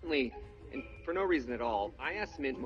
Recently, and for no reason at all, I asked Mint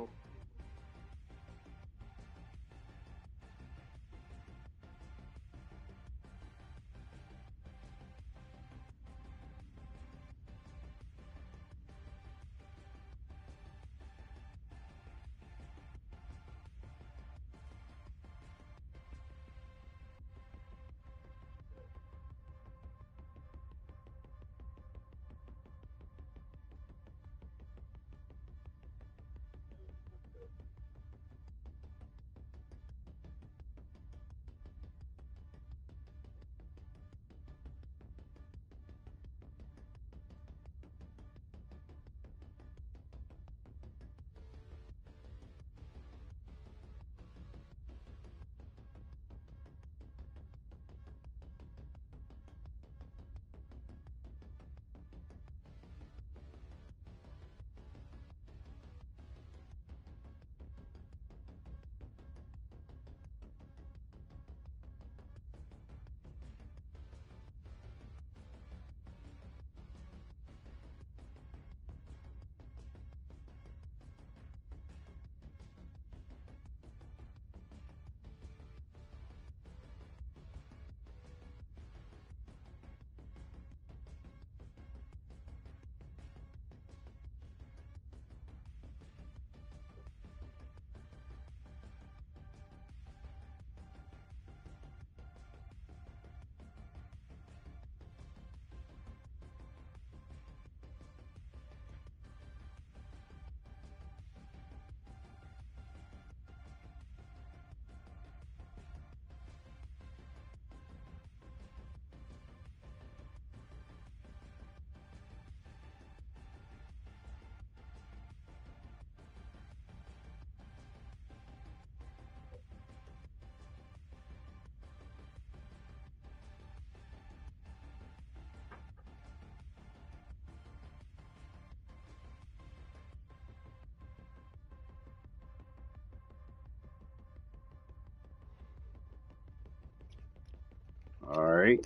All right.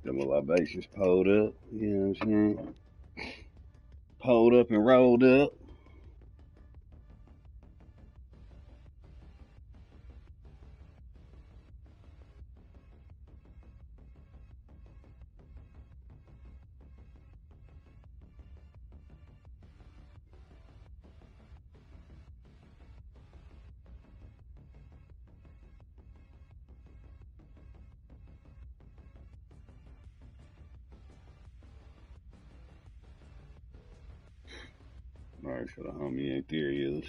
Got my libations pulled up. You know what I'm saying? Pulled up and rolled up. All right, so the homie ain't there yet.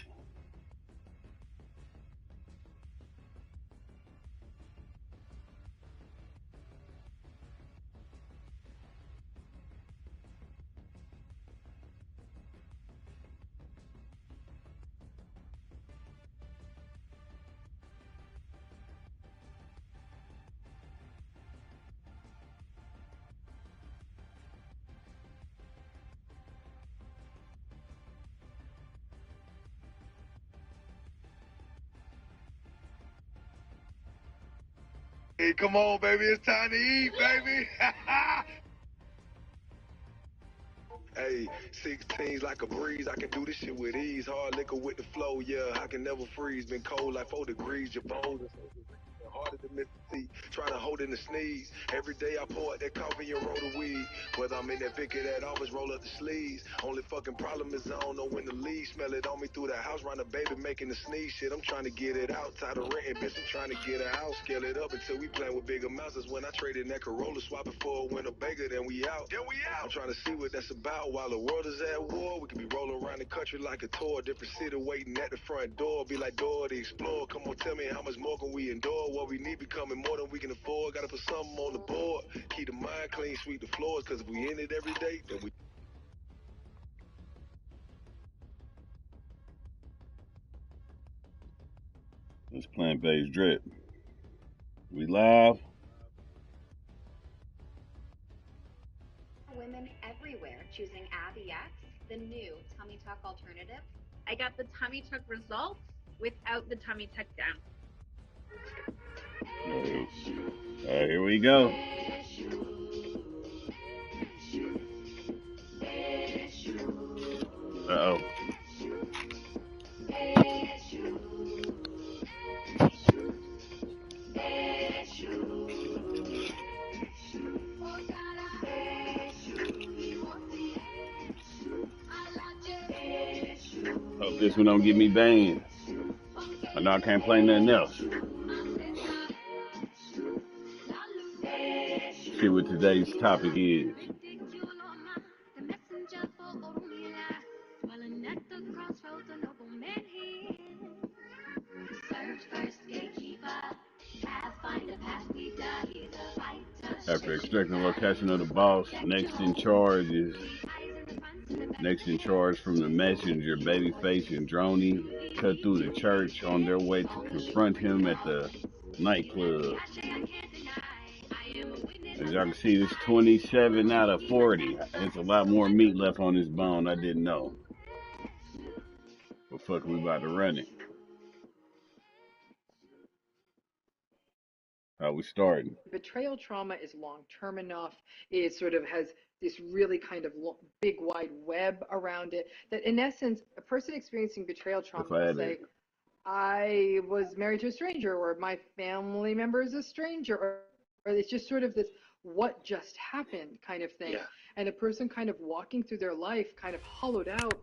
Hey, come on, baby. It's time to eat, baby. Hey, 16's like a breeze. I can do this shit with ease. Hard liquor with the flow, yeah. I can never freeze. Been cold like 4 degrees. Your bones are harder than Mississippi. Trying to hold in the sneeze. Every day I pour out that coffee and roll the weed. Whether I'm in that Vicky, that always roll up the sleeves. Only fucking problem is I don't know when to leave. Smell it on me through the house. Round the baby making the sneeze shit. I'm trying to get it out. Tired of renting, bitch. I'm trying to get a house. Scale it up until we playing with big amounts. That's when I traded that Corolla. Swap it for a winter bagel. Then we out. I'm trying to see what that's about. While the world is at war, we can be rolling around the country like a tour. Different city waiting at the front door. Be like Dora the Explorer. Come on, tell me how much more can we endure? What we need becoming more than we can afford. Gotta put something on the board. Keep the mind clean, sweep the floors. Cause if we in it every day, then we... It's plant-based drip. We live. Women everywhere choosing ABX, the new tummy tuck alternative. I got the tummy tuck results without the tummy tuck down. Here we go. Uh-oh. Hope this one don't get me banned. I know I can't play nothing else. See what today's topic is. After extracting the location of the boss, next in charge from the messenger, Babyface and Droney cut through the church on their way to confront him at the nightclub. As y'all can see, this 27 out of 40. There's a lot more meat left on this bone I didn't know. But fuck, we about to run it. How we starting? Betrayal trauma is long-term enough. It sort of has this really kind of big wide web around it that in essence, a person experiencing betrayal trauma will say, I was married to a stranger, or my family member is a stranger, or it's just sort of this what just happened kind of thing. Yeah. And a person kind of walking through their life kind of hollowed out,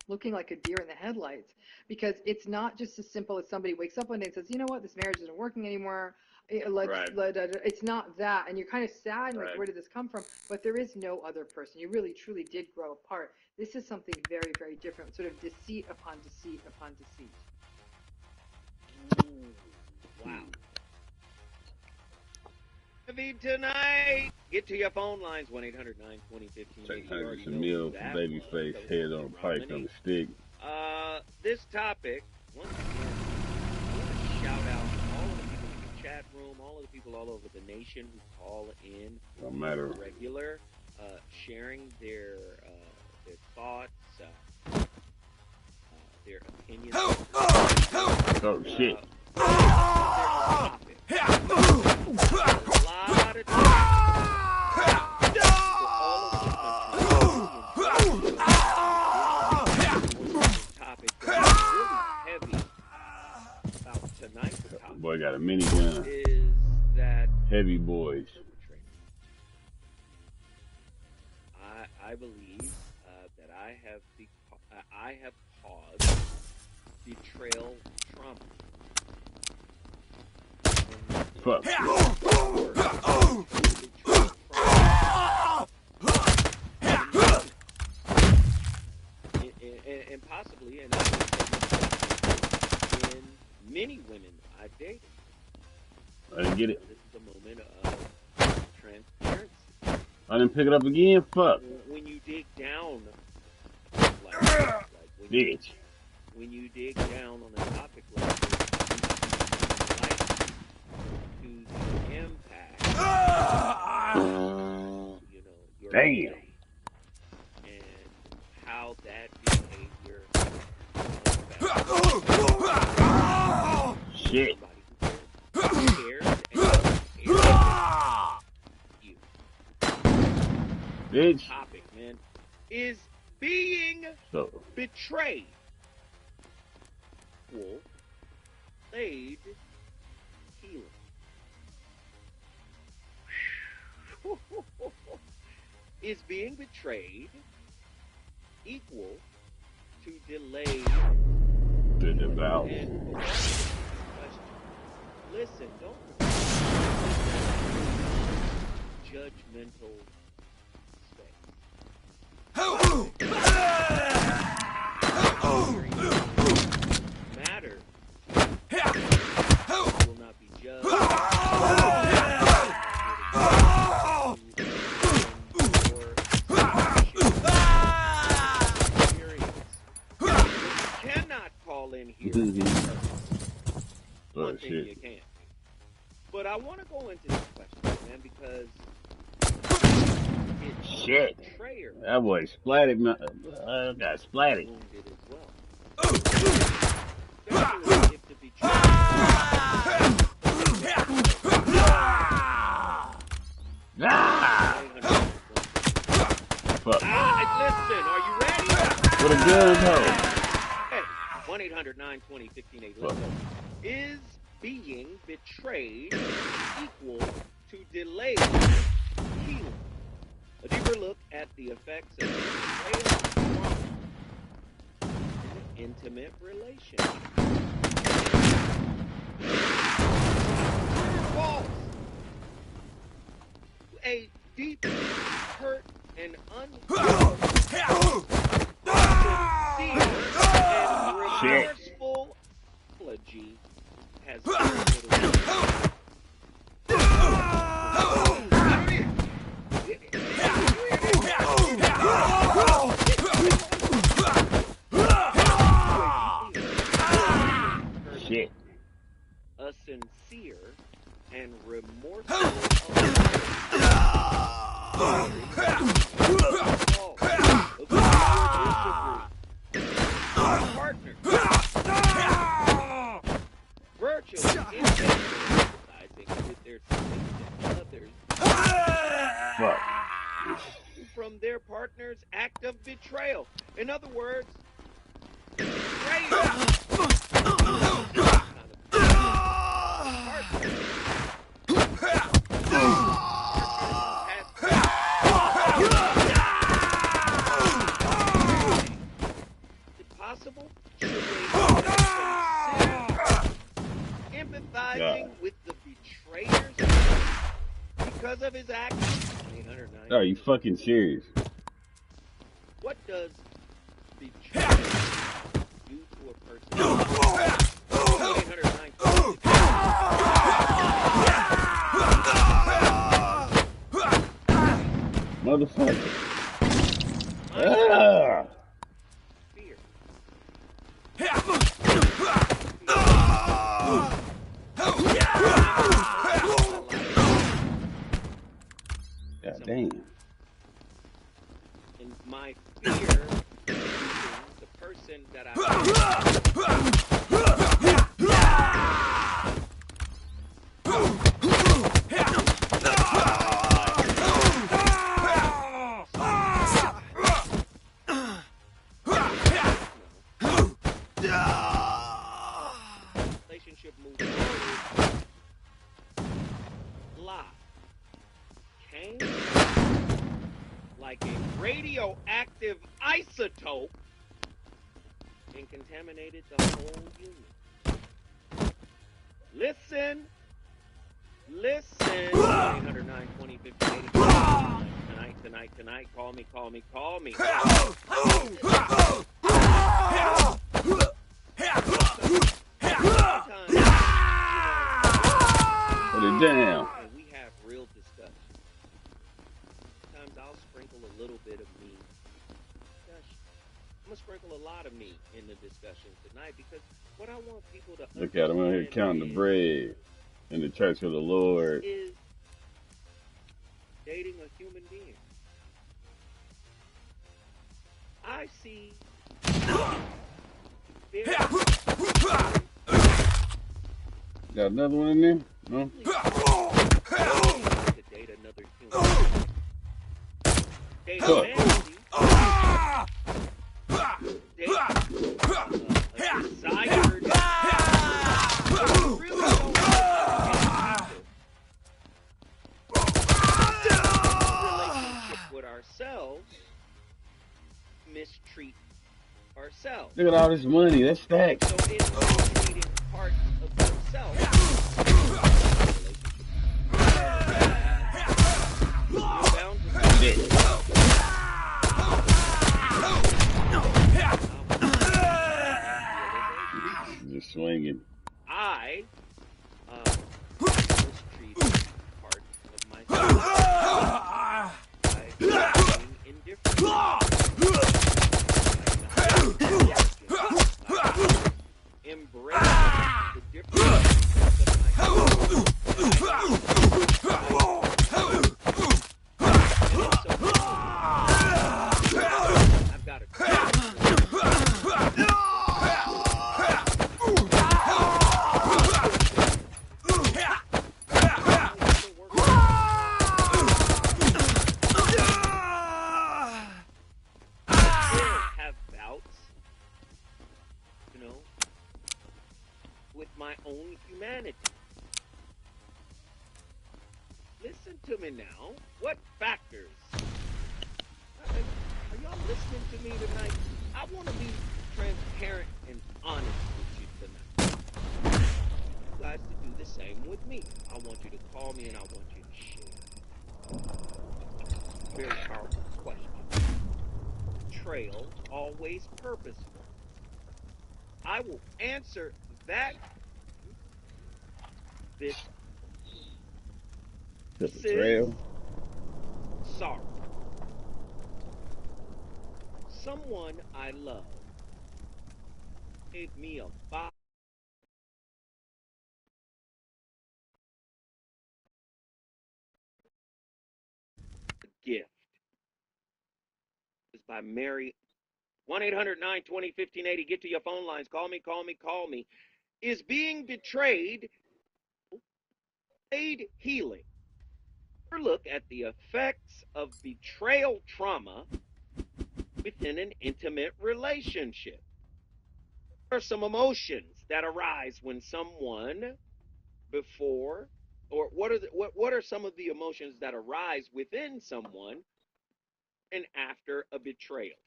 looking like a deer in the headlights, because it's not just as simple as somebody wakes up one day and says, you know what, this marriage isn't working anymore. It's not that, and you're kind of sad and like, where did this come from? But there is no other person. You really truly did grow apart. This is something very, very different, sort of deceit upon deceit upon deceit. Wow. Heavy tonight. Get to your phone lines, 1-800-920-1580. Take some meal for Babyface, head on a pike on the stick. This topic, once again, I want to shout out all of the people in the chat room, all of the people all over the nation who call in regular, sharing their thoughts, their opinions. Oh shit. A lot of topic really heavy about tonight's topic. Boy got a minigun. Is that heavy boys? I believe that I have caused betrayal trauma. Fuck. And possibly, in many women I've dated. I didn't get it. This is a moment of transparency. I didn't pick it up again. Fuck. When you dig down, when you dig down on a topic like this, to the impact, your damn, and how that behavior shit. Bitch. Topic, man, is being betrayed. Delayed healing. Is being betrayed equal to delayed development? Listen, don't judgmental space. Matter will not be judged. You cannot call in here. One thing you can't. But I want to go into this question, man, because shit, that boy splatted. Got splatted. Wounded as well. Especially if the betrayal guns, ho. Hey, 1-800-920-1580. Let's go. Is being betrayed equal to delayed healing? A deeper look at the effects of betrayal in an intimate relationship. False. A deeply hurt and remorseful apology has shit. A sincere and remorseful partner. Virtually emphasizing with their significant others from their partner's act of betrayal. In other words, betrayal. Possible? Should they empathizing with the betrayers because of his actions? Are you fucking serious? What does betrayal do to a person? Motherfucker. Fear. God damn. In my fear, the person that I relationship moves forward. Lie. Came like a radioactive isotope and contaminated the whole union. Listen. 800-920-1580. Tonight. Call me. Put it down. And we have real discussion. Sometimes I'll sprinkle a little bit of me. I'm going to sprinkle a lot of me in the discussion tonight because what I want people to look at him out here counting the bread in the church of the Lord. Is dating a human being. I see got another one in there? No? to date another human being. Date a desired relationship with ourselves, mistreat ourselves. Look at all this money. That's stacks. So it's creating parts of yourself. Just swinging. I mistreated parts of myself by being indifferent. Embrace the difference of myself. to me now. What factors? Are y'all listening to me tonight? I want to be transparent and honest with you tonight. You guys to do the same with me. I want you to call me and I want you to share. Very powerful question. Betrayal always purposeful? I will answer that. This Betrayal. Sorry. Someone I love gave me a box. Gift. It's by Mary. 1-800-920-1580. Get to your phone lines. Call me, call me, call me. Is being betrayed aid healing? Look at the effects of betrayal trauma within an intimate relationship. There are some emotions that arise when someone before, or what are some of the emotions that arise within someone and after a betrayal?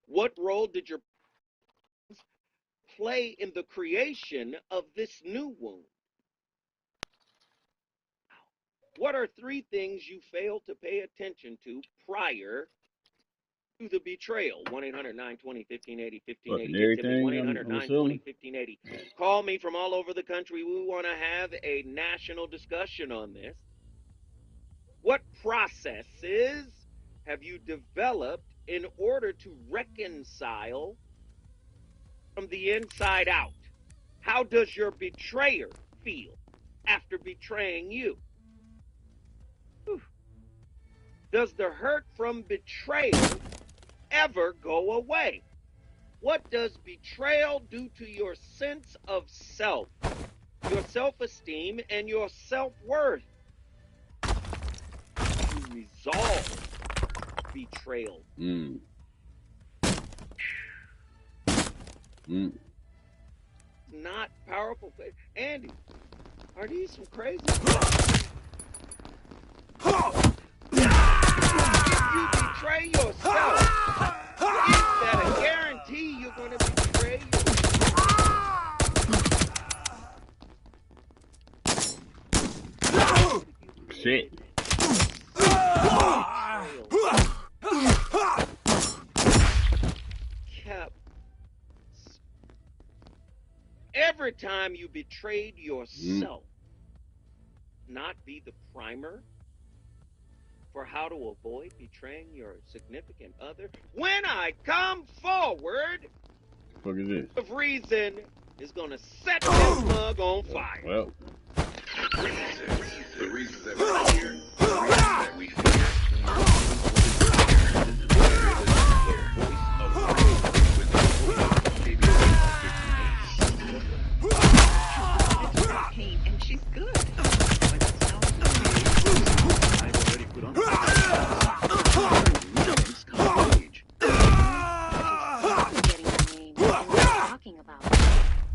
What role did your play in the creation of this new wound? What are 3 things you failed to pay attention to prior to the betrayal? 1-800-920-1580, 1-800-920-1580. Call me from all over the country. We want to have a national discussion on this. What processes have you developed in order to reconcile from the inside out? How does your betrayer feel after betraying you? Does the hurt from betrayal ever go away? What does betrayal do to your sense of self, your self-esteem, and your self-worth? You resolve betrayal. Not powerful. Andy, are these some crazy stuff? If you betray yourself, is that a guarantee you're going to betray yourself? Shit. Every time you betrayed yourself, not be the primer for how to avoid betraying your significant other. When I come forward, What is this? of reason is gonna set this mug on fire. Well, The reasons that we're here, the reasons that we fear, and she's good. I've already put on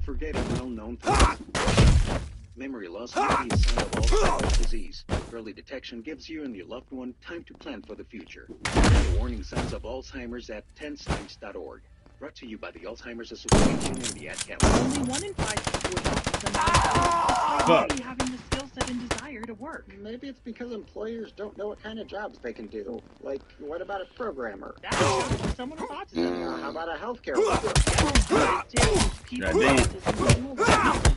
forget a well-known fact. Memory loss may be a sign of Alzheimer's disease. Early detection gives you and your loved one time to plan for the future. The warning signs of Alzheimer's at 10signs.org. Brought to you by the Alzheimer's Association and the Ad Council. Only 1 in 5 people with autism are having the skill set and desire to work. Maybe it's because employers don't know what kind of jobs they can do. Like, what about a programmer? That's just for someone with autism. How about a healthcare worker? People with autism will work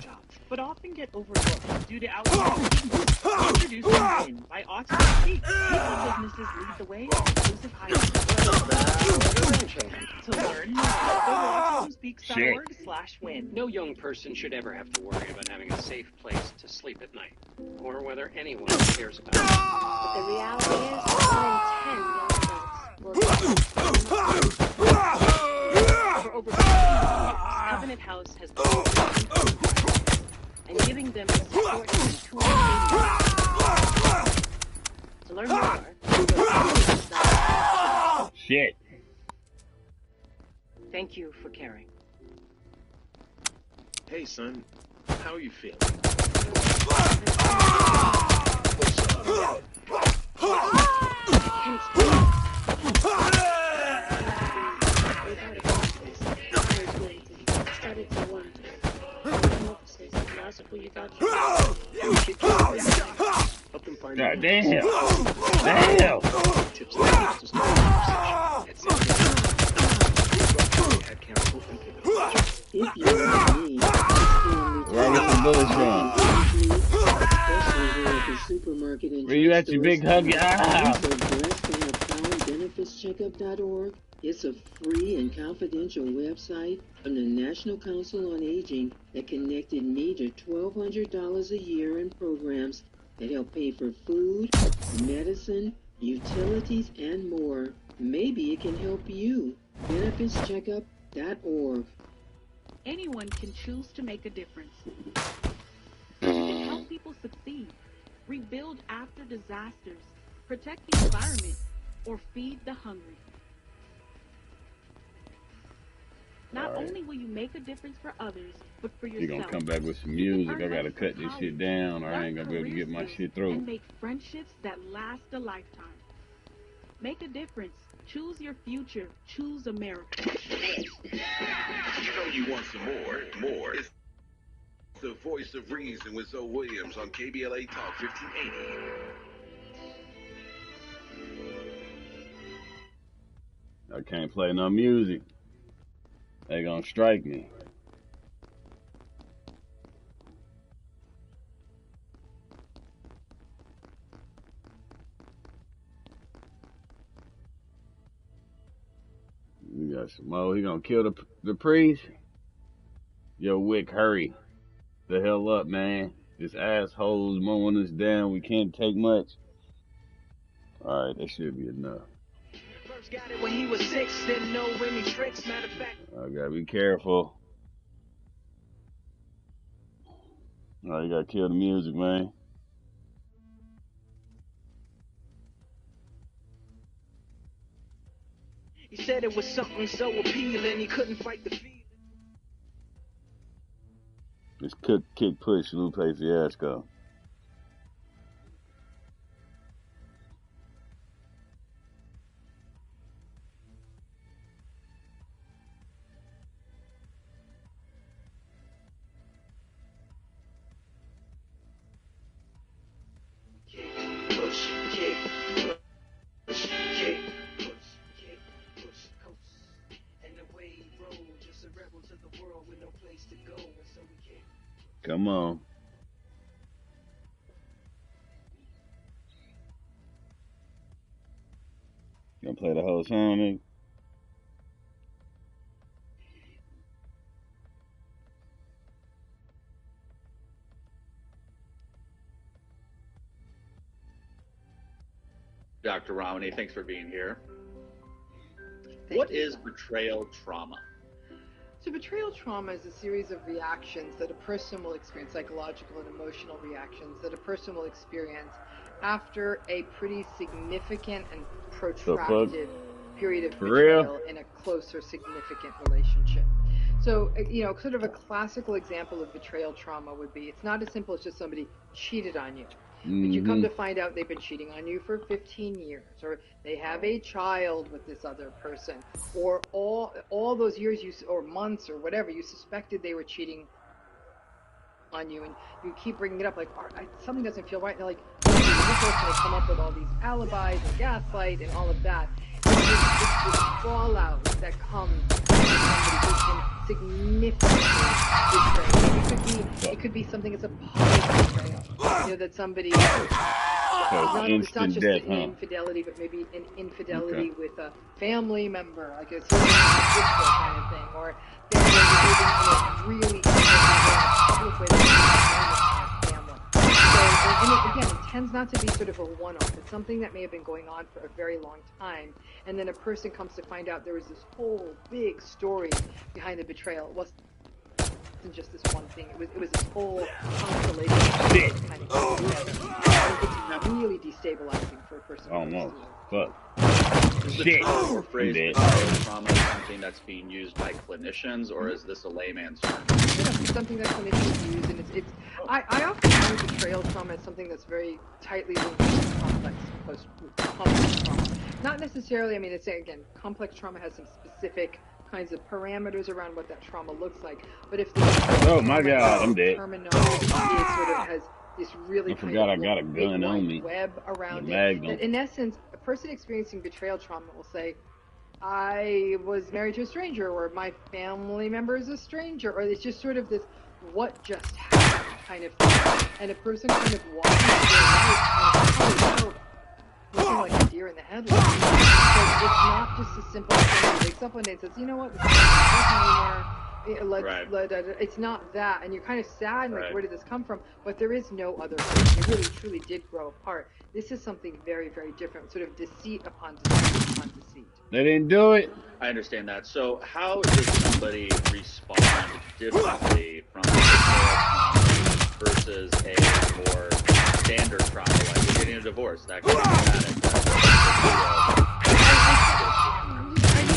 jobs, but often get overlooked due to outdated stigmas. Introducing WIN by Autism Speak. People businesses lead the way in inclusive hiring. To learn more, go to autismspeaks.org/win. No young person should ever have to worry about having a safe place to sleep at night, or whether anyone cares about it. But the reality is, 1 in 10 young adults will For over 15 years, Covenant House has been and giving them the support and tools they need. To learn more, shit. Thank you for caring. Hey, son. How are you feeling? God damn. Damn. Tips like to start a conversation. If you're like me, Where are some bullets from? especially here at the supermarket and Where you at, you big huggy? Ah! BreastandPoundBenefitsCheckup.org. It's a free and confidential website from the National Council on Aging that connected me to $1,200 a year in programs that help pay for food, medicine, utilities, and more. Maybe it can help you. BenefitsCheckup.org. Anyone can choose to make a difference. Help people succeed, rebuild after disasters, protect the environment, or feed the hungry. Not only will you make a difference for others, but for yourself. You're gonna come back with some music. I gotta cut this shit down, or I ain't gonna be able to get my shit through. And make friendships that last a lifetime. Make a difference. Choose your future. Choose America. You know you want some more. It's the voice of reason with Zoe Williams on KBLA Talk 1580. I can't play no music. They gonna strike me. We got some more. He gonna kill the priest? Yo, Wick, hurry the hell up, man. This asshole's mowing us down. We can't take much. Alright, that should be enough. First got it when he was 6, didn't know any tricks, matter of fact. I gotta be careful. Alright, you gotta kill the music, man. He said it was something so appealing, he couldn't fight the feeling. It's kick, push, Lupe Fiasco. Come on. Gonna play the whole song, nigga? Dr. Romney, thanks for being here. What is betrayal trauma? So betrayal trauma is a series of reactions that a person will experience, psychological and emotional reactions that a person will experience after a pretty significant and protracted period of betrayal in a close or significant relationship. So, sort of a classical example of betrayal trauma would be, it's not as simple as just somebody cheated on you. But you come to find out they've been cheating on you for 15 years, or they have a child with this other person, or all those years or months or whatever, you suspected they were cheating on you, and you keep bringing it up like, something doesn't feel right. And they're like, this person, they come up with all these alibis and gaslight and all of that. And it's this fallout that comes from somebody who's been significantly betrayed. It could be something that's a public betrayal. That somebody, it's not just an infidelity, but maybe an infidelity with a family member, like a sister kind of thing, or they're living in a really public way that's family. So, and it tends not to be sort of a one-off. It's something that may have been going on for a very long time, and then a person comes to find out there was this whole big story behind the betrayal. It wasn't just this one thing. It was this whole constellation of kind of it's really destabilizing for a person. Oh no! Fuck. Is the term or phrase betrayal trauma something that's being used by clinicians, or is this a layman's term? It's something that clinicians use, and it's. I often use betrayal trauma as something that's very tightly linked to complex trauma. Not necessarily. I mean, it's again, complex trauma has some specific kinds of parameters around what that trauma looks like. But if the oh my God, I'm dead. Terminology sort of has this really I forgot I got a gun on me. web around it. That in essence, a person experiencing betrayal trauma will say, I was married to a stranger, or my family member is a stranger, or it's just sort of this what just happened kind of thing. And a person kind of walking through life looking like a deer in the headlights. So it's not just a simple thing. He wakes up one day and says, you know what, this is not anymore. It's not that. And you're kind of sad, and like, where did this come from? But there is no other way. They really, truly did grow apart. This is something very, very different, sort of deceit upon deceit upon deceit. They didn't do it. I understand that. So how does somebody respond differently from a versus a more standard trauma, like getting a divorce? That kind of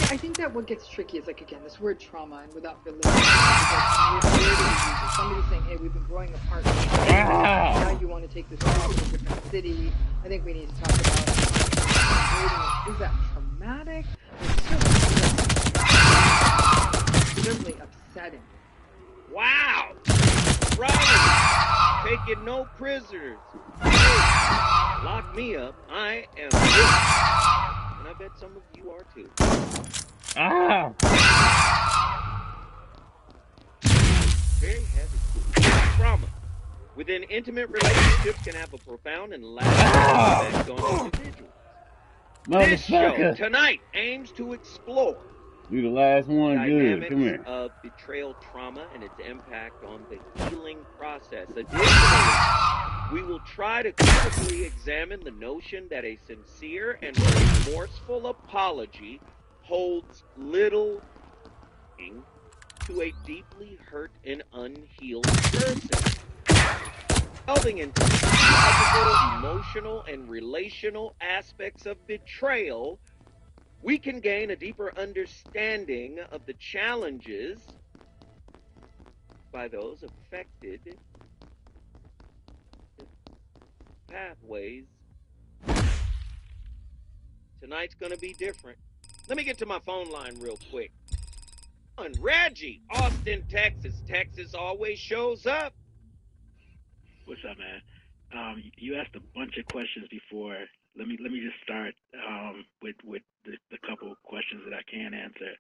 I think that what gets tricky is, like, again, this word trauma, and without religion, somebody saying, hey, we've been growing apart, now you want to take this job to a different city. I think we need to talk about is that traumatic? It's certainly upsetting. Wow! Robin, taking no prisoners. Hey, lock me up. I am rich. And I bet some of you are too. Very heavy. Trauma within intimate relationships can have a profound and lasting effect on individuals. This show tonight aims to explore you the last one. Good. Come here. Of betrayal trauma and its impact on the healing process. Additionally, we will try to critically examine the notion that a sincere and remorseful apology holds little to a deeply hurt and unhealed person. Delving into the psychological, emotional, and relational aspects of betrayal, we can gain a deeper understanding of the challenges by those affected, pathways. Tonight's going to be different. Let me get to my phone line real quick. Reggie, Austin, Texas. Texas always shows up. What's up, man? You asked a bunch of questions before. Let me just start with the couple of questions that I can answer.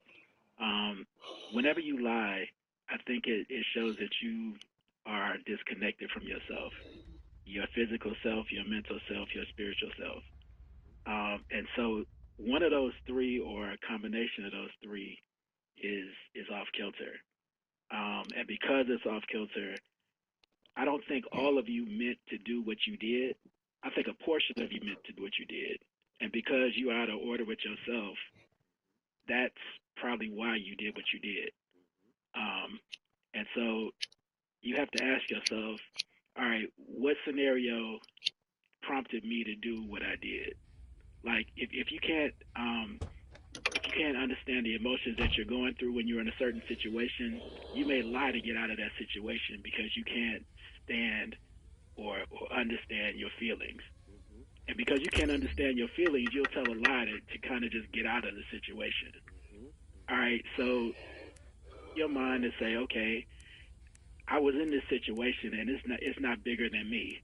Whenever you lie, I think it shows that you are disconnected from yourself, your physical self, your mental self, your spiritual self. And so one of those three, or a combination of those three, is off kilter. And because it's off kilter, I don't think all of you meant to do what you did. I think a portion of you meant to do what you did. And because you're out of order with yourself, that's probably why you did what you did. And so you have to ask yourself, all right, what scenario prompted me to do what I did? Like, if you can't understand the emotions that you're going through when you're in a certain situation, you may lie to get out of that situation because you can't stand or understand your feelings. And because you can't understand your feelings, you'll tell a lie to kind of just get out of the situation. All right, so your mind is say, okay, I was in this situation and it's not bigger than me.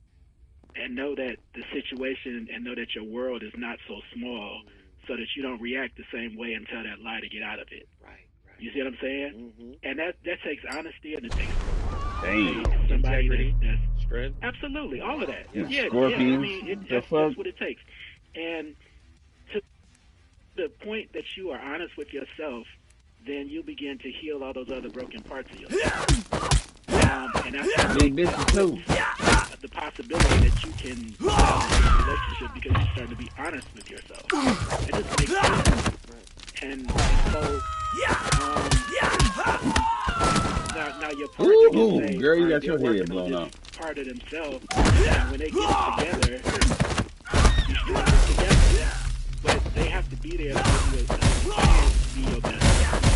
And know that the situation, and know that your world is not so small, so that you don't react the same way and tell that lie to get out of it. Right. You see what I'm saying? And that takes honesty, and it takes somebody that's strength. Absolutely, all of that. Yeah. I mean, that's what it takes. And to the point that you are honest with yourself, then you begin to heal all those other broken parts of yourself. And that's the possibility that you can have a relationship because you're starting to be honest with yourself. It just makes sense. And so, now your partner can say, girl, you got your head blown up. Part of themselves, and when they get it together, you still get together. But they have to be there for you to be your best.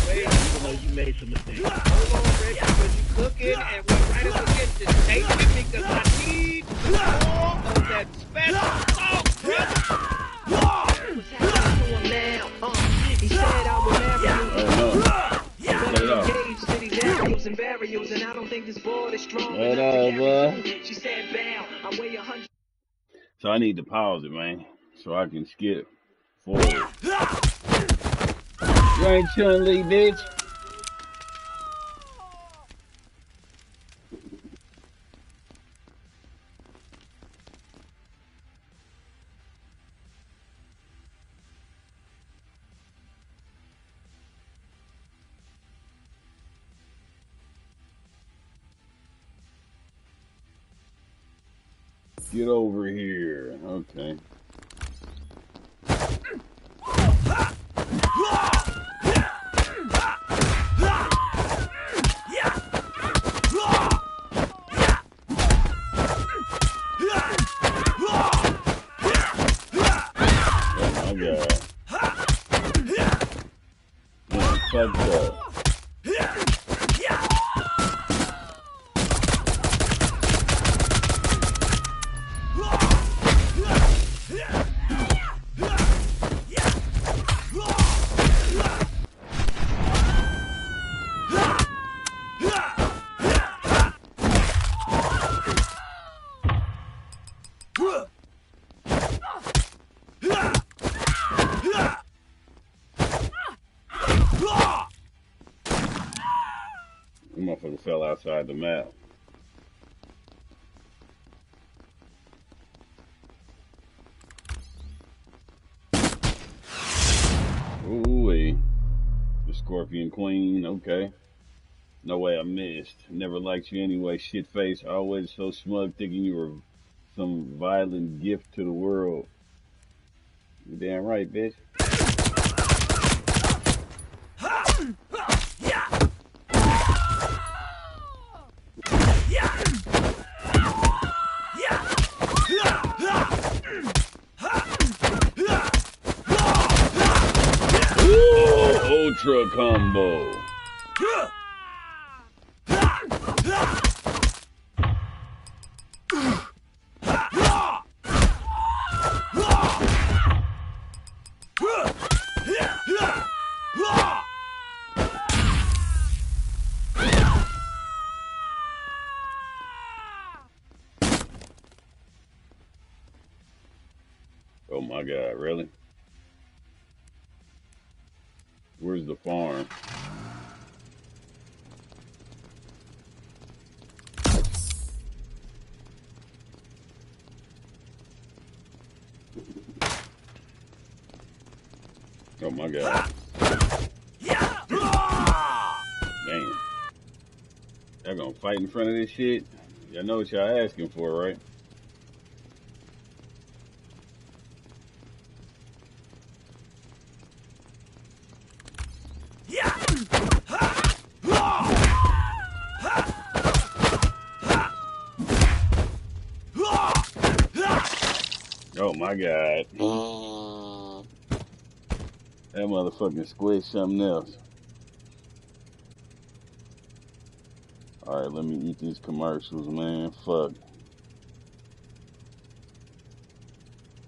Even though you made some mistakes. Hold on, Rick, because you cooking, and we're right up against the station because I need more of that special sauce, brother. What's happening to him now? He said I will never engaged to these animals and and burials, and I don't think this board is strong What enough up, to bud? carry. She said, "Bow, I weigh 100." So I need to pause it, man, so I can skip forward. You ain't Chun-Li, bitch. Get over here. Okay. Fucked up. The motherfucker fell outside the map. Ooh-wee. The Scorpion Queen, okay. No way I missed. Never liked you anyway, shit face. Always so smug, thinking you were some violent gift to the world. You damn right, bitch. Ooh, ultra combo. Oh my God, really? Where's the farm? Oh my God. Damn. Y'all gonna fight in front of this shit? Y'all know what y'all asking for, right? Oh my God. That motherfucking squished something else. Alright, let me eat these commercials, man. Fuck.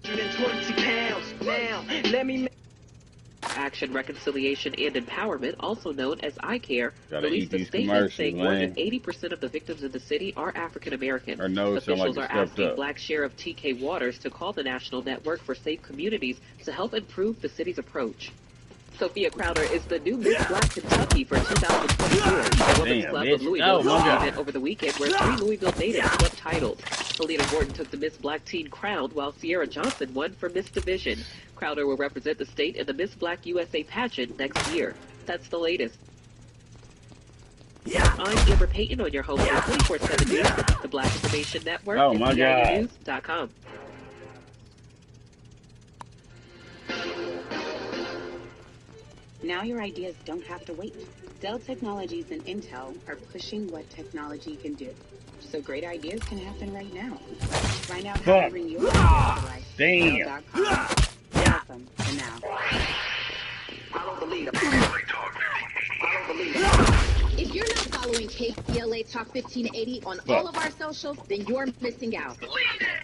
120 pounds. Now, let me Action, Reconciliation, and Empowerment, also known as iCare, Gotta released eat a these statement saying more than commercials, 80% of the victims in the city are African American. Her nose sound like Officials it's are stuffed asking up. Black Sheriff T.K. Waters to call the National Network for Safe Communities to help improve the city's approach. Sophia Crowder is the new Miss Black Kentucky for 2024. The Women's Club of Louisville held an event over the weekend where 3 Louisville natives swept titles. Helena Gordon took the Miss Black Teen crown, while Sierra Johnson won for Miss Division. Crowder will represent the state in the Miss Black USA pageant next year. That's the latest. I'm Amber Payton on your home for 24/7 News, the Black Information Network, and BIUnews.com. Now your ideas don't have to wait. Dell Technologies and Intel are pushing what technology can do. So great ideas can happen right now. Find out how to bring your ideas to life. Damn. Dell.com. Welcome to now. follow the leader. If you're not following KPLA Talk 1580 on all of our socials, then you're missing out.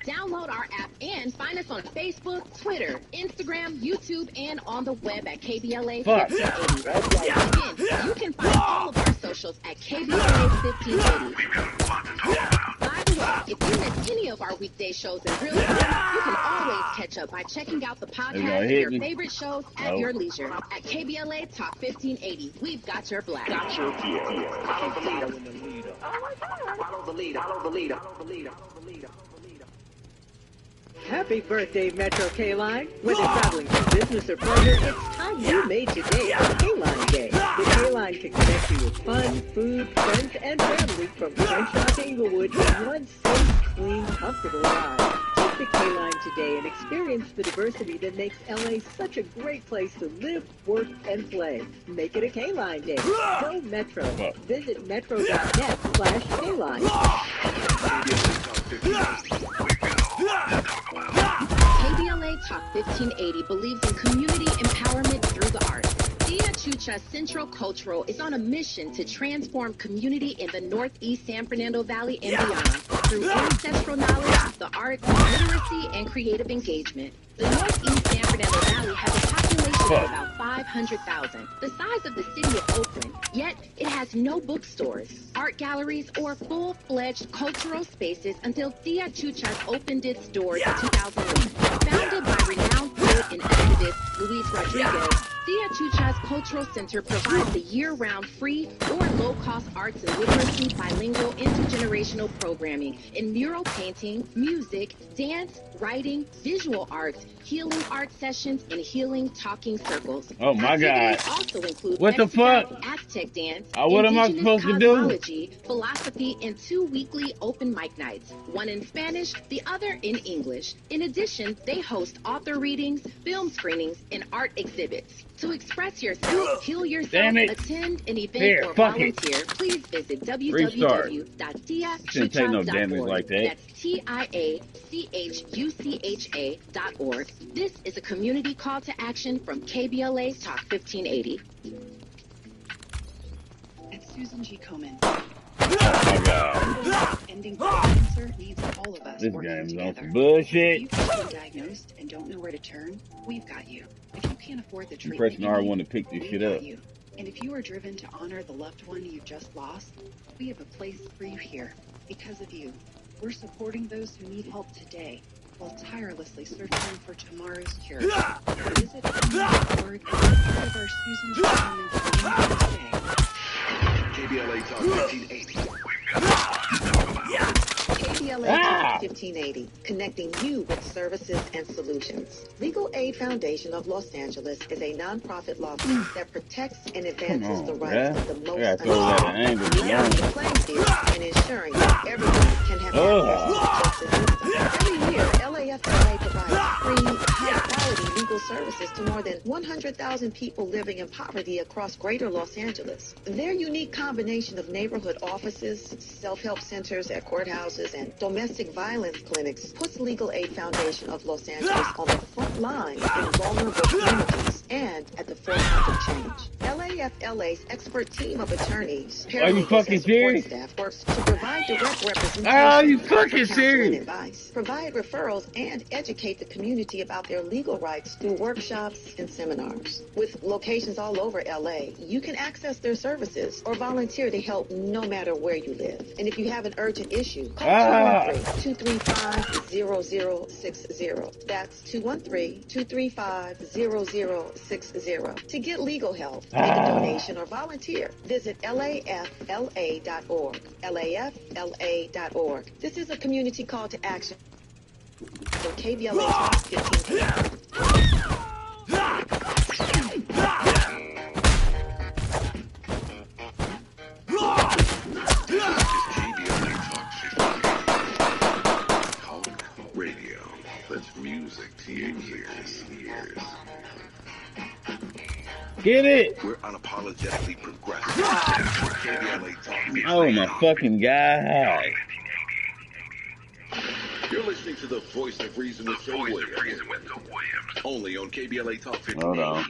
Download our app and find us on Facebook, Twitter, Instagram, YouTube, and on the web at KBLA 1580. Again, you can find all of our socials at KBLA 1580. By the way, if you miss any of our weekday shows in real time, you can always catch up by checking out the podcast of your favorite shows at your leisure. At KBLA Talk 1580, we've got your black. Got your Follow the leader. Follow the leader. Follow the leader. Happy birthday, Metro K-Line. Whether traveling for business or pleasure, it's time you made today a K-Line Day. The K-Line can connect you with fun, food, friends, and family from Crenshaw to Inglewood in one safe, clean, comfortable ride. Take the K-Line today and experience the diversity that makes LA such a great place to live, work, and play. Make it a K-Line Day. Go Metro. Visit metro.net/K-Line. KBLA Talk 1580 believes in community empowerment through the arts. Tia Chucha Central Cultural is on a mission to transform community in the Northeast San Fernando Valley and beyond through ancestral knowledge, the arts, literacy, and creative engagement. The Northeast San Fernando Valley has a population of about 500,000, the size of the city of Oakland, yet it has no bookstores, art galleries, or full-fledged cultural spaces until Tia Chuchas opened its doors in 2001. Founded by renowned poet and activist Luis Rodriguez, Tia Chucha's Cultural Center provides the year-round free or low-cost arts and literacy bilingual intergenerational programming in mural painting, music, dance, writing, visual arts, healing art sessions, and healing talking circles. Oh my God. Also include What the fuck? Aztec dance, what am I supposed to do? cosmology, philosophy, and 2 weekly open mic nights, one in Spanish, the other in English. In addition, they host author readings, film screenings, and art exhibits. To express yourself, heal yourself, attend an event, or volunteer, please visit www.tiachucha.org. Like that. That's TIACHUCHA.org. This is a community call to action from KBLA Talk 1580. It's Susan G. Komen. Oh, Ending cancer needs all of us this working game's together. on some bullshit. If you've been diagnosed and don't know where to turn, we've got you. If you can't afford the treatment, Pressing R1 to pick this shit up. you. And if you are driven to honor the loved one you've just lost, we have a place for you here. Because of you, we're supporting those who need help today while tirelessly searching for tomorrow's cure. Visit org and be part of our Susan G. Komen community today. KBLA Talk 1580. KBLA Talk 1580, connecting you with services and solutions. Legal Aid Foundation of Los Angeles is a nonprofit law firm that protects and advances the rights of the most leveling the playing field and ensuring that everyone can have access to the justice system. Every year, LAFLA provides free, high-quality legal services to more than 100,000 people living in poverty across greater Los Angeles. Their unique combination of neighborhood offices, self-help centers at courthouses, and domestic violence clinics puts Legal Aid Foundation of Los Angeles on the front line in vulnerable communities and at the forefront of change. LAFLA's expert team of attorneys, paralegals, and support staff works to provide direct representation, and advice, provide referrals, and educate the community about their legal rights through workshops and seminars. With locations all over LA, you can access their services or volunteer to help no matter where you live. And if you have an urgent issue, call 213-235-0060. That's 213-235-0060. To get legal help, make a donation, or volunteer, visit LAFLA.org. LAFLA.org. This is a community call to action for KBLA Talk 1580. Radio. That's music to your ears. Get it! We're unapologetically progressive. KBLA Talk. Oh my fucking God. You're listening to the voice of reason with Phil Williams. Only on KBLA Talk 1580. Hold on.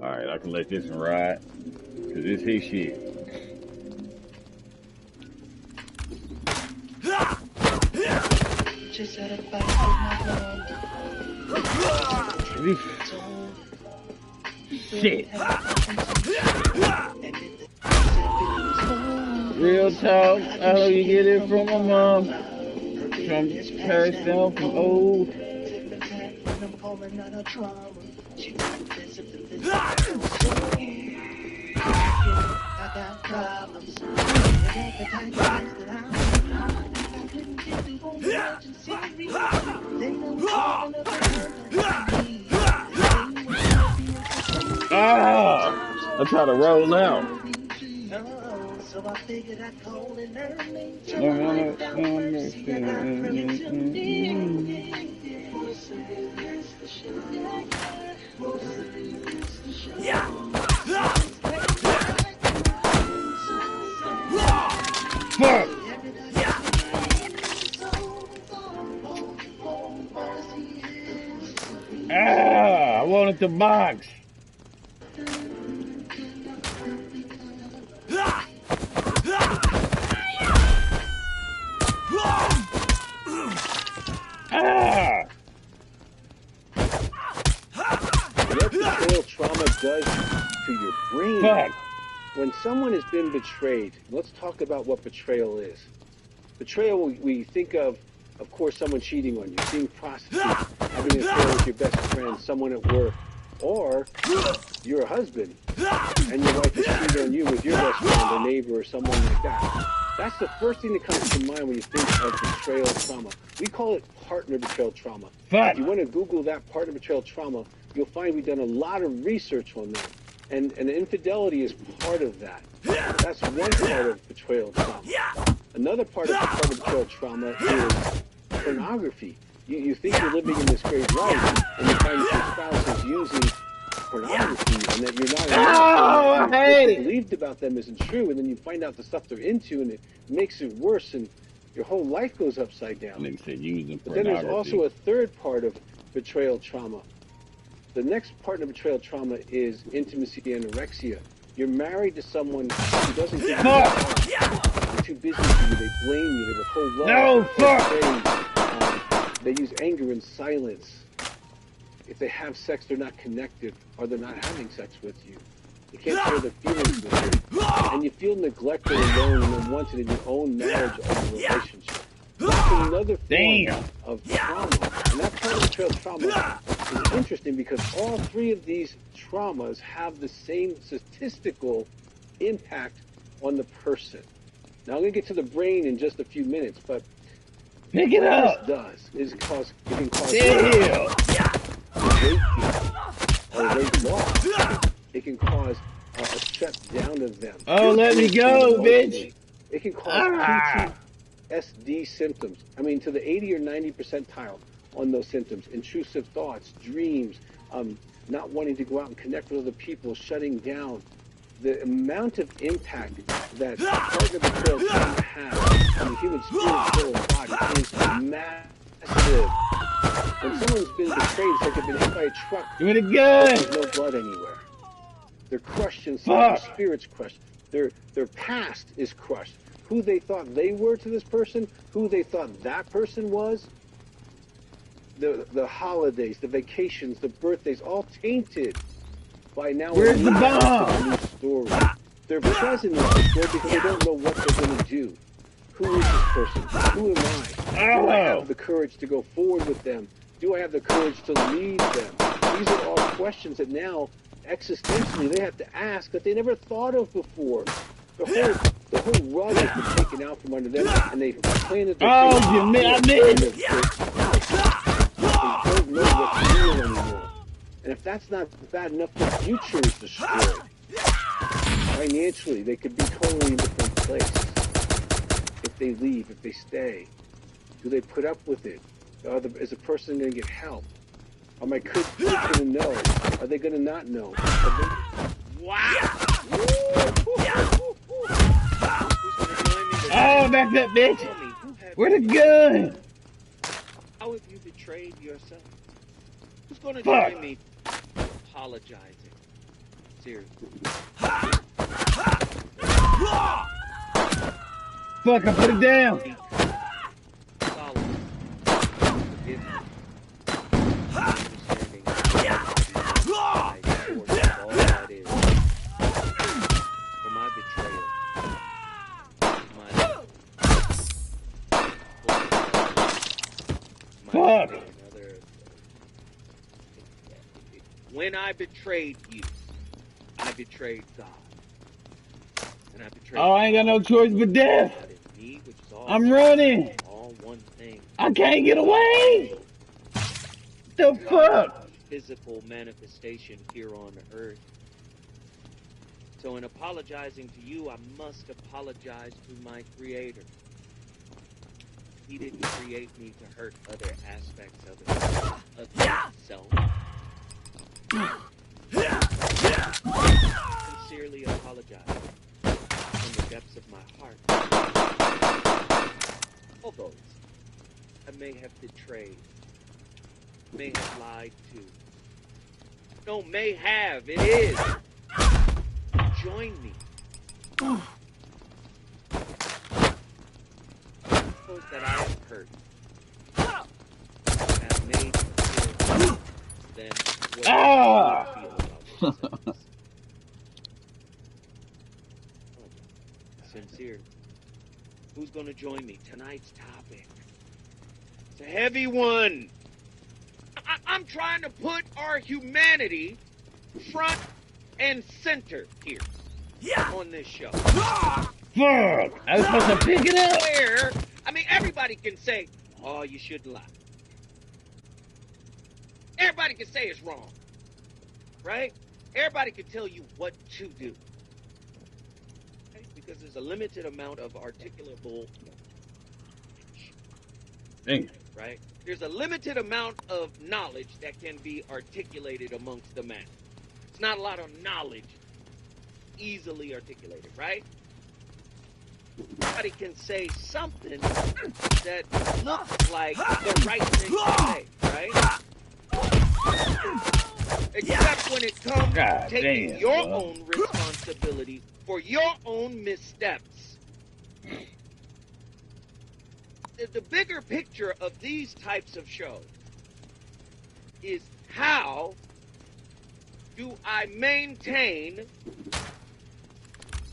Alright, I can let this one ride. Cause it's his shit. Shit. Real talk. I know you get it from my mom. From passed down from old. I try to roll out. Fuck! I wanted to box. What betrayal trauma does to your brain. Fuck. When someone has been betrayed, let's talk about what betrayal is. Betrayal, we think of course, someone cheating on you, being prostituted, having an affair with your best friend, someone at work, or you're a husband and your wife is cheating on you with your best friend, a neighbor, or someone like that. That's the first thing that comes to mind when you think of betrayal trauma. We call it partner betrayal trauma. Fuck. If you want to Google that partner betrayal trauma, you'll find we've done a lot of research on that. And infidelity is part of that. That's one part of betrayal trauma. Another part of betrayal trauma is pornography. You think you're living in this great life, and you find that your spouse is using pornography, and that you're not what you believed about them isn't true, and then you find out the stuff they're into, and it makes it worse, and your whole life goes upside down. But then there's also a third part of betrayal trauma. The next part of betrayal trauma is intimacy anorexia. You're married to someone who doesn't give you they're too busy for you, they blame you, they withhold love. No, fuck! They use anger and silence. If they have sex, they're not connected, or they're not having sex with you. You can't share their feelings with you. And you feel neglected, alone, and unwanted in your own marriage or relationship. That's another form of trauma. And that part of betrayal trauma is interesting because all three of these traumas have the same statistical impact on the person. Now, I'm going to get to the brain in just a few minutes, but pick it up. What this does is it can cause weight gain or weight loss. It can cause a shutdown of them. Oh, let me go, bitch. It can cause PTSD symptoms. I mean, to the 80 or 90 percentile on those symptoms. Intrusive thoughts, dreams, not wanting to go out and connect with other people, shutting down. The amount of impact that partner betrayal trauma has on the human spirit, soul, and body is massive. When someone's been betrayed, it's like they've been hit by a truck. Give it again. There's no blood anywhere. They're crushed inside. Their spirit's crushed. Their past is crushed. Who they thought they were to this person, who they thought that person was, the holidays, the vacations, the birthdays, all tainted by now. Where's the bomb? New story. They're present in this story because they don't know what they're going to do. Who is this person? Who am I? Do I have the courage to go forward with them? Do I have the courage to lead them? These are all questions that now, existentially, they have to ask that they never thought of before. The whole rug has been taken out from under them, and they planted their I missed. They don't know what's real anymore. And if that's not bad enough, the future is destroyed. Financially, they could be totally in a different place. If they leave, if they stay, do they put up with it? Is the person going to get help? Are my kids going to know? Are they going to not know? Wow! Oh, back up, bitch! Where's the gun? How have you betrayed yourself? Who's going to join me apologizing? Seriously. Fuck, I put it down. if understanding all that is for my betrayal, fuck. When I betrayed you, I betrayed God. And I betrayed I ain't got no choice but death. me, which is all I'm running. all one thing. I can't get away. The fuck? Physical manifestation here on earth. So in apologizing to you, I must apologize to my Creator. He didn't create me to hurt other aspects of himself. Sincerely apologize from the depths of my heart. All those I may have betrayed, may have lied to. No, may have, it is. Join me. Those that I have hurt have made me feel than what I feel about themselves. Sincere. Who's going to join me? Tonight's topic. It's a heavy one. I'm trying to put our humanity front and center here on this show. Fuck! I was supposed to pick it up. Where, I mean, everybody can say, oh, you shouldn't lie. Everybody can say it's wrong. Right? Everybody can tell you what to do. Okay? Because there's a limited amount of articulable Dang. right? There's a limited amount of knowledge that can be articulated amongst the mass. It's not a lot of knowledge easily articulated, right? Somebody can say something that looks like the right thing to say, right? Except when it comes to taking your own responsibility for your own missteps. The bigger picture of these types of shows is how do I maintain a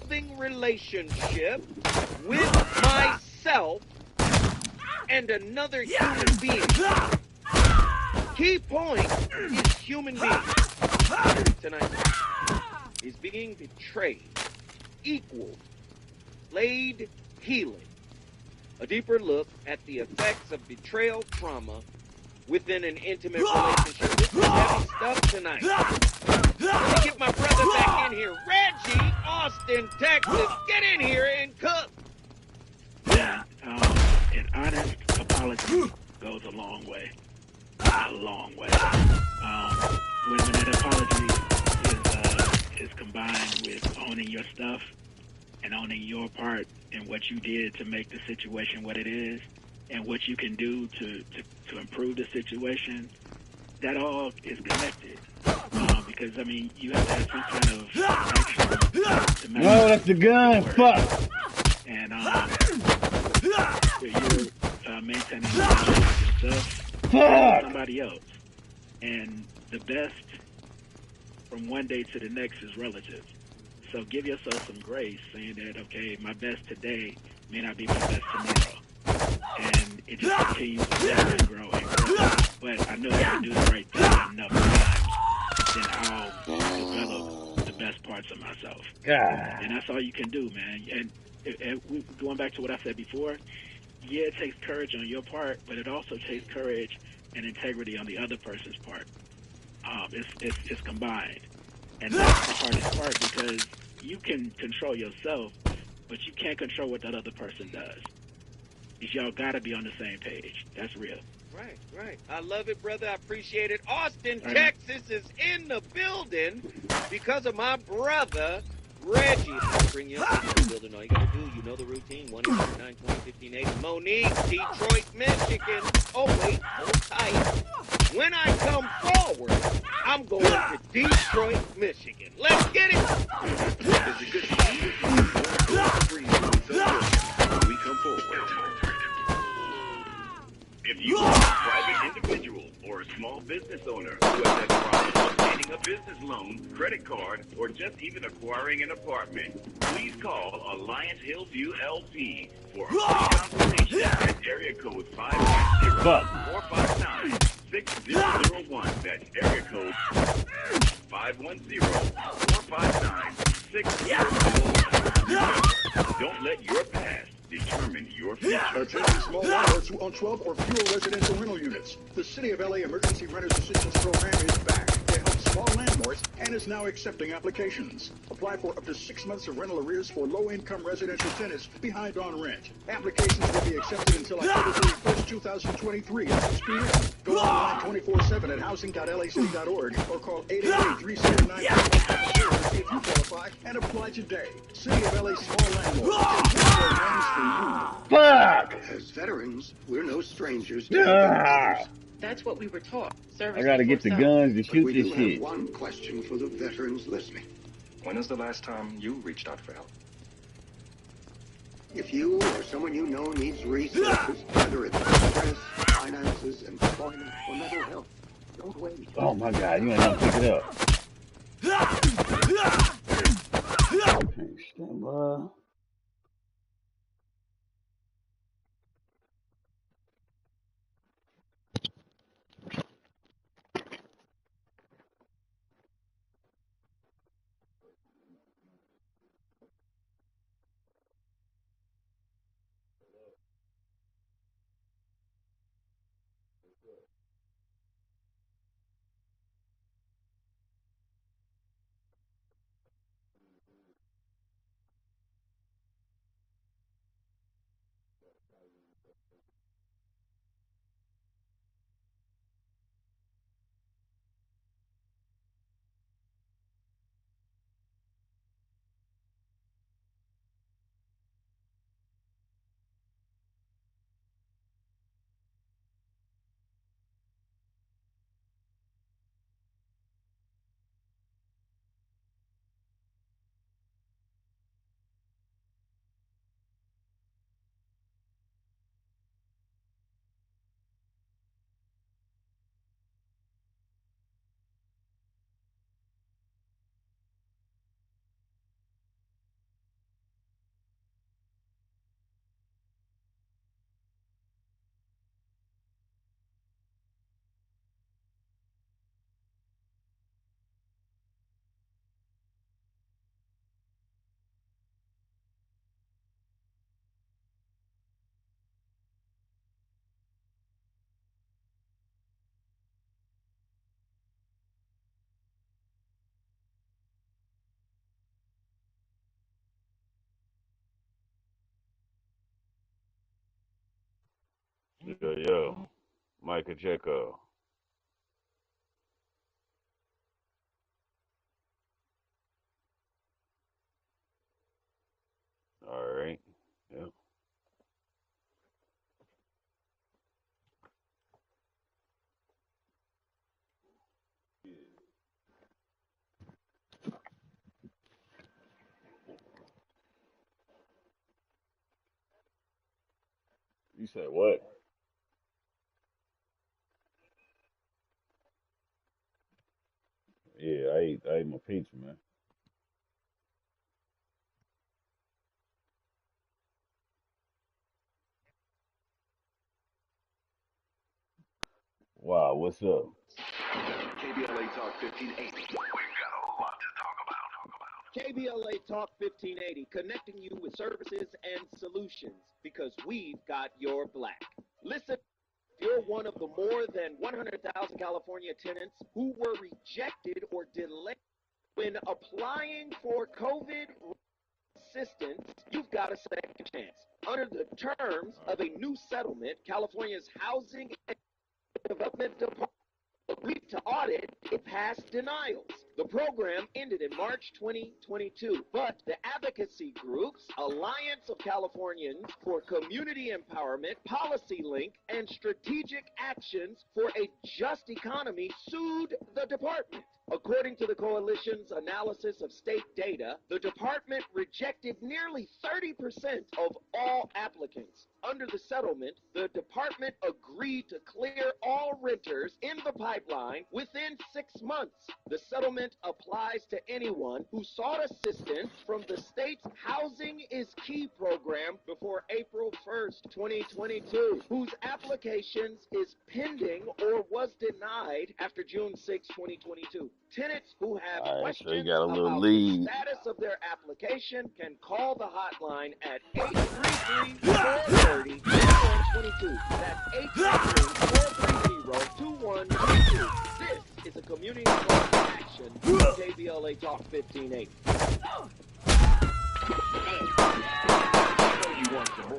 loving relationship with myself and another human being. Key point is human being. Tonight is being betrayed, equal, laid healing. A deeper look at the effects of betrayal trauma within an intimate relationship. This is heavy stuff tonight. Let me get my brother back in here. Reggie, Austin, Texas, get in here and cook. Yeah, an honest apology goes a long way. A long way. When that apology is combined with owning your stuff and owning your part in what you did to make the situation what it is, and what you can do to improve the situation, that all is connected. Because, I mean, you have to have some kind of action to manage. No, that's the gun. Fuck. And you're maintaining the relationship with yourself and somebody else. And the best from one day to the next is relative. So give yourself some grace, saying that, okay, my best today may not be my best tomorrow. And it just continues to grow and grow and grow. But I know if I do the right thing enough times, then I'll develop the best parts of myself. God. And that's all you can do, man. And going back to what I said before, yeah, it takes courage on your part, but it also takes courage and integrity on the other person's part. It's combined. And that's the hardest part, because you can control yourself, but you can't control what that other person does. Y'all gotta be on the same page. That's real. Right, right. I love it, brother. I appreciate it. Austin, Texas is in the building because of my brother, Reggie. I'll bring you up into the building. All you gotta do, you know the routine. 1-800-920-1580. Monique, Detroit, Michigan. Oh, wait, hold tight. When I come forward, I'm going to Detroit, Michigan. Let's get it. Is it good to see you? We come forward. If you are a private individual or a small business owner who has had problems obtaining a business loan, credit card, or just even acquiring an apartment, please call Alliance Hillview LP for a free consultation at area code 510-459-6001. That's area code 510-459-6001. Don't let your past determine your future. Attention small landlords who own 12 or fewer residential rental units. The City of LA Emergency Renters Assistance Program is back to help small landlords and is now accepting applications. Apply for up to 6 months of rental arrears for low-income residential tenants behind on rent. Applications will be accepted until October 31st, 2023 at 6 p.m. Go online 24/7 at housing.lacity.org or call 888-379-5500 to see if you qualify and apply today. City of LA small landlords. Fuck! As veterans, we're no strangers to Ah. That's what we were taught. I gotta get the guns to shoot we this do shit. have one question for the veterans listening. When is the last time you reached out for help? If you or someone you know needs resources, whether it's stress, finances, employment, or mental health, don't wait. Oh my god, you ain't gonna pick it up. Can't stand by. Yo, Micah Checo. All right. Yep. You said what? Yeah, I ate my pizza, man. Wow, what's up? KBLA Talk 1580. We've got a lot to talk about. KBLA Talk 1580, connecting you with services and solutions because we've got your back. Listen, if you're one of the more than 100,000 California tenants who were rejected or delayed when applying for COVID assistance, you've got a second chance. Under the terms of a new settlement, California's Housing and Development Department agreed to audit past denials. The program ended in March 2022, but the advocacy groups, Alliance of Californians for Community Empowerment, Policy Link, and Strategic Actions for a Just Economy sued the department. According to the coalition's analysis of state data, the department rejected nearly 30% of all applicants. Under the settlement, the department agreed to clear all renters in the pipeline within 6 months. The settlement applies to anyone who sought assistance from the state's Housing is Key program before April 1st, 2022, whose applications is pending or was denied after June 6, 2022. Tenants who have questions about the status of their application can call the hotline at 833-430-2122. That's 833-430-2122. This is a community call to action from KBLA Talk 1580. You want some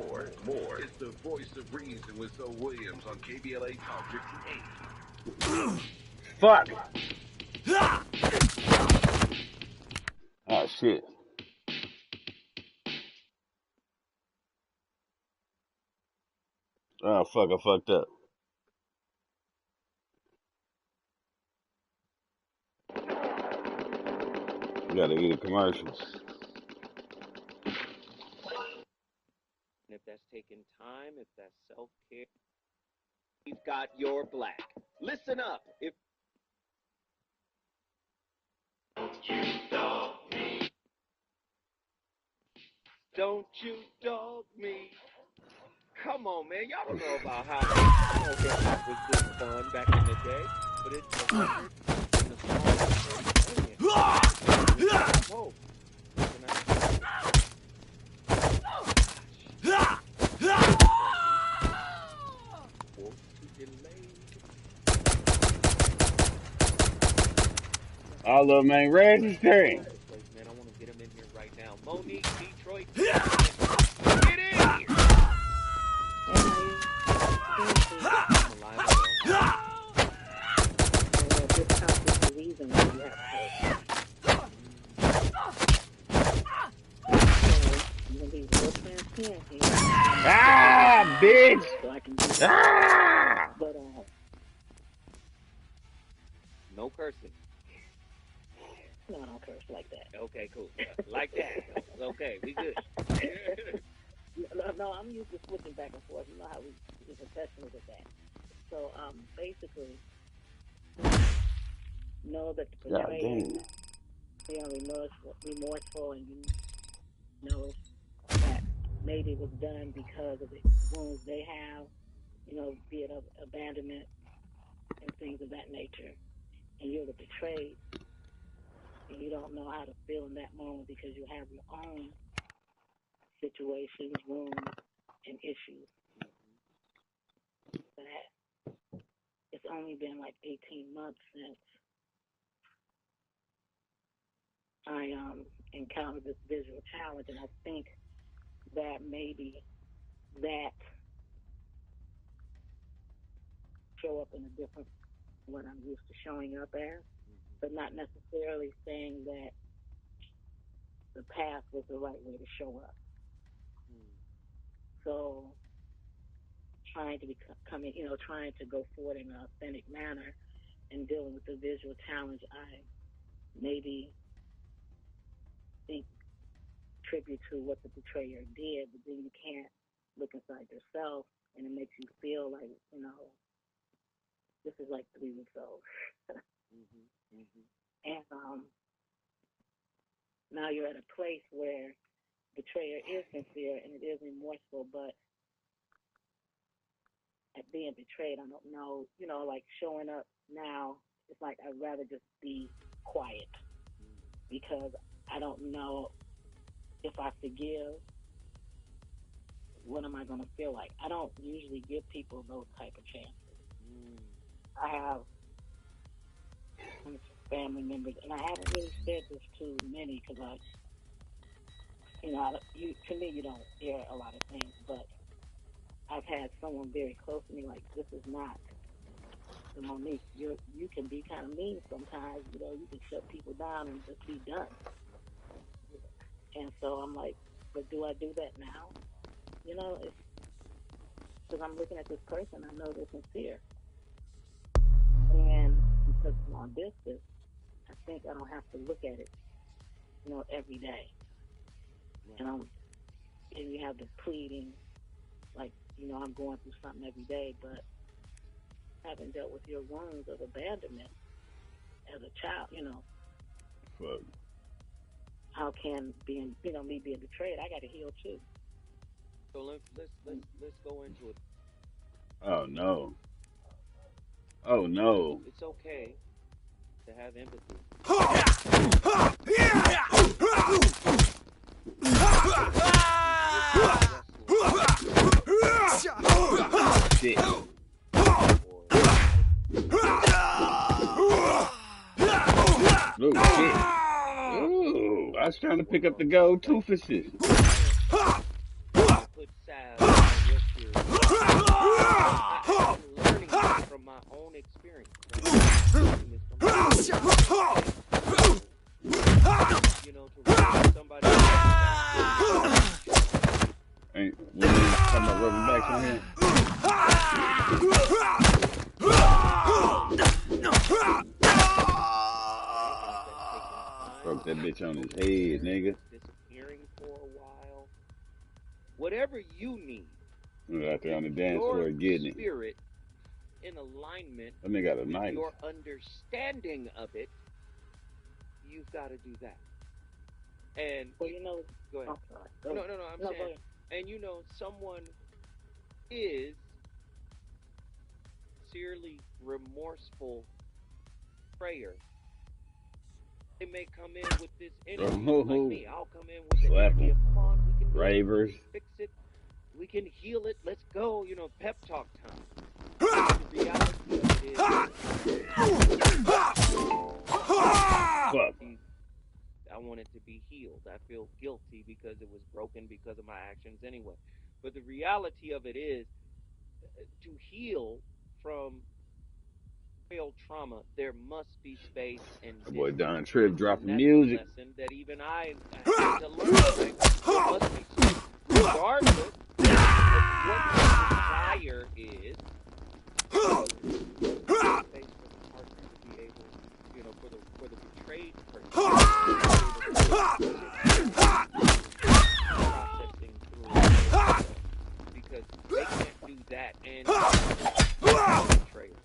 more? It's the voice of reason with Zoe Williams on KBLA Talk 1580. Fuck. Oh, shit. Oh, fuck, I fucked up. We gotta eat a commercial. If that's taking time, if that's self-care, we've got your black. Listen up. If don't you dog me. Come on, man. Y'all don't know about how hip-hop was this fun back in the day, but it's the record and the song All of them ain't registering. Man, I want to get him in here right now. Monique, Detroit, get in here. Ah, bitch! Ah! No cursing. No, I don't curse like that. Okay, cool. Like that. Okay, we good. No, I'm used to switching back and forth. You know how we're professionals at that. So, basically, know that the betrayer is feeling remorseful, and you know that maybe it was done because of the wounds they have, be it abandonment and things of that nature. And you're the betrayed, and you don't know how to feel in that moment because you have your own situations, wounds, and issues. That it's only been like 18 months since I encountered this visual challenge, and I think that maybe that show up in a different what I'm used to showing up as, but not necessarily saying that the path was the right way to show up. So trying to trying to go forward in an authentic manner and dealing with the visual challenge, I maybe think tribute to what the betrayer did, but then you can't look inside yourself, and it makes you feel like, this is like 3 weeks old. And now you're at a place where betrayer is sincere and it is remorseful, but at being betrayed, I don't know, like showing up now, it's like I'd rather just be quiet because I don't know if I forgive, what am I going to feel like? I don't usually give people those type of chances. I have family members, and I haven't really said this to many because to me, you don't hear a lot of things, but I've had someone very close to me like, this is not the Monique. You can be kind of mean sometimes, you can shut people down and just be done. And so I'm like, but do I do that now? It's because I'm looking at this person, I know they're sincere. And because it's long distance, I think I don't have to look at it, every day. And you have the pleading, like, I'm going through something every day, but having dealt with your wounds of abandonment as a child, Fuck. How can me being betrayed? I got to heal too. So let's go into it. Oh no. Oh no. It's okay to have empathy. Shit. Oh shit. Ooh, I was trying to pick up the gold toofuses. Put salve on your spirit. I'm learning this from my own experience. To somebody. Ain't when we talking about rubbing backs on here. Broke that bitch on his head, nigga. Disappearing for a while. Whatever you need. We're out there on the dance floor getting it. Spirit in alignment That nigga got a with knife. your understanding of it, you've got to do that. And well, go ahead. No, I'm saying, and someone is sincerely remorseful prayer. They may come in with this energy like me. I'll come in with the energy of fun. We can Ravers. fix it. We can heal it. Let's go. Pep talk time. The reality of it is, fuck. I want it to be healed. I feel guilty because it was broken because of my actions anyway. But the reality of it is, to heal from failed trauma, there must be space and My boy Don Tripp dropping music. Lesson that even I had to learn. There must be space, regardless of what the desire is. Space for the partner to be able, for the betrayed person. Processing through because they can't do that and betrayal.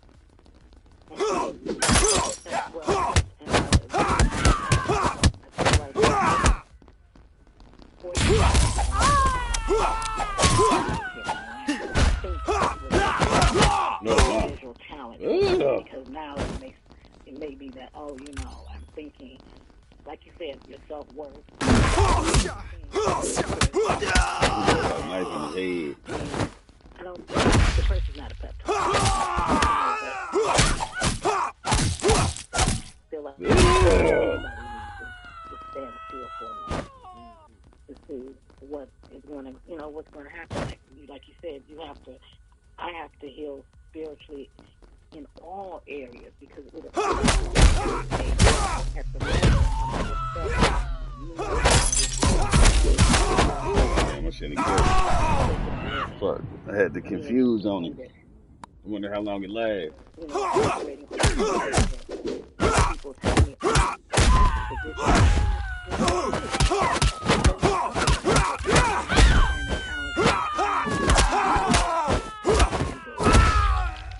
Visual talent, because now it may be that I'm thinking, like you said, your self-worth. I don't think the person's not a pep talk. Feel like somebody needs to stand still for a moment to see what is going to, what's going to happen. Like you said, I have to heal spiritually in all areas because it at the Fuck, I had the confused on him. I wonder how long it lasts.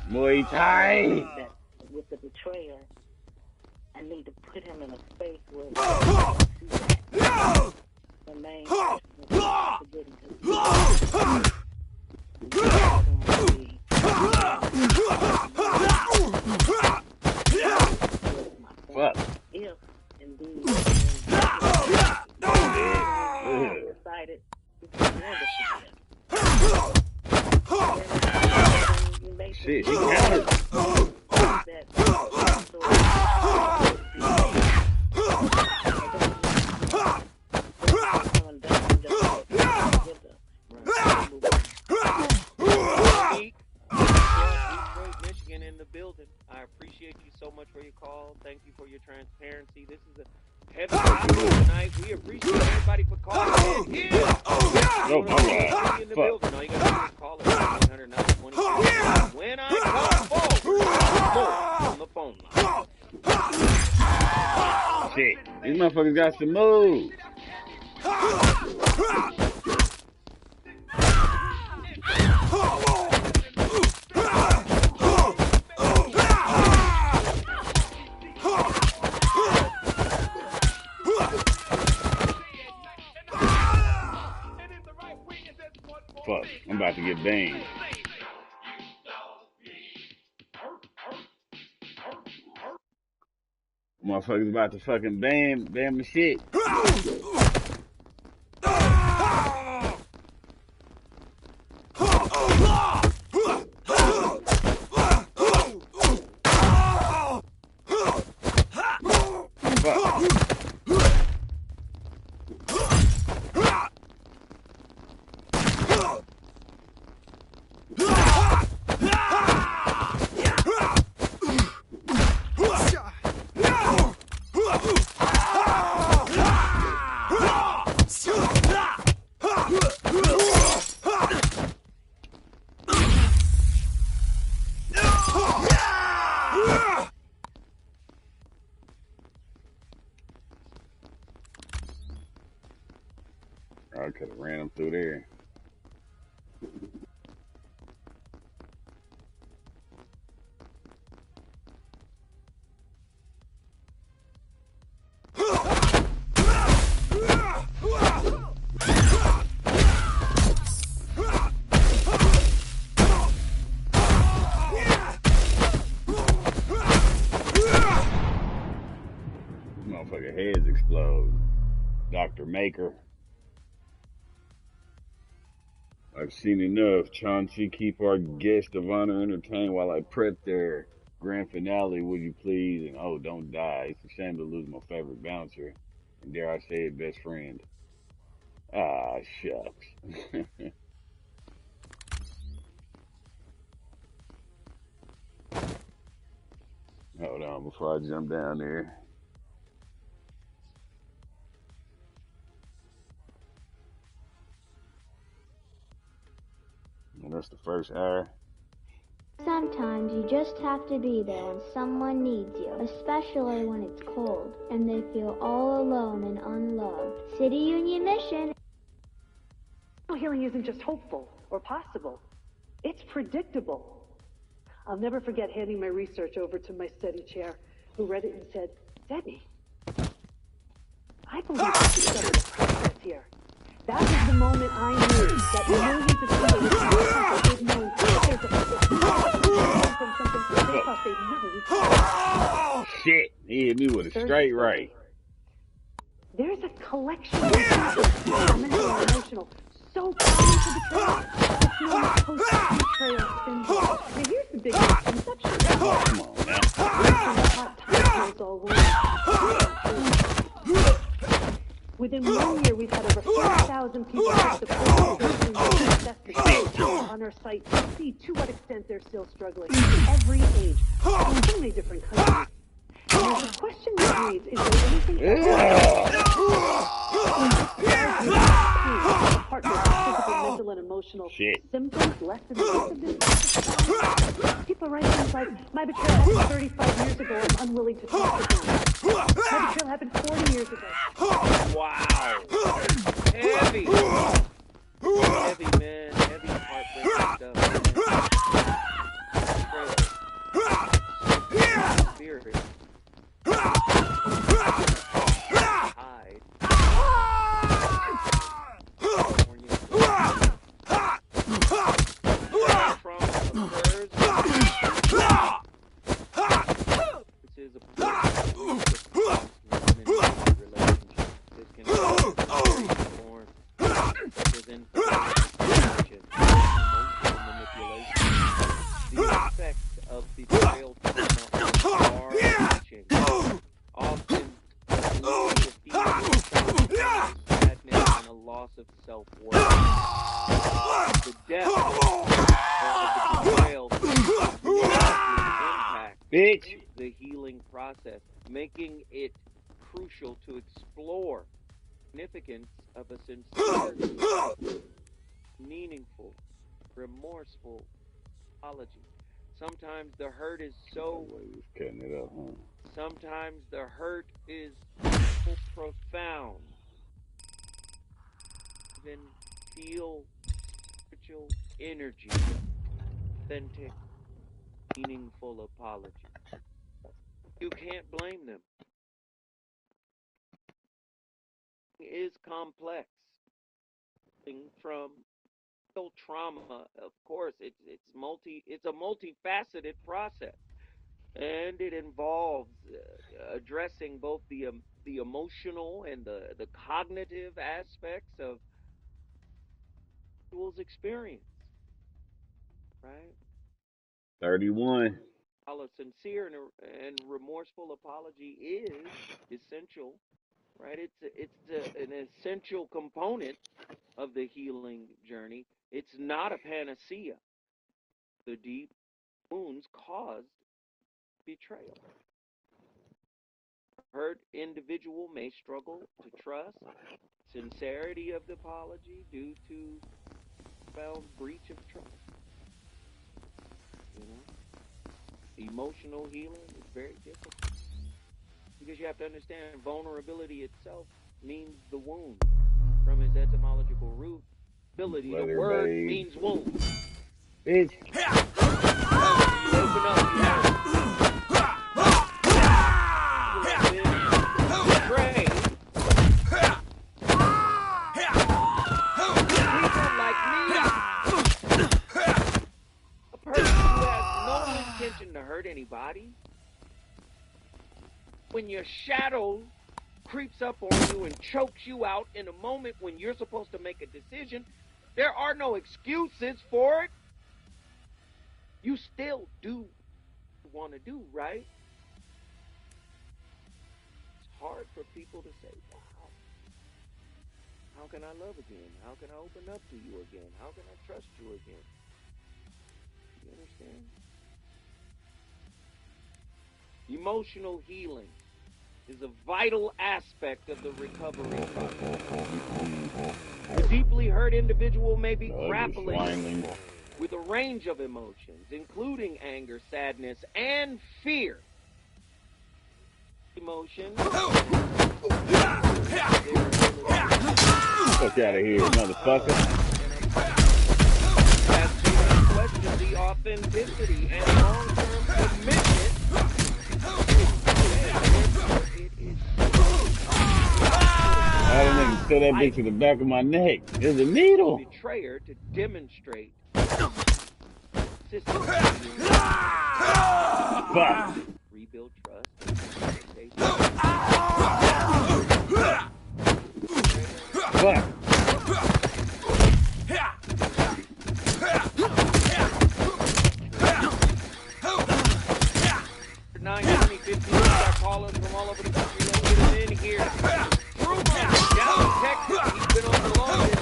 Muay Thai. With the betrayer, I need to put him in a space where the main Fuck. If indeed decided shit, he countered. Michigan in the building. I appreciate you so much for your call. Thank you for your transparency. This is a heavy topic tonight. We appreciate everybody for calling in. Oh my God. In the building. All you gotta do is call it 1-800-920. When I come forward, more on the phone line. These motherfuckers got some moves. Fuck, I'm about to get banged. Motherfuckers about to fucking bam the shit. I could have ran him through there. Motherfucker heads explode. Dr. Maker. I've seen enough. Chauncey, keep our guest of honor entertained while I prep their grand finale, would you please? And oh, don't die. It's a shame to lose my favorite bouncer. And dare I say it, best friend. Ah, shucks. Hold on before I jump down there. And that's the first hour. Sometimes you just have to be there when someone needs you, especially when it's cold and they feel all alone and unloved. City Union Mission. Healing isn't just hopeful or possible. It's predictable. I'll never forget handing my research over to my study chair, who read it and said, "Debbie, I believe you discovered a process here." That was the moment I knew that millions of people they've known there's from something they thought they'd never reach. Shit, he hit me with a straight right. There's a collection of mental and emotional so common to betrayal, it's known as post-betrayal syndrome. Now here's the big misconception. Come on now. Hot time kills all wounds. Within 1 year, we've had over 4,000 people take the on our site to see to what extent they're still struggling. Every age, in so many different countries. And the question that reads, is there anything else? Apart from physical, mental, and emotional symptoms less than this. People write things like, "My betrayal happened 35 years ago. I'm unwilling to talk about it. My betrayal happened 40 years ago." Wow. Heavy. Heavy, man. Heavy heartbreaking stuff. Spirit. Hide. This is a the effects of betrayal are reaching. Often, sadness and a loss of self-worth. The depth of the betrayal impacts the healing process, making it crucial to explore the significance of a sincere, meaningful, remorseful apology. Sometimes the hurt is so... Cutting it up, huh? Sometimes the hurt is so profound. Even feel spiritual energy, authentic, meaningful apology. You can't blame them. It is complex. From trauma, of course, it's a multifaceted process, and it involves addressing both the emotional and the cognitive aspects of people's experience. Right? 31. While a sincere and remorseful apology is essential, right? It's an essential component of the healing journey. It's not a panacea. The deep wounds caused betrayal. A hurt individual may struggle to trust sincerity of the apology due to profound breach of trust. You know, emotional healing is very difficult because you have to understand vulnerability itself means the wound from its etymological root. Ability, the word means wound. Bitch. Open up, you know. Betrayed. People like me, a person who has no intention to hurt anybody, when your shadow creeps up on you and chokes you out in a moment when you're supposed to make a decision, there are no excuses for it. You still do what you want to do, right? It's hard for people to say, wow, how can I love again? How can I open up to you again? How can I trust you again? You understand? Emotional healing is a vital aspect of the recovery process. A deeply hurt individual may be grappling with a range of emotions, including anger, sadness, and fear. Emotions. Fuck out of here, motherfucker. Question the authenticity and long-term commitment. I don't even throw that bitch to the back of my neck. There's a needle. Betrayer to demonstrate fuck. Rebuild trust. Fuck. 9-20-15, got callers from all over the country. Let's get them in here. Truman, down in Texas, he's been on the longest.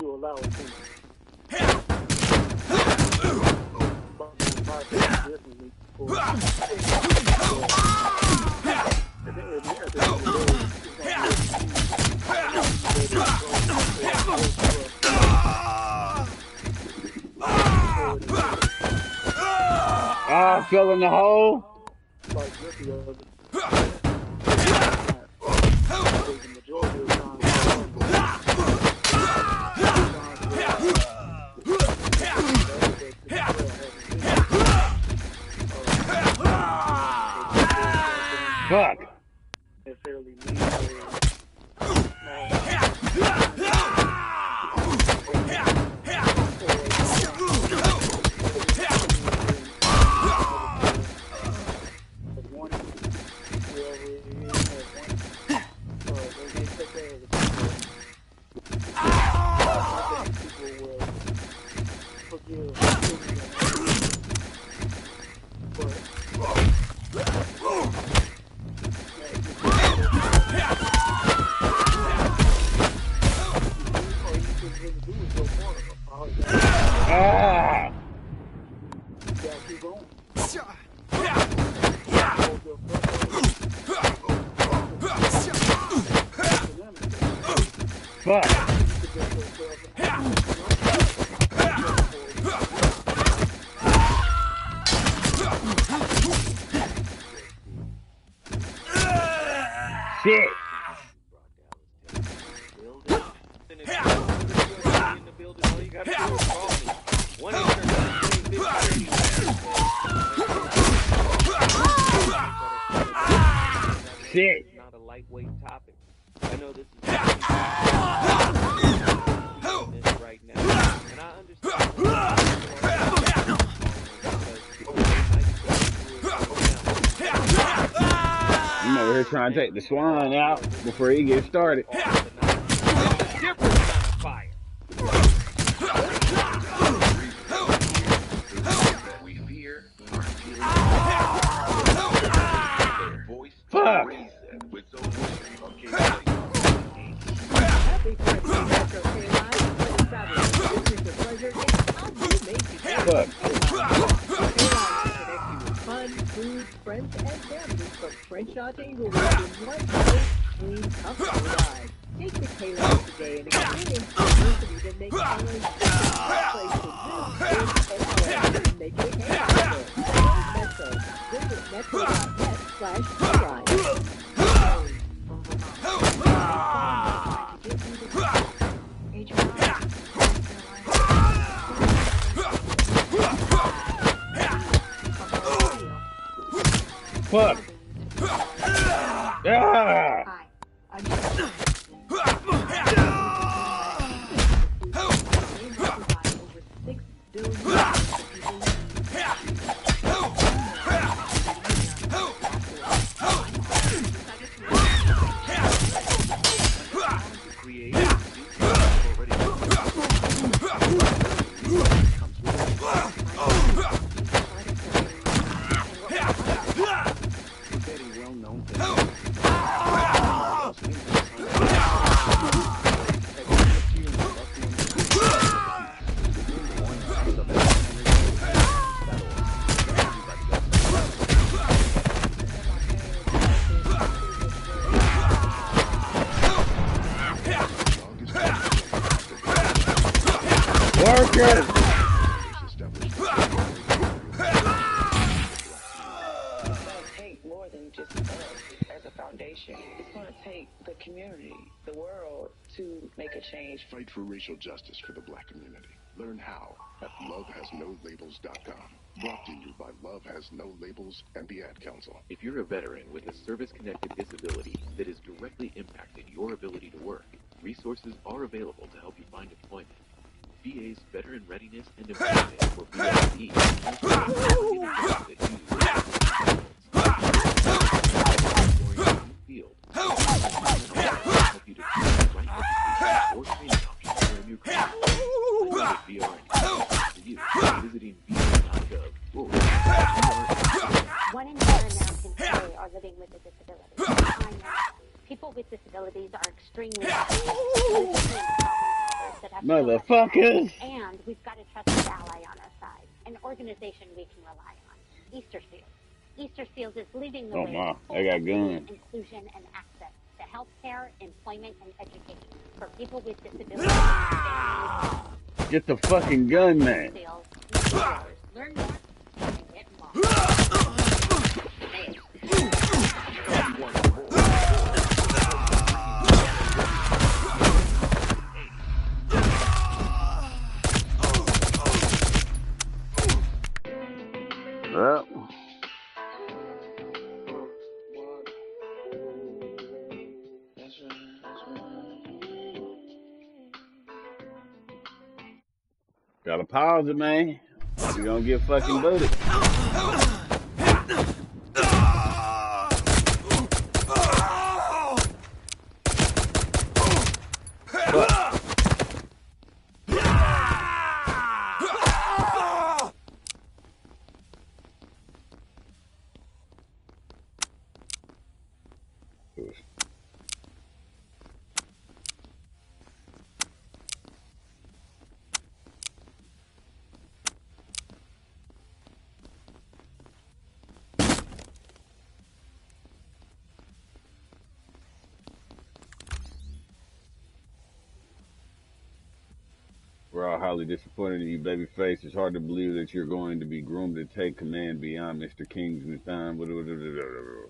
You allow it to. I fell in the hole. Fuck. Fuck. Shit. Shit. It's not a lightweight topic. I know this is right now, and I understand. I'm over here trying to take the swine out before he gets started. Fuck! Happy birthday, Metro K-Line. Whether traveling for business or pleasure, it's how you make your day. Fuck. K-Line can connect you with fun, food, friends, and family from Crenshaw to Inglewood in one safe, clean, comfortable ride. Take the K-Line today and experience the diversity that makes LA such a place to live, work, and play. Make it a K-Line store. Metro. Visit metro.net/K-Line. Fuck! Ah! Worker! More than just us as a foundation. It's going to take the community, the world, to make a change. Fight for racial justice for the black community. Learn how at lovehasnolabels.com. Brought to you by Love Has No Labels and the Ad Council. If you're a veteran with a service-connected disability that has directly impacted your ability to work, resources are available to help you find employment. VA's Veteran Readiness and Employment, or VRE, field. Help you to choose the right education or training options for a new career. Let's get VRE for you. Visiting VA.gov. One in 4 Americans today are living with a disability. I know people with disabilities are extremely motherfuckers. And we've got a trusted ally on our side, an organization we can rely on. Easterfield. Easterfield is leading the way I got guns. Inclusion and access to health care, employment, and education for people with disabilities. Get the fucking gun, man. Learn more and get more. Well, gotta pause it, man. You're gonna get fucking booted. We're all highly disappointed in you, babyface. It's hard to believe that you're going to be groomed to take command beyond Mr. King's time. You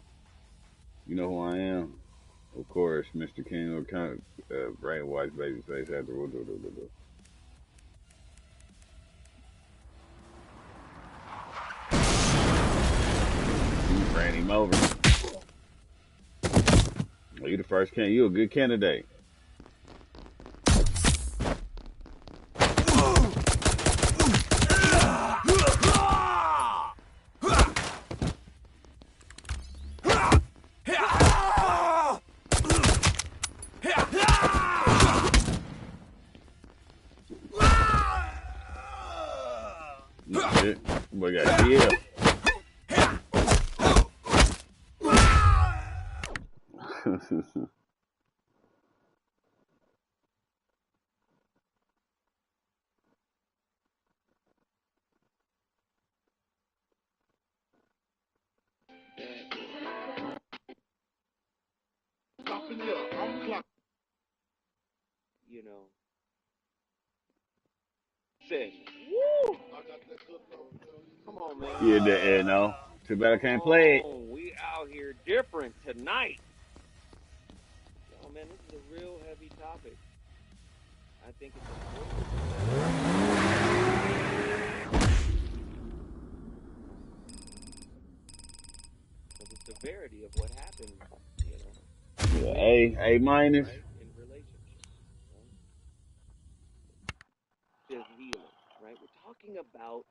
know who I am? Of course, Mr. King will kind of brainwash babyface after. You ran him over. Well, you the first king. You a good candidate. Shit. Boy got yeah. You know. Say, woo! Come on, man. Yeah, no. Too bad I can't play it. We out here different tonight. Oh man, this is a real heavy topic. I think it's important. The severity of what happened, you know. Yeah, A minus. Right? In relationships, right? There's healing, right? We're talking about,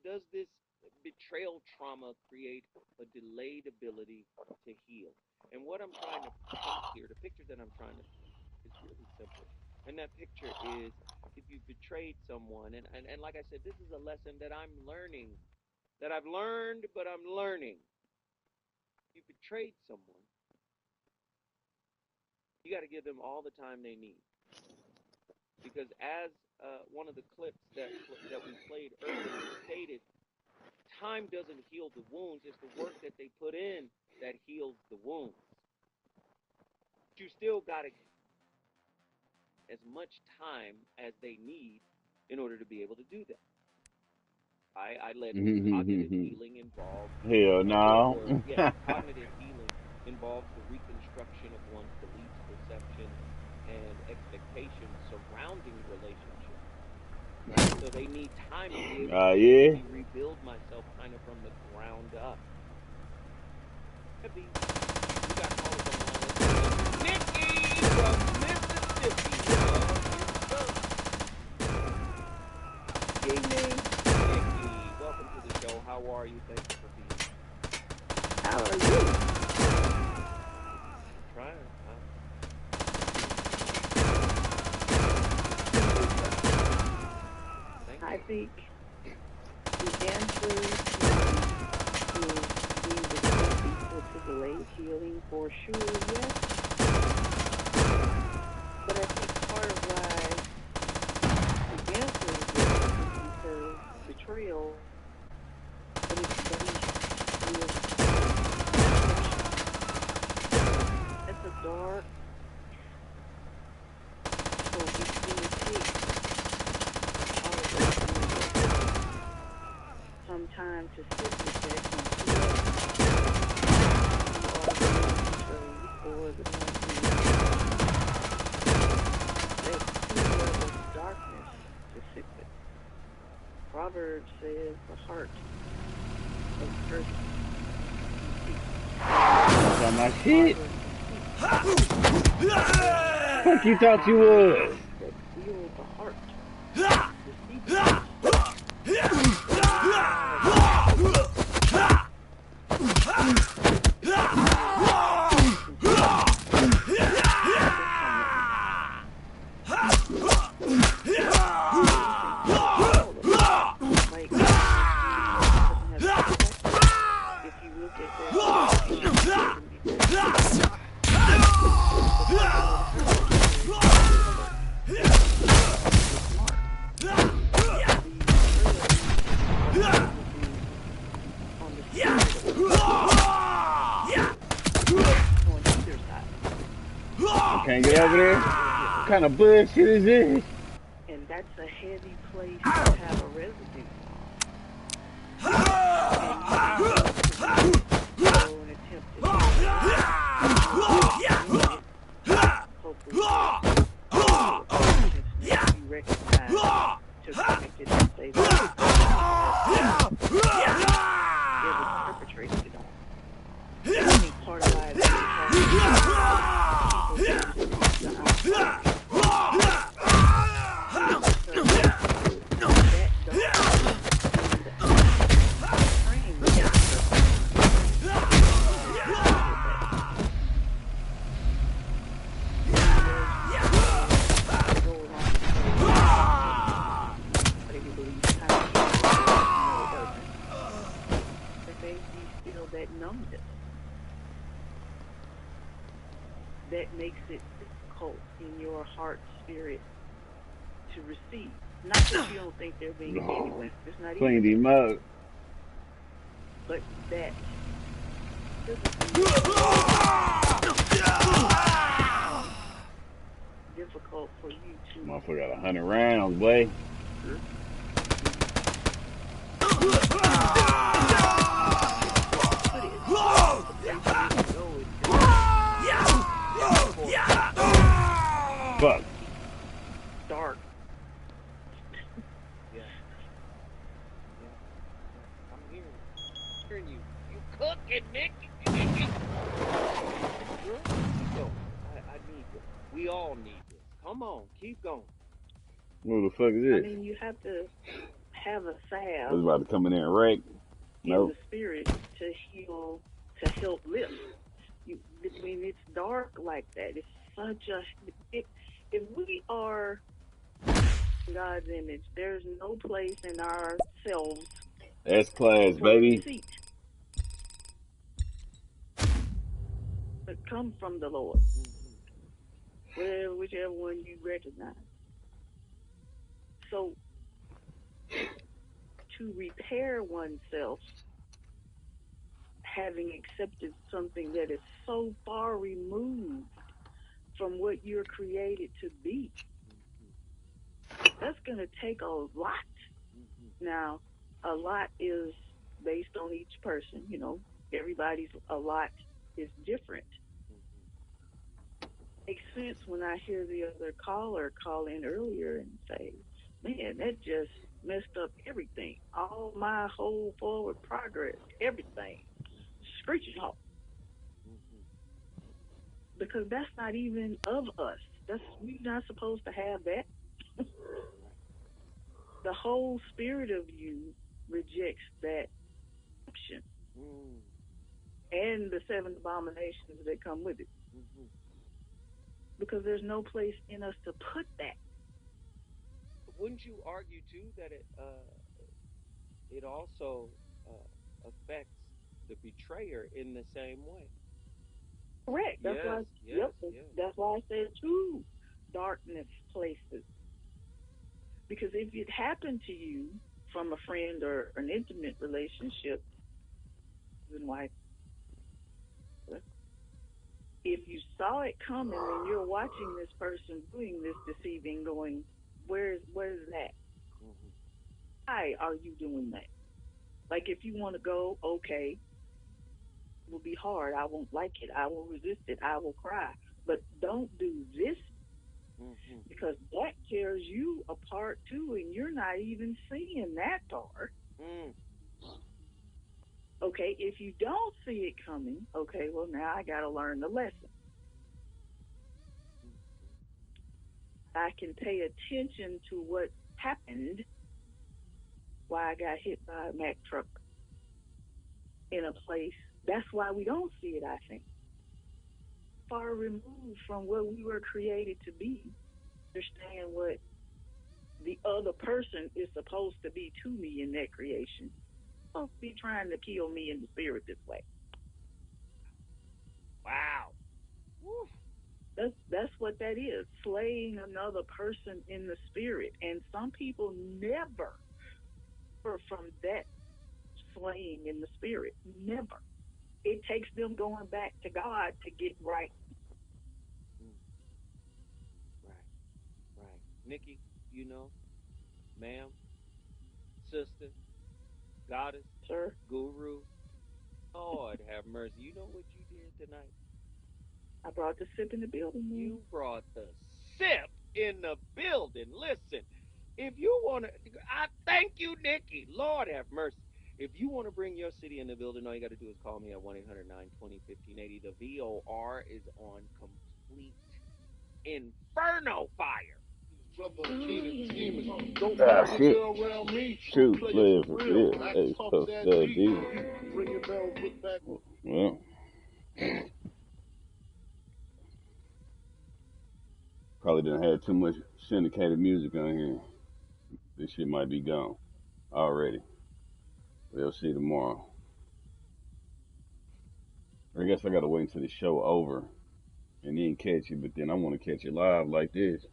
does this betrayal trauma create a delayed ability to heal? And what I'm trying to paint here, the picture that I'm trying to paint, is really simple. And that picture is, if you betrayed someone, and like I said, this is a lesson that I'm learning, that I've learned, but I'm learning. If you betrayed someone, you got to give them all the time they need. Because as one of the clips that we played earlier stated, time doesn't heal the wounds. It's the work that they put in that heals the wounds. But you still got to give as much time as they need in order to be able to do that. I let cognitive healing involve. Hell no. Cognitive healing involves the reconstruction of one's beliefs, perceptions, and expectations surrounding relationships. So they need time to be able to rebuild myself kind of from the ground up. We got callers on the line. Nikki from Mississippi. Good evening. Nikki, welcome to the show. How are you? Thank you for being here. How are you? Trying, huh? I think the answer to being the equal to delayed healing, for sure, yes. But I think part of why the answer is yes is because betrayal, when it's done with it's a dark, so it's going to take some time to sit with that or the that darkness to sit with. Proverbs says the heart of the person. That's my shit. What you thought you was? That heals the heart. Can't get over there? What kind of bullshit is this? And that's a heavy place to have a residue. That makes it difficult in your heart spirit to receive. Not that you don't think they're being genuine. It's not Cleaned him up. But that difficult for you to. Motherfucker got 100 rounds, boy. Fuck. Dark. Yeah. I'm hearing you. You cooking, Nick. Yo, I need this. We all need this. Come on, keep going. What the fuck is this? I mean, you have to have a salve. I was about to come in there and wreck. Nope. In the spirit to heal, to help lift. I mean, it's dark like that. It's such a. If we are God's image, there's no place in ourselves. S-class, baby. But come from the Lord. Whichever one you recognize. So, to repair oneself, having accepted something that is so far removed from what you're created to be, that's going to take a lot. Now, a lot is based on each person. You know, everybody's a lot is different. Makes sense when I hear the other caller call in earlier and say, man, that just messed up everything. All my whole forward progress, everything. Screeching halt. Because that's not even of us. We're not supposed to have that. The whole spirit of you rejects that option. And the 7 abominations that come with it. Because there's no place in us to put that. Wouldn't you argue too that it also affects the betrayer in the same way? Correct. That's That's why I said 2 darkness places. Because if it happened to you from a friend or an intimate relationship, then why? If you saw it coming and you're watching this person doing this deceiving, going, where's that? Why are you doing that? Like, if you want to go, okay, it will be hard. I won't like it. I will resist it. I will cry. But don't do this because that tears you apart too, and you're not even seeing that part. Okay, if you don't see it coming, okay, well, now I got to learn the lesson. I can pay attention to what happened, why I got hit by a Mack truck in a place. That's why we don't see it, I think. Far removed from what we were created to be. Understand what the other person is supposed to be to me in that creation. Supposed to be trying to kill me in the spirit this way. Wow. Woo. That's what that is. Slaying another person in the spirit. And some people never from that slaying in the spirit. Never. It takes them going back to God to get right. Nikki, you know, ma'am, sister, goddess, Sir, guru. Lord have mercy. You know what you did tonight? I brought the sip in the building. You brought the sip in the building. Listen, if you want to, I thank you, Nikki. Lord have mercy. If you want to bring your city in the building, all you got to do is call me at 1-800-920-1580. The VOR is on complete inferno fire. Ah, shit. Shoot, play for real. Hey, puff that D. Well, probably didn't have too much syndicated music on here. This shit might be gone already. We'll see tomorrow. I guess I gotta wait until the show over and then catch it, but then I want to catch it live like this.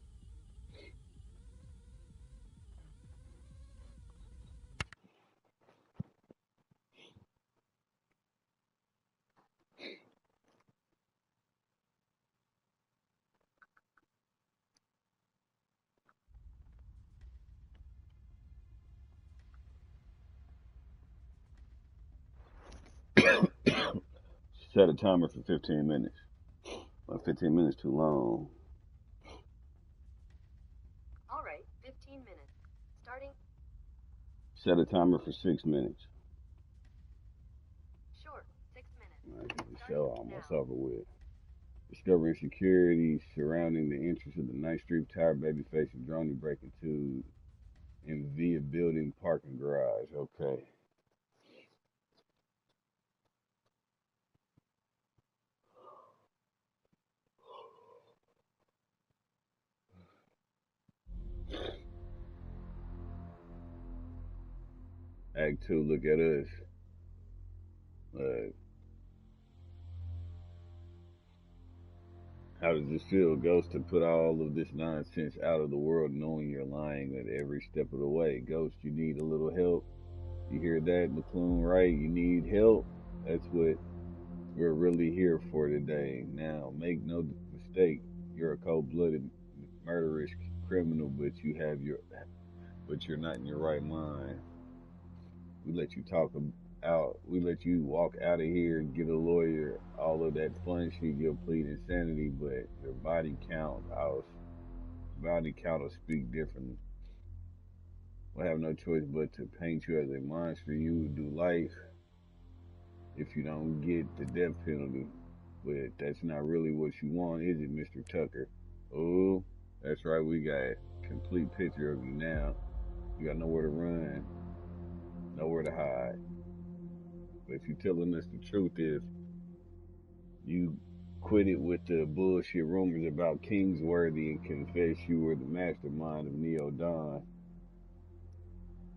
Set a timer for 15 minutes. Well, 15 minutes too long. All right, 15 minutes. Starting. Set a timer for 6 minutes. Sure, 6 minutes. I get the show almost over with. Discovering security surrounding the entrance of the 9th Street Tower, Babyface and Droney breaking into in via building parking garage. Okay. Act 2, look at us. How does it feel, Ghost, to put all of this nonsense out of the world knowing you're lying at every step of the way? Ghost, you need a little help. You hear that, McClune, right? You need help? That's what we're really here for today. Now, make no mistake, you're a cold-blooded, murderous criminal, but you're not in your right mind. We let you talk out. We let you walk out of here and get a lawyer. All of that fun shit, you'll plead insanity, but your body count, will speak differently. We'll have no choice but to paint you as a monster. You will do life if you don't get the death penalty. But that's not really what you want, is it, Mr. Tucker? Oh, that's right. We got a complete picture of you now. You got nowhere to run, nowhere to hide. But if you're telling us the truth, if you quit it with the bullshit rumors about Kingsworthy and confess you were the mastermind of Neo Dawn,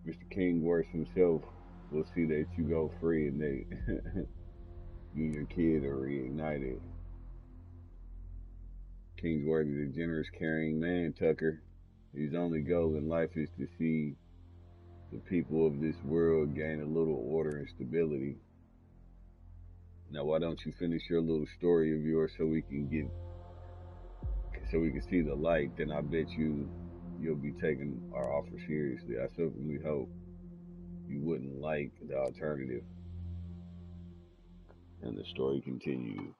Mr. Kingworth himself will see that you go free and that you and your kid are reunited. Kingsworthy is a generous, caring man, Tucker. His only goal in life is to see the people of this world gain a little order and stability. Now, why don't you finish your little story of yours so we can see the light? Then I bet you'll be taking our offer seriously. I certainly hope you wouldn't like the alternative. And the story continues.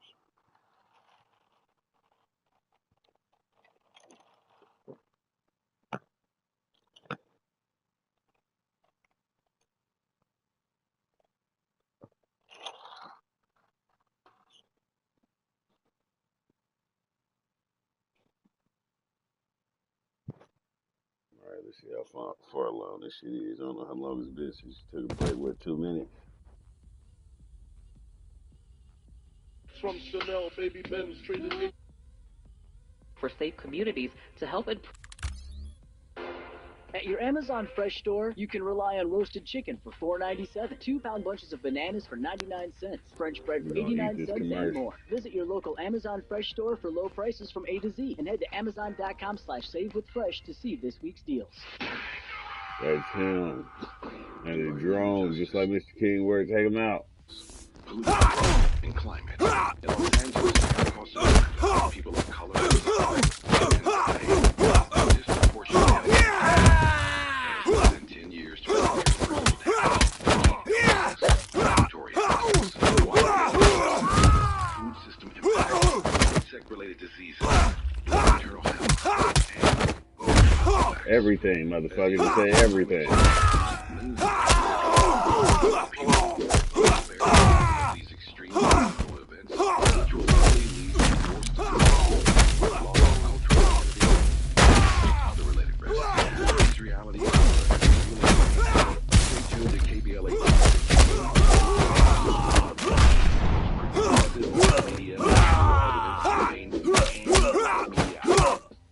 Alright, let's see how far along this shit is. I don't know how long it's been since you took a break. What, 2 minutes? From Chanel, baby Ben's treated for safe communities to help improve. At your Amazon Fresh store, you can rely on roasted chicken for $4.97, 2-pound bunches of bananas for 99 cents, French bread for 89 cents, and more. Visit your local Amazon Fresh store for low prices from A to Z, and head to Amazon.com/SaveWithFresh to see this week's deals. That's him. And the drone, just like Mr. Kingworth, take him out. And climate. In Los Angeles, people of color and disproportionately everything, motherfucker. Just say everything. These extreme physical events, which will only lead to forced other related risks. These realities stay tuned to KBLA. Media,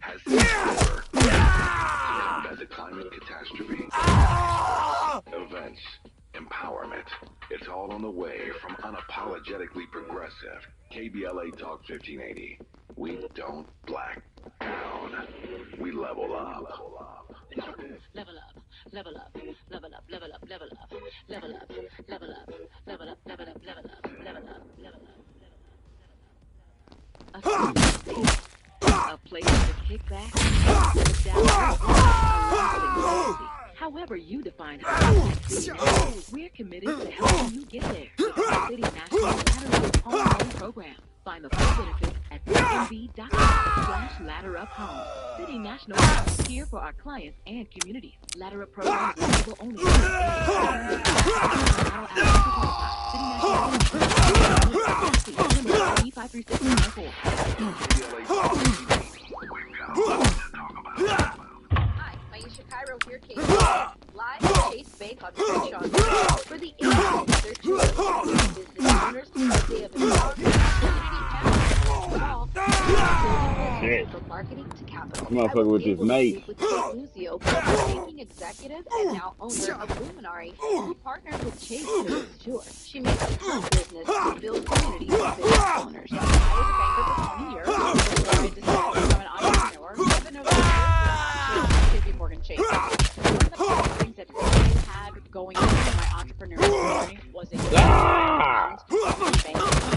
has as a climate catastrophe. Events, empowerment. It's all on the way from unapologetically progressive. KBLA Talk 1580. We don't black down. We level up. Level up, level up, level up, level up, level up, level up, level up, level up, level up, level up, level up, level up. A place to kick back, sit down, however you define happiness. We're committed to helping you get there. The City National Ladder Up Home Loan Program. Find the full benefits at cnb.com/ladderuphome. City National is here for our clients and communities. Ladder Up program is available only in Hi, Maisha Cairo here, Kate. Live at Chase Bank on Crenshaw for the business owners Day of Shit. from marketing to capital. Motherfucker with this mate. With Kate Muzio, banking executive and now owner of Luminary, who partnered with Chase to ensure she makes it her business to build community for business owners. I was a banker for 20 years before I decided to become an entrepreneur. I've been over JP Morgan Chase. One of the best things that I had going into my entrepreneurial journey was a bank.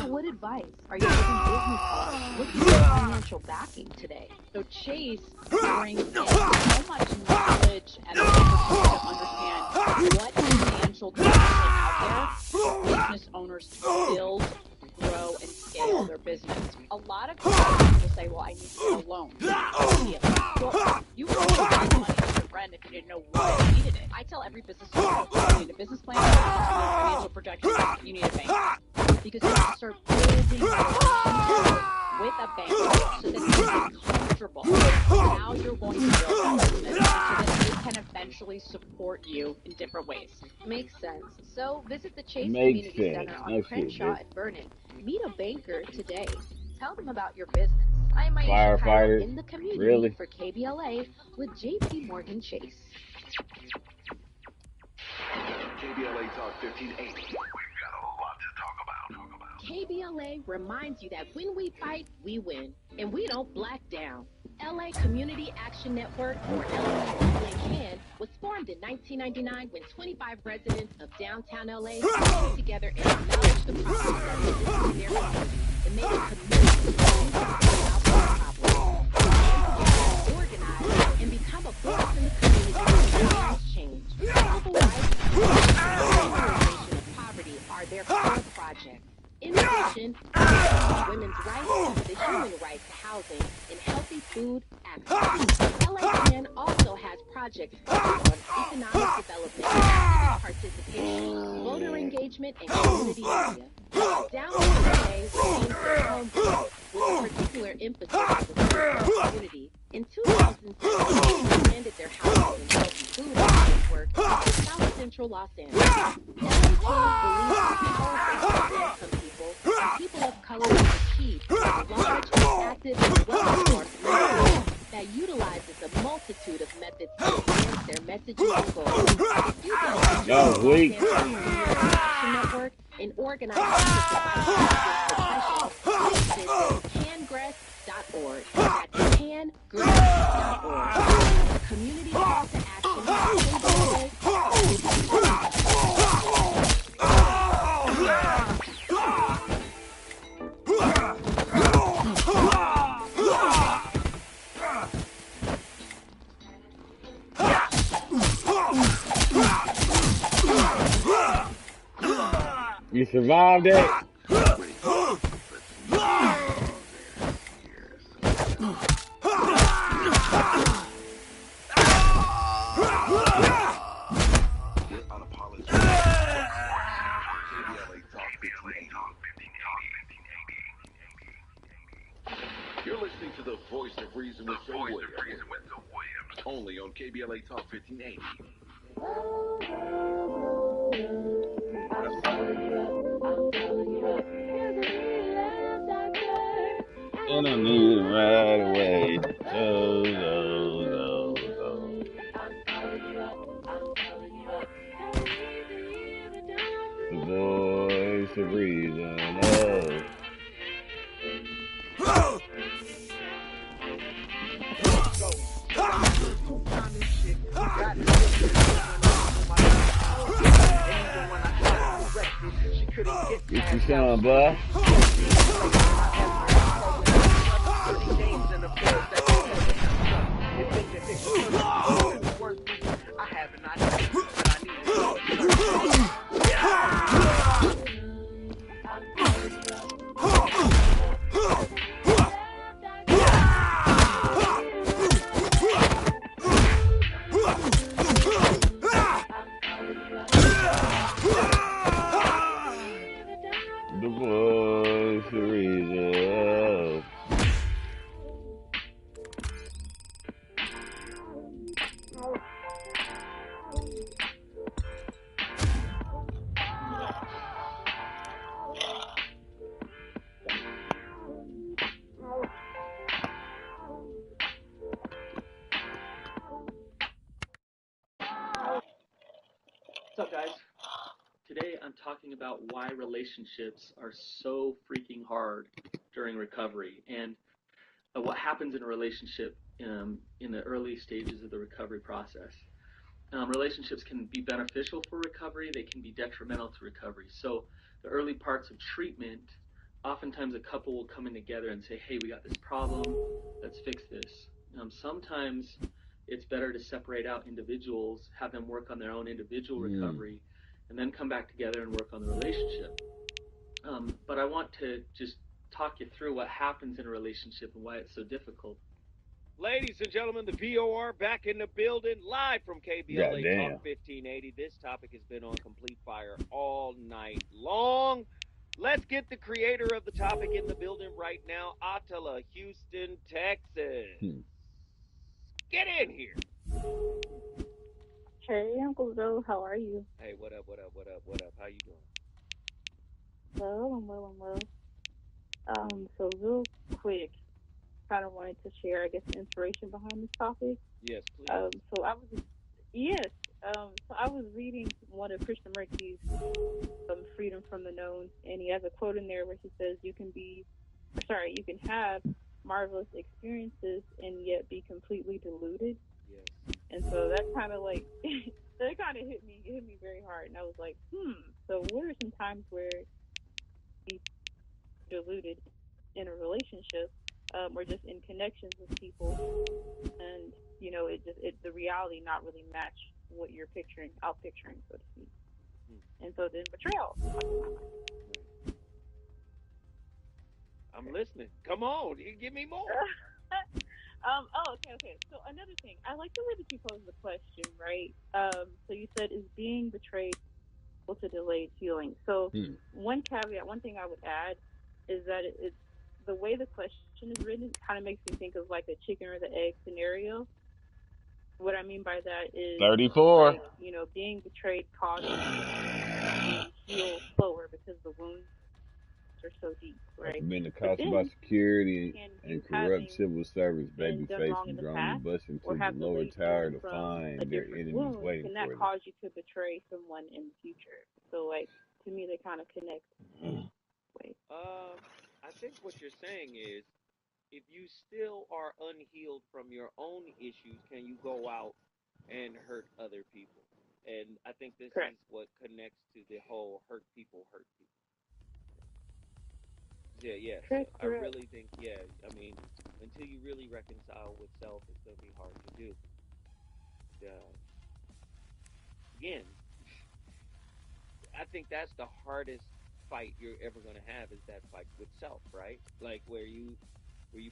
What advice are you giving business owners looking for financial backing today? So Chase brings in so much knowledge and opportunity to understand what financial tools are out there for business owners to build, grow, and scale their business. A lot of people will say, well, I need to get a loan. Well, you wouldn't have money to your friend if you didn't know why you needed it. I tell every business owner, you need a business plan, you need financial projections, you need a bank. Because you have to start building relationships with a bank so that you get comfortable how you're going to build that business so that they can eventually support you in different ways. Makes sense. So visit the Chase Makes Community sense. Center on That shit, Crenshaw bitch. and Vernon. Meet a banker today. Tell them about your business. I am Maisha Cairo Firefighters. in the community Really? for KBLA with JP Morgan Chase. KBLA Talk 1580. We've got a lot to talk about. KBLA reminds you that when we fight, we win, and we don't black down. LA Community Action Network, or LA was formed in 1999 when 25 residents of downtown LA came together and acknowledged the problems that existed in their community and made a commitment to do something about those problems. They came together, organized, and become a force in the community to change change. Civil rights and the of poverty are their core projects. In addition, women's rights, the human right to housing, and healthy food access. LAN also has projects focused on economic development, civic participation, voter engagement, and community media. Downtown LA remains their home base, with a particular emphasis on the community. In 2007, they expanded their housing and healthy food network to South Central Los Angeles. LA believes in powerful income people and people of color to achieve a large, active, and well-informed community that utilizes a multitude of methods to advance their messages and goals. If you go to the Action Network and organize visit cangress.org. That's cangress.org. Community call to action. You survived it? KBLA Talk 1580. You're listening to the Voice of Reason with Joe Williams. Only on KBLA Talk 1580. And I need it right away. The voice of reason. Get you some, boy. The voice of reason. What's up, guys? Today I'm talking about why relationships are so freaking hard during recovery and what happens in a relationship in the early stages of the recovery process. Relationships can be beneficial for recovery, they can be detrimental to recovery. So the early parts of treatment, oftentimes a couple will come in together and say, hey, we got this problem, let's fix this. Sometimes it's better to separate out individuals, have them work on their own individual recovery, and then come back together and work on the relationship. But I want to just talk you through what happens in a relationship and why it's so difficult. Ladies and gentlemen, the VOR back in the building, live from KBLA Talk 1580. This topic has been on complete fire all night long. Let's get the creator of the topic in the building right now, Attila, Houston, Texas. Get in here. Hey, Uncle Joe, how are you? Hey, what up? How you doing? Well, I'm well. So real quick, kind of wanted to share, I guess, the inspiration behind this topic. Yes, please. So I was reading one of Krishnamurti's Freedom from the Known, and he has a quote in there where he says, you can have marvelous experiences and yet be completely deluded. Yes. And so that kind of like, that kind of hit me very hard. And I was like, so what are some times where you deluded in a relationship or just in connections with people, and the reality not really match what you're out picturing, so to speak. And so then betrayal. I'm listening. Come on, give me more. Okay. So another thing, I like the way that you posed the question, right? So you said, is being betrayed able to delay healing? So one thing I would add is that it's the way the question is written kind of makes me think of like a chicken or the egg scenario. What I mean by that is 34. Like, being betrayed causes you to heal slower because the wounds are so deep, right? Been the cost by security and corrupt civil service, Done babyface wrong from in the drawing the past, bus into or the have lower delayed tower healing to from find a their different enemies wound, waiting can that for them. cause you to betray someone in the future? So, like, to me, they kind of connect. I think what you're saying is, if you still are unhealed from your own issues, can you go out and hurt other people? And I think this is what connects to the whole hurt people. Yeah. So I really think, I mean, until you really reconcile with self, it's going to be hard to do. Again, I think that's the hardest fight you're ever going to have, is that fight with self, right? Like where you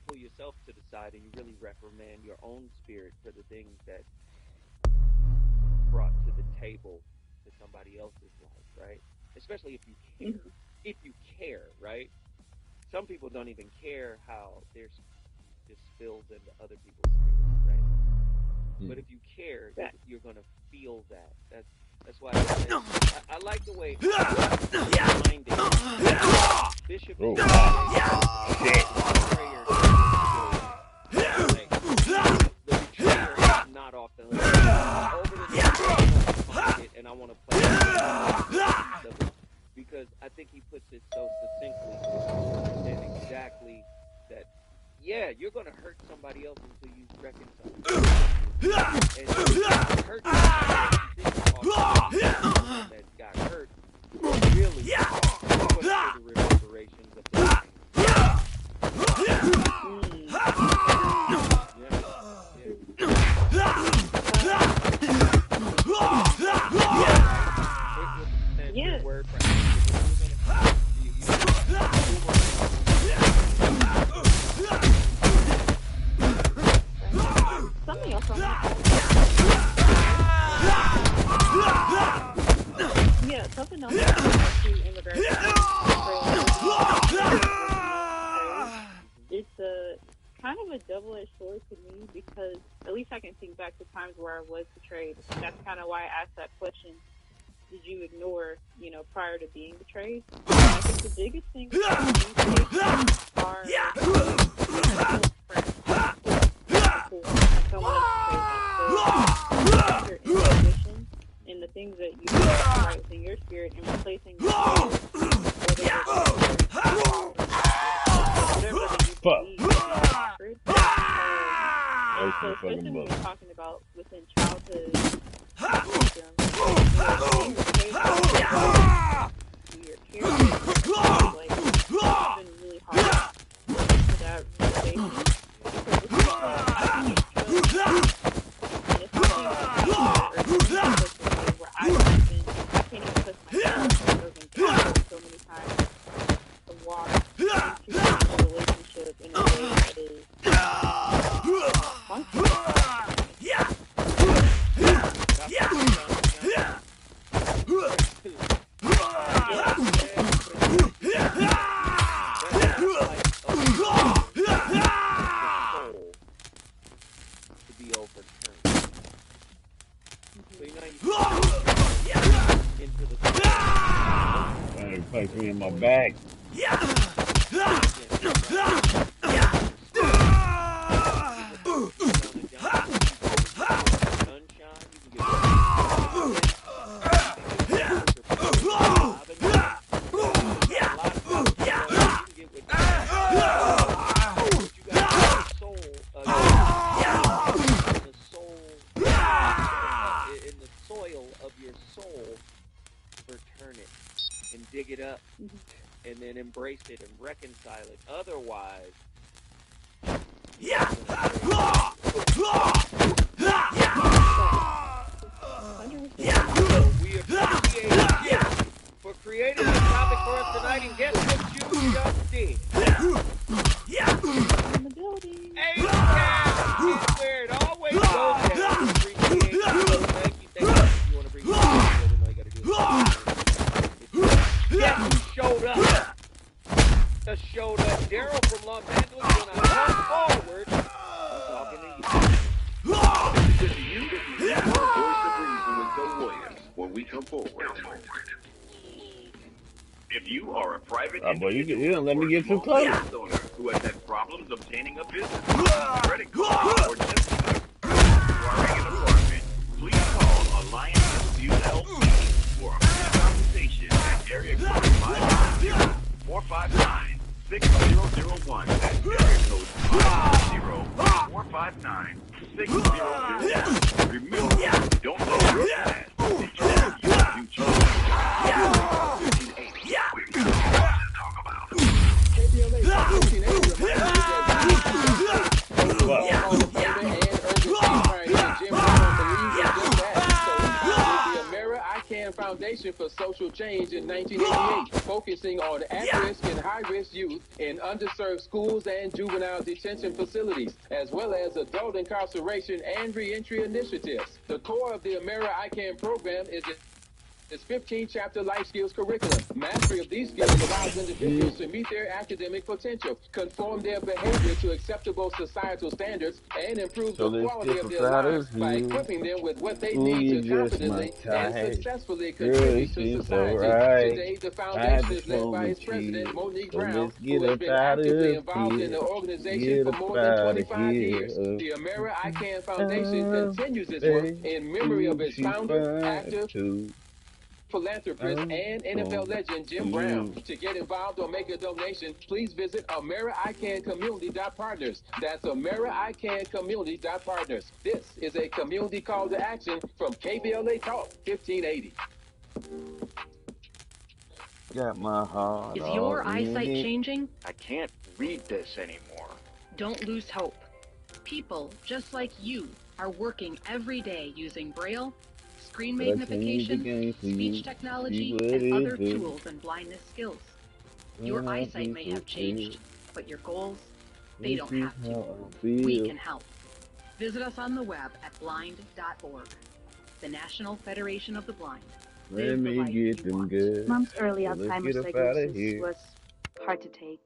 pull yourself to the side and you really reprimand your own spirit for the things that brought to the table to somebody else's life, right? Especially if you care. if you care, right? Some people don't even care how they're just spilled into other people's spirits, right? But if you care, you're gonna feel that. That's why I like the way Bishop is the betrayer is not off the hook. Over the top, I want to find it, and I want to play it because I think he puts it so succinctly and exactly that. Yeah, you're gonna hurt somebody else until you reconcile. And hurt that got hurt. Really, you're gonna feel the reverberations of the pain. Something else on that. Yeah, something else in regards to it's a kind of a double-edged sword to me because at least I can think back to times where I was betrayed. That's kind of why I asked that question. Did you ignore, prior to being betrayed? I think the biggest thing are your intuition and the things that you right within your spirit and replacing whatever that you believe is sacred. So especially when you're talking about within childhood wisdom, like, it's been really hard for that realization. Punch me in my back. Dig it up and then embrace it and reconcile it. Otherwise, we are for creating this topic for us tonight. And guess what you just did? In the building. Hey, it's where it always goes down. Thank you. You want to bring it all you got to do Guess who showed up? Daryl from Los Angeles. When I come forward, I'm talking to you. Voice of Reason with Doug Williams when we come forward. If you are a private you don't let me get too close. owner who has had problems obtaining a business credit card or just acquiring an apartment, please call Alliance Hill LP for a free consultation at area code 50459-6001. That's area code 50459-6001. Remember, don't let your past determine your future. Foundation for Social Change in 1988, focusing on at-risk and high-risk youth in underserved schools and juvenile detention facilities, as well as adult incarceration and reentry initiatives. The core of the America I Can program is This 15-chapter life skills curriculum. Mastery of these skills allows individuals to meet their academic potential, conform their behavior to acceptable societal standards, and improve the quality of their lives by equipping them with what they need to confidently and successfully contribute to society. Today, the foundation is led by its president, Monique Brown, who has been actively involved in the organization for more than 25 years. The Amera I Can Foundation continues its work in memory of its founder, actor, philanthropist, and NFL legend Jim Brown. To get involved or make a donation, please visit AmeriICanCommunity.partners. That's AmeriICanCommunity.partners. This is a community call to action from KBLA Talk 1580. Got my heart. Is your eyesight changing? I can't read this anymore. Don't lose hope. People just like you are working every day using Braille, screen magnification, speech technology, and other tools and blindness skills. Your eyesight may have changed, but your goals, they don't have to. We can help. Visit us on the web at blind.org. The National Federation of the Blind. Let me get them good. Mom's early Alzheimer's diagnosis was hard to take.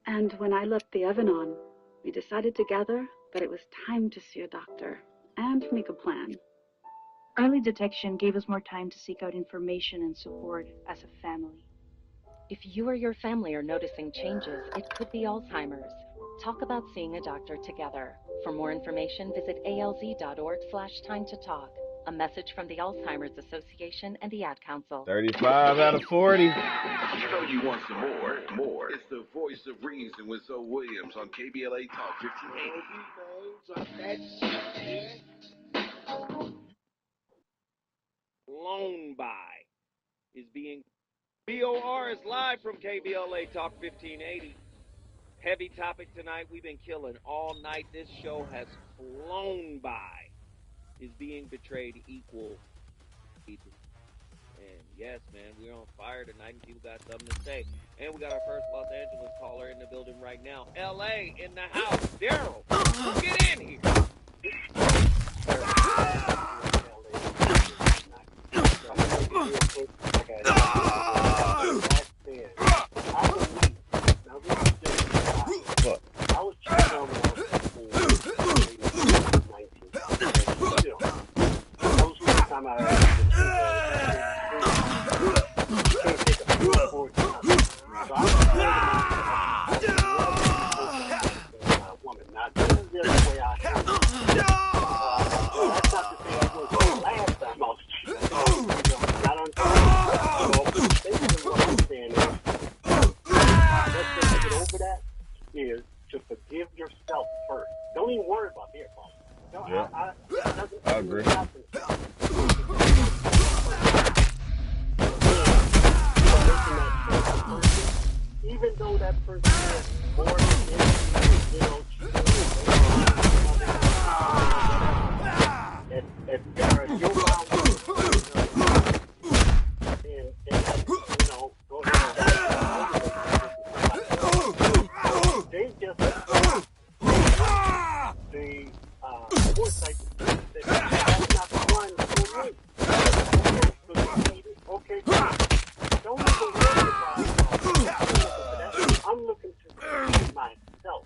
And when I left the oven on, we decided together that it was time to see a doctor and make a plan. Early detection gave us more time to seek out information and support as a family. If you or your family are noticing changes, it could be Alzheimer's. Talk about seeing a doctor together. For more information, visit alz.org/time-to-talk. A message from the Alzheimer's Association and the Ad Council. 35 out of 40. You know you want some more. More. It's the voice of reason with Zoe Williams on KBLA Talk 1580. Blown by is being BOR is live from KBLA Talk 1580. Heavy topic tonight. We've been killing all night. This show has flown by. Is being betrayed equal. And yes, man, we're on fire tonight and people got something to say. And we got our first Los Angeles caller in the building right now. LA in the house. Daryl, get in here. Is to forgive yourself first. Don't even worry about their fault. I agree. Even though that person is more than if your I'm looking to forgive myself.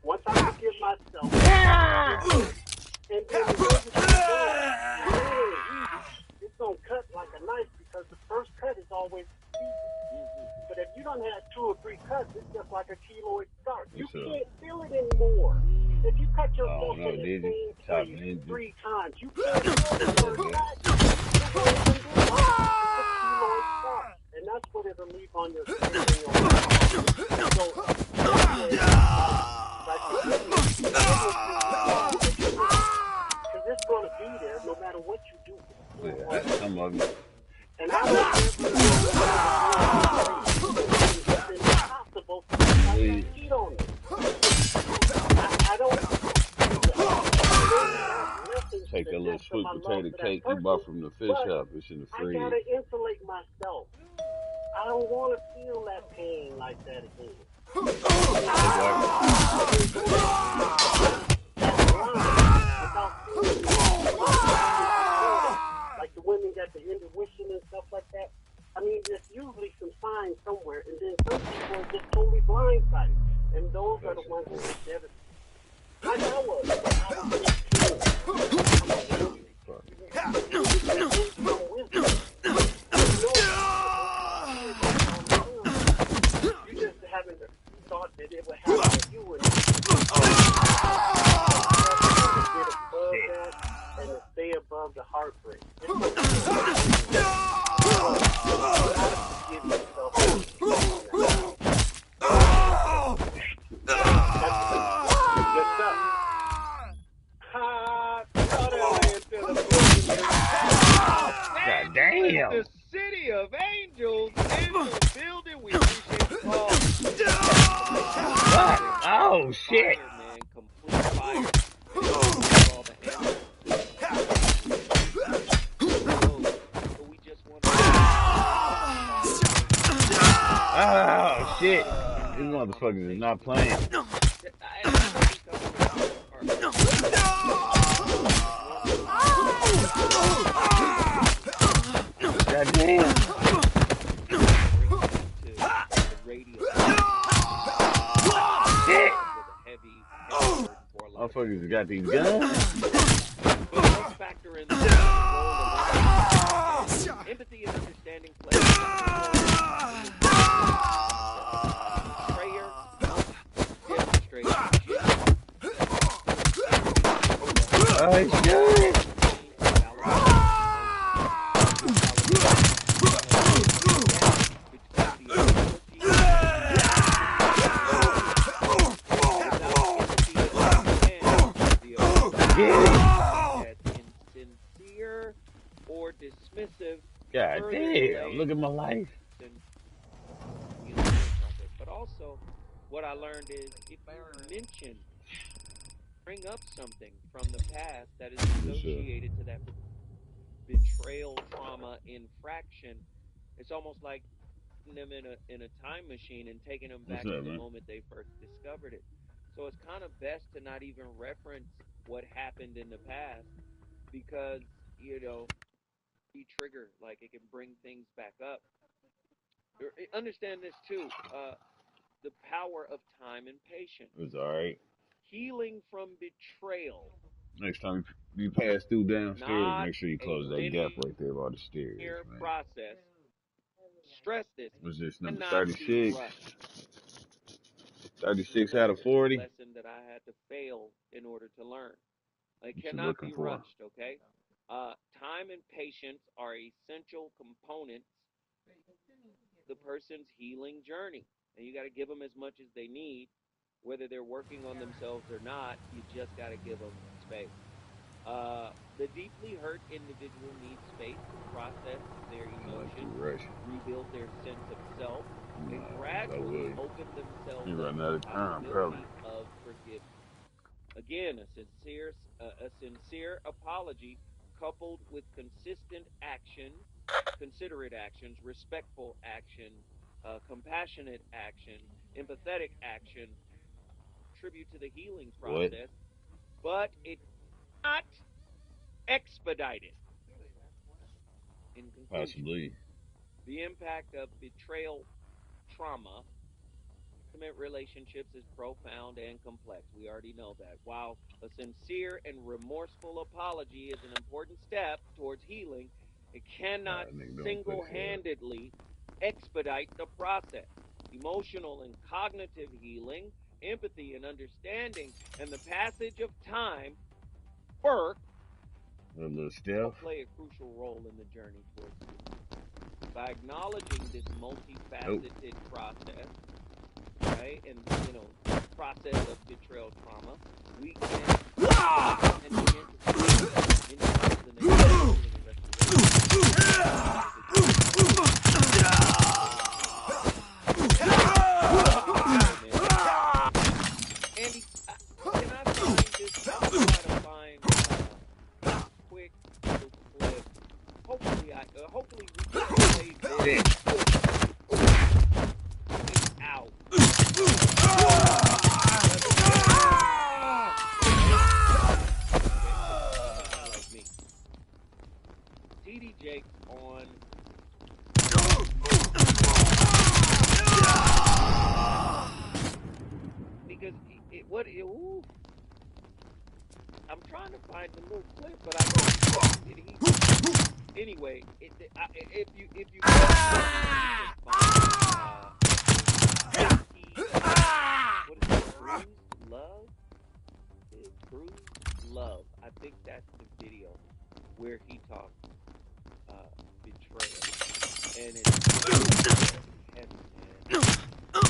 Once I forgive myself, and then it's going to cut like a knife because the first cut is always deep. But if you don't have 2 or 3 cuts, it's just like a keloid scar. You can't feel it anymore. If you cut yourself in the same place 3 times, you can't feel the first cut. It's a keloid scar. And that's what it'll leave on your skin and your mouth. Because it's going to be there no matter what you do. Some of them. And I don't it's impossible to cheat on it. I don't take a little sweet potato cake you bought from the fish shop. It's in the fridge. I gotta insulate myself. I don't want to feel that pain like that again. like the women got the intuition and stuff like that. I mean, there's usually some signs somewhere, and then some people are just totally blindsided, and those are the ones that get devastated. Like I was. You just haven't thought that it would happen to you, and to stay above the heartbreak. God damn. The city of angels in the building. We appreciate the call. What? Oh shit. Fire, man. Complete fire. Oh shit. These motherfuckers is not playing. God damn. Shit. Motherfuckers got these guns. But let's factor in the role of empathy and understanding plays prayer demonstrates oh shit. Insincere or dismissive. God damn, look at my life. But also, what I learned is if you bring up something from the past that is associated to that betrayal, trauma, infraction, it's almost like putting them in a time machine and taking them back to the moment they first discovered it. So it's kind of best to not even reference what happened in the past because, you know, be triggered, like it can bring things back up. Understand this too, the power of time and patience. It's alright. Healing from betrayal. Next time you pass through downstairs, make sure you close that gap right there by the stairs, man. Process. Stress this. Was this number 36? 36 out of 40? Lesson that I had to fail in order to learn. It cannot be rushed, okay? Time and patience are essential components of the person's healing journey. And you got to give them as much as they need. Whether they're working on themselves or not, you just got to give them space. The deeply hurt individual needs space to process their emotions, rebuild their sense of self, and gradually open themselves up to the possibility of forgiveness. Again, a sincere apology coupled with consistent action, considerate actions, respectful action, compassionate action, empathetic action, contribute to the healing process, but it's not expedited. In conclusion, the impact of betrayal trauma intimate relationships is profound and complex. We already know that. While a sincere and remorseful apology is an important step towards healing, it cannot single-handedly expedite the process. Emotional and cognitive healing, empathy and understanding, and the passage of time, work, will play a crucial role in the journey towards healing. By acknowledging this multifaceted process, right, and process of betrayal trauma, we can and begin to into the next Andy, can I find this? I'll try to find a quick little clip. Hopefully we can play this out. What? Ooh. I'm trying to find the little clip, but I can't. Did he? Anyway, if you what is it? Bruised Love? Bruised Love. I think that's the video where he talks betrayal, and it's heavy, man.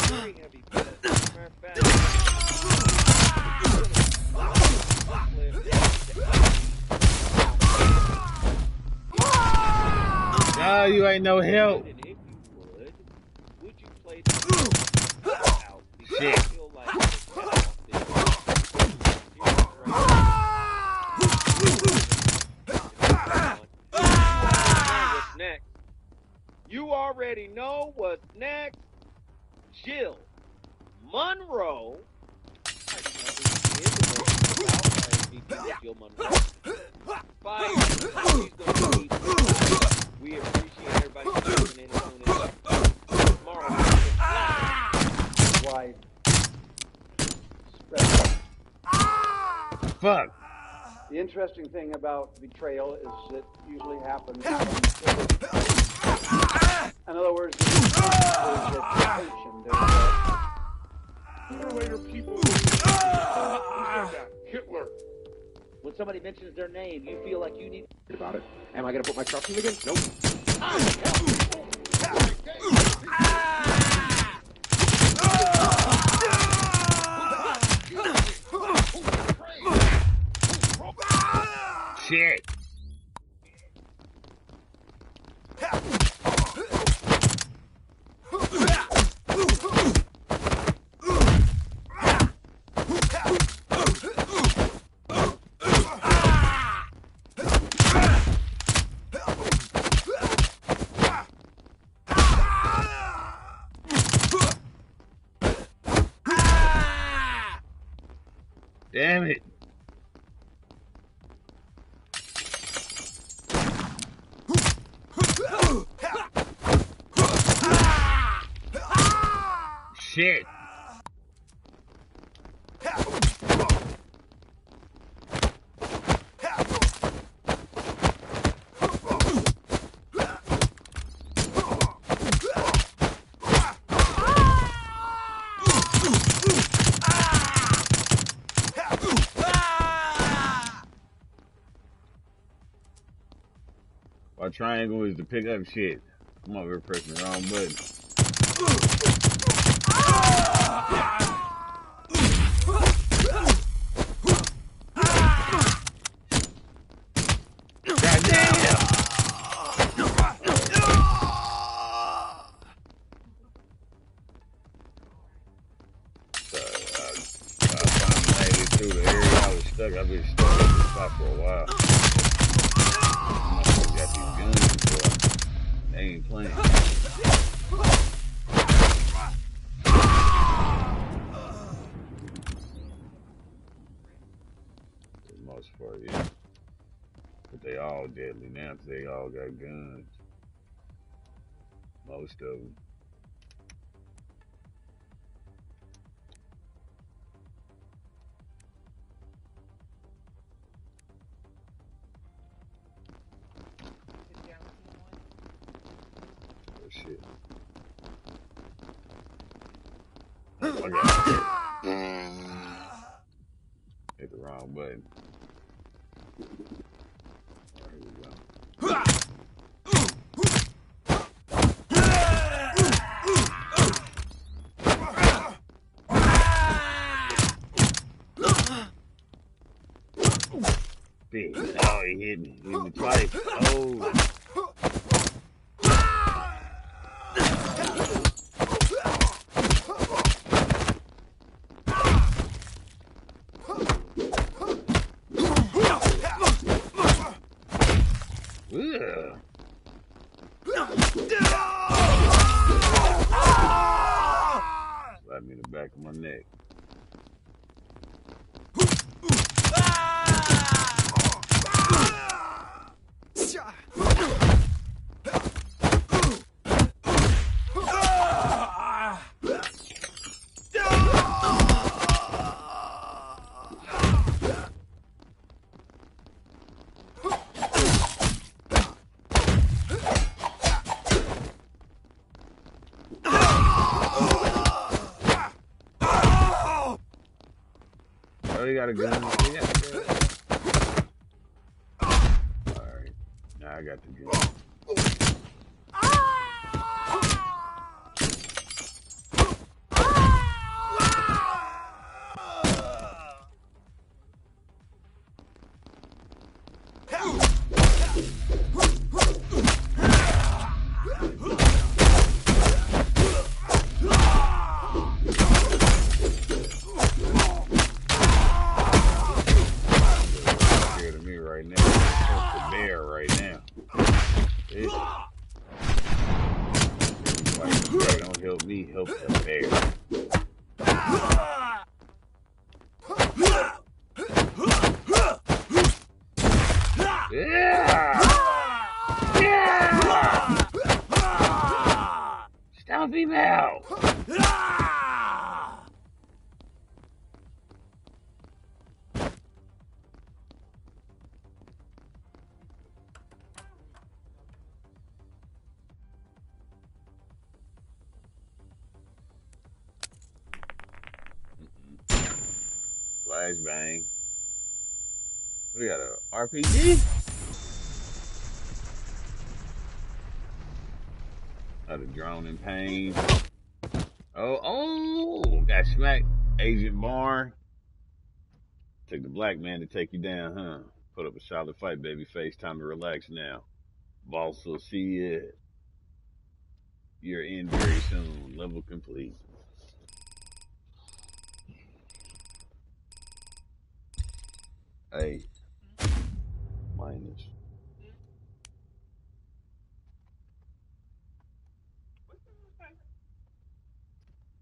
Very heavy. Matter of fact. No, you ain't no help. And if you would you play the out? Shit. I feel like what's next? You already know what's next. Jill Monroe. Jill Monroe. Fire. We appreciate everybody tuning in. Tomorrow. Why? Fuck. The interesting thing about betrayal is it usually happens. In other words, there's a tension. Later, people. Hitler. When somebody mentions their name, you feel like you need about it. Am I going to put my trust in them again? Nope. Shit. Damn it. Shit. My triangle is to pick up shit. I'm over here pressing the wrong button. I've been stuck at this spot for a while. Got these guns, boy. They ain't playing. For the most part, yeah. But they all deadly now because they all got guns. Most of them. Shit. Oh, I got hit the wrong button. There we go. Big. Oh, he hit me. He hit me twice. Oh. Slap me in the back of my neck. Oh, they got a gun. They got a gun. Alright. Now I got the gun. Scared of me right now. Help the bear right now. This. Like the bear don't help me, help the bear. Yeah! Yeah! Stomp him out! Flashbang. We got a RPG? Got a drone in pain. Oh, got smacked. Agent Barn. Took the black man to take you down, huh? Put up a solid fight, baby face. Time to relax now. Boss will see it. You're in very soon. Level complete. Hey. Minus.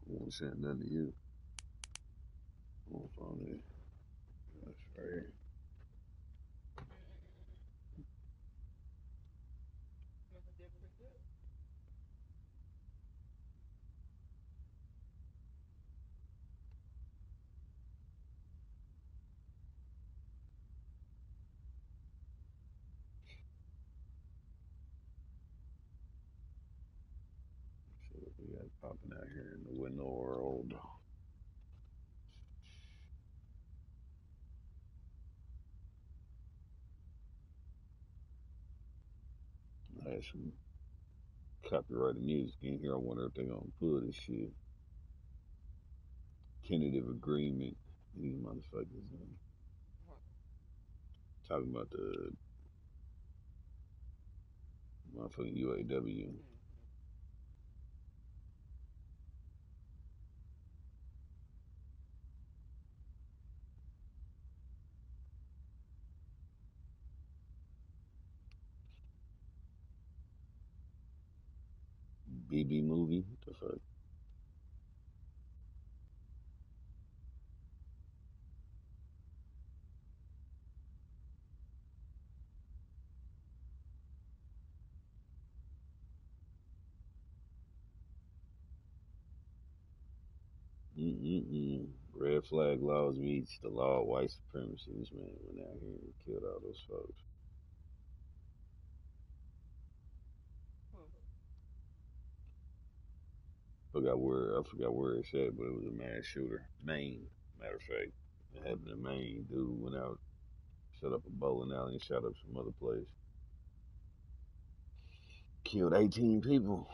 I won't send nothing to you. I won't find it. That's right. See what we got popping out here in the window world. I had some copyrighted music in here. I wonder if they're gonna pull this shit. Tentative agreement. These motherfuckers. Talking about the motherfucking UAW. BB movie. What the fuck? Red flag laws meets the law of white supremacy. This man went out here and killed all those folks. I forgot where it said, but it was a mass shooter. Maine, matter of fact. It happened in Maine. Dude went out, shut up a bowling alley and shot up some other place. Killed 18 people.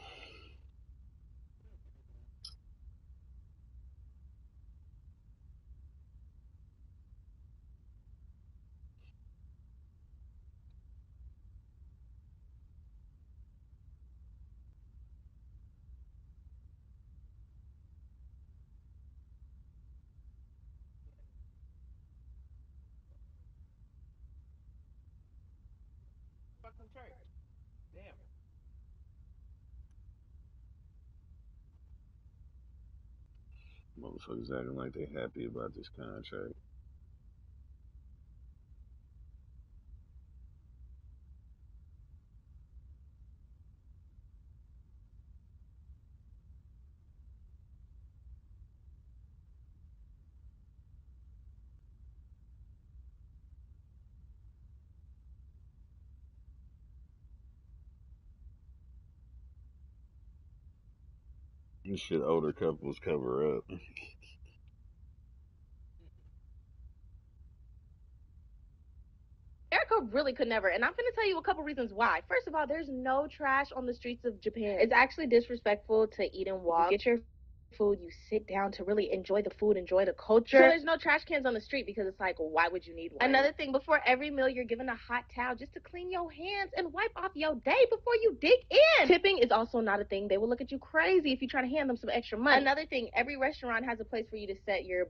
Motherfuckers acting like they happy about this contract. This shit older couples cover up. really could never. And I'm going to tell you a couple reasons why. First of all, there's no trash on the streets of Japan. It's actually disrespectful to eat and walk. You get your food, you sit down to really enjoy the food, enjoy the culture. So there's no trash cans on the street because it's like, why would you need one? Another thing, before every meal, you're given a hot towel just to clean your hands and wipe off your day before you dig in. Tipping is also not a thing. They will look at you crazy if you try to hand them some extra money. Another thing, every restaurant has a place for you to set your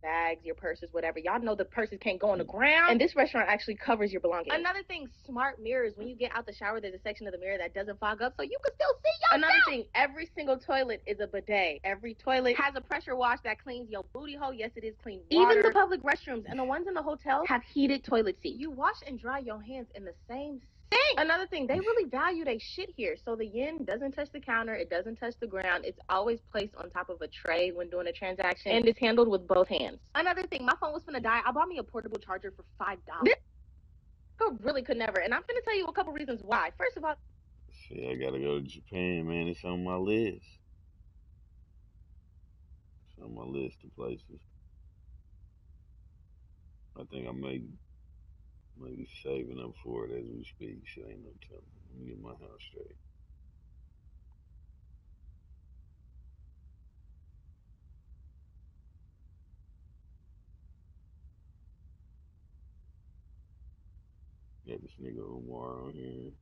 bags, your purses, whatever. Y'all know the purses can't go on the ground, and this restaurant actually covers your belongings. Another thing, smart mirrors. When you get out the shower, there's a section of the mirror that doesn't fog up, so you can still see yourself. Another thing, every single toilet is a bidet. Every toilet has a pressure wash that cleans your booty hole. Yes, it is clean water. Even the public restrooms and the ones in the hotels have heated toilet seats. You wash and dry your hands in the same sink. Another thing, they really value their shit here. So the yen doesn't touch the counter. It doesn't touch the ground. It's always placed on top of a tray when doing a transaction, and it's handled with both hands. Another thing, my phone was finna die. I bought me a portable charger for $5. This really could never. And I'm finna tell you a couple reasons why. First of all, see, I gotta go to Japan, man. It's on my list. It's on my list of places. I think I may be saving up for it as we speak. Shit ain't no telling. Let me get my house straight. Got this nigga Omar on here.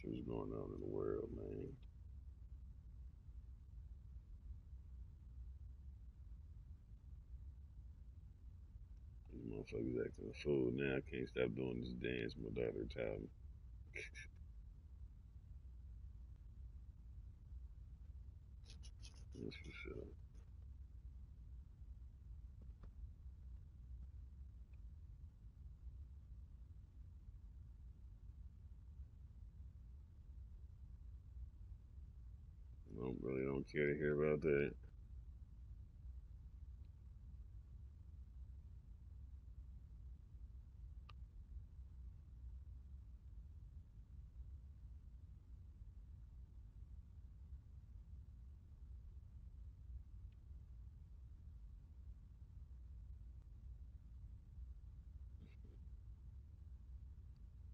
See what's going on in the world, man. These motherfuckers acting a fool now. I can't stop doing this dance. My daughter taught me. That's for sure. I really don't care to hear about that.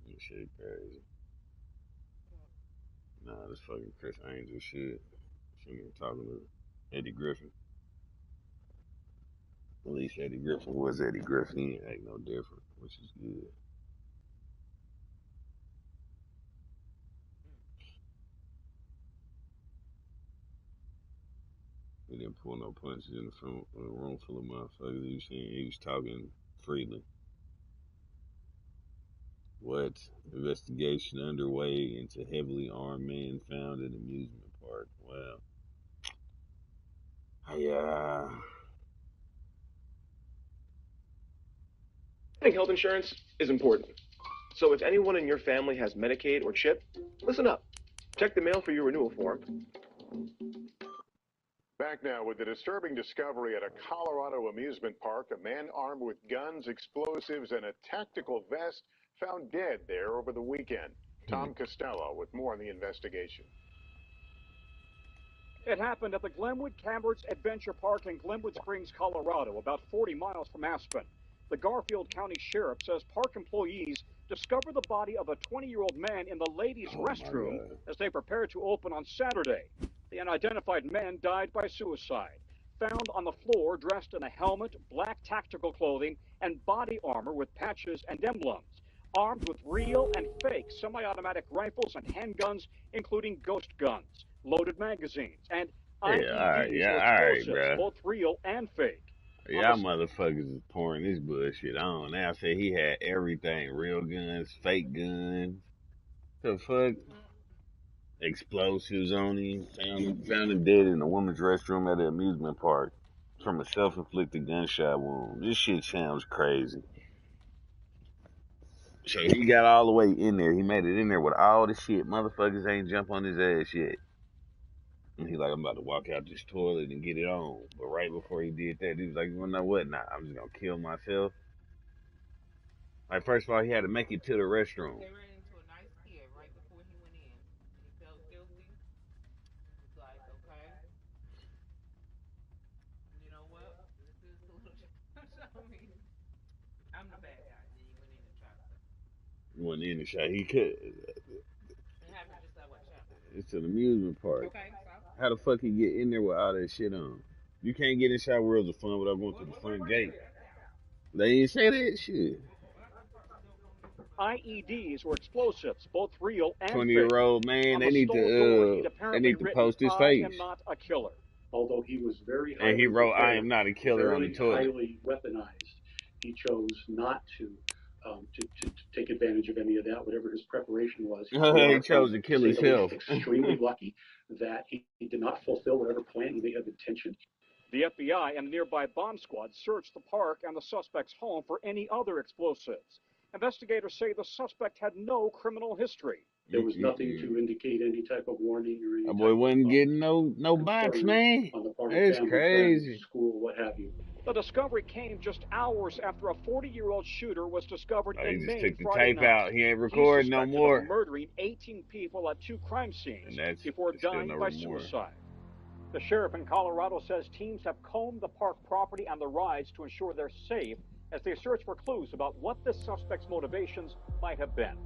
This shit crazy. Nah, this fucking Chris Angel shit. Fucking talking to Eddie Griffin. At least Eddie Griffin was Eddie Griffin. He ain't act no different, which is good. He didn't pull no punches in the front of a room full of motherfuckers. He was talking freely. What? Investigation underway into heavily armed man found in amusement park. Wow. Yeah. Getting health insurance is important. So if anyone in your family has Medicaid or CHIP, listen up. Check the mail for your renewal form. Back now with the disturbing discovery at a Colorado amusement park. A man armed with guns, explosives, and a tactical vest found dead there over the weekend. Tom Costello with more on the investigation. It happened at the Glenwood Caverns Adventure Park in Glenwood Springs, Colorado, about 40 miles from Aspen. The Garfield County Sheriff says park employees discovered the body of a 20-year-old man in the ladies' restroom as they prepared to open on Saturday. The unidentified man died by suicide, found on the floor dressed in a helmet, black tactical clothing, and body armor with patches and emblems, armed with real and fake semi-automatic rifles and handguns, including ghost guns, loaded magazines, and IEDs or explosives, both real and fake. Y'all motherfuckers is pouring this bullshit on. Now say he had everything. Real guns, fake guns. The fuck? Explosives on him. Found him dead in a woman's restroom at an amusement park from a self-inflicted gunshot wound. This shit sounds crazy. So he got all the way in there. He made it in there with all the shit. Motherfuckers ain't jump on his ass yet. And he like, I'm about to walk out this toilet and get it on. But right before he did that, he was like, you wanna know what? Nah, I'm just gonna kill myself. Like, first of all, he had to make it to the restroom. They ran into a nice kid right before he went in. And he felt guilty. He was like, okay, you know what? This is a little I mean, I I'm the bad guy. And then you went in and tried to. He wasn't in the shot. He could. It happened just that what shot. It's an amusement park. Okay, so. How the fuck he get in there with all that shit on? You can't get inside Worlds of Fun without going through the front gate. They didn't say that shit. IEDs or explosives, both real and 20-year-old man, they need to post his face. I am not a killer. Although he was very highly And he wrote, prepared, "I am not a killer" on the toilet. highly weaponized. He chose not to take advantage of any of that, whatever his preparation was. He chose to kill himself. Extremely lucky that he did not fulfill whatever plan he may have intentioned. The FBI and nearby bomb squad searched the park and the suspect's home for any other explosives. Investigators say the suspect had no criminal history. There was nothing to indicate any type of warning or any That boy wasn't getting no box, man. That's crazy. School, what have you. The discovery came just hours after a 40-year-old shooter was discovered in Maine. He just took the Friday tape night. out. He ain't recording no more. Of murdering 18 people at 2 crime scenes before dying by suicide. The sheriff in Colorado says teams have combed the park property and the rides to ensure they're safe as they search for clues about what the suspect's motivations might have been.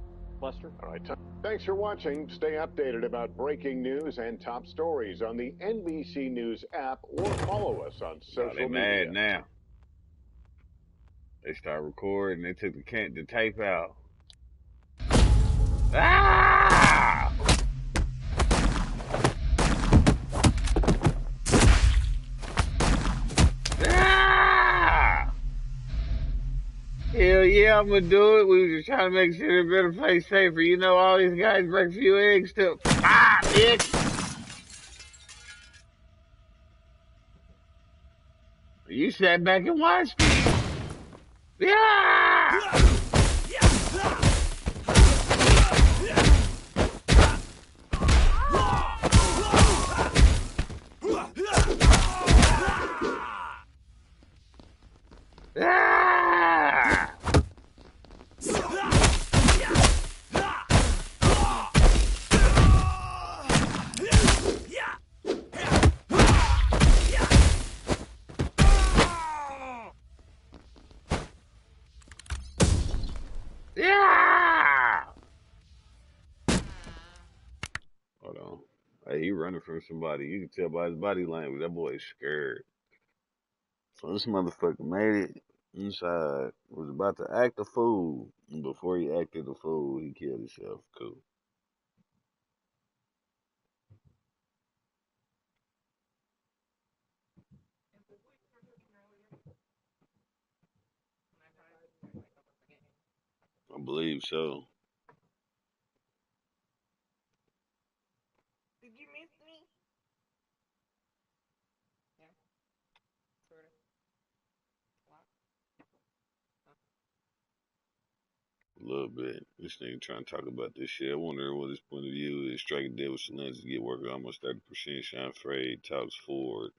Lester? All right, thanks for watching. Stay updated about breaking news and top stories on the NBC News app or follow us on social They media. mad now. They start recording. They took the tape out. Ah! Ah! Hell yeah, I'm gonna do it. We were just trying to make sure a better place safer. You know, all these guys break a few eggs still. Ah, bitch! You sat back and watched me. Yeah! Ah! Yeah! Hold on. Hey, he running from somebody. You can tell by his body language. That boy is scared. So this motherfucker made it inside. Was about to act a fool. And before he acted a fool, he killed himself. Cool. I believe so. Did you miss me? Yeah. Sort of. A little bit. This nigga trying to talk about this shit. I wonder what his point of view is. Striking dead with Solange to get work at almost 30%. Shine Frey talks forward.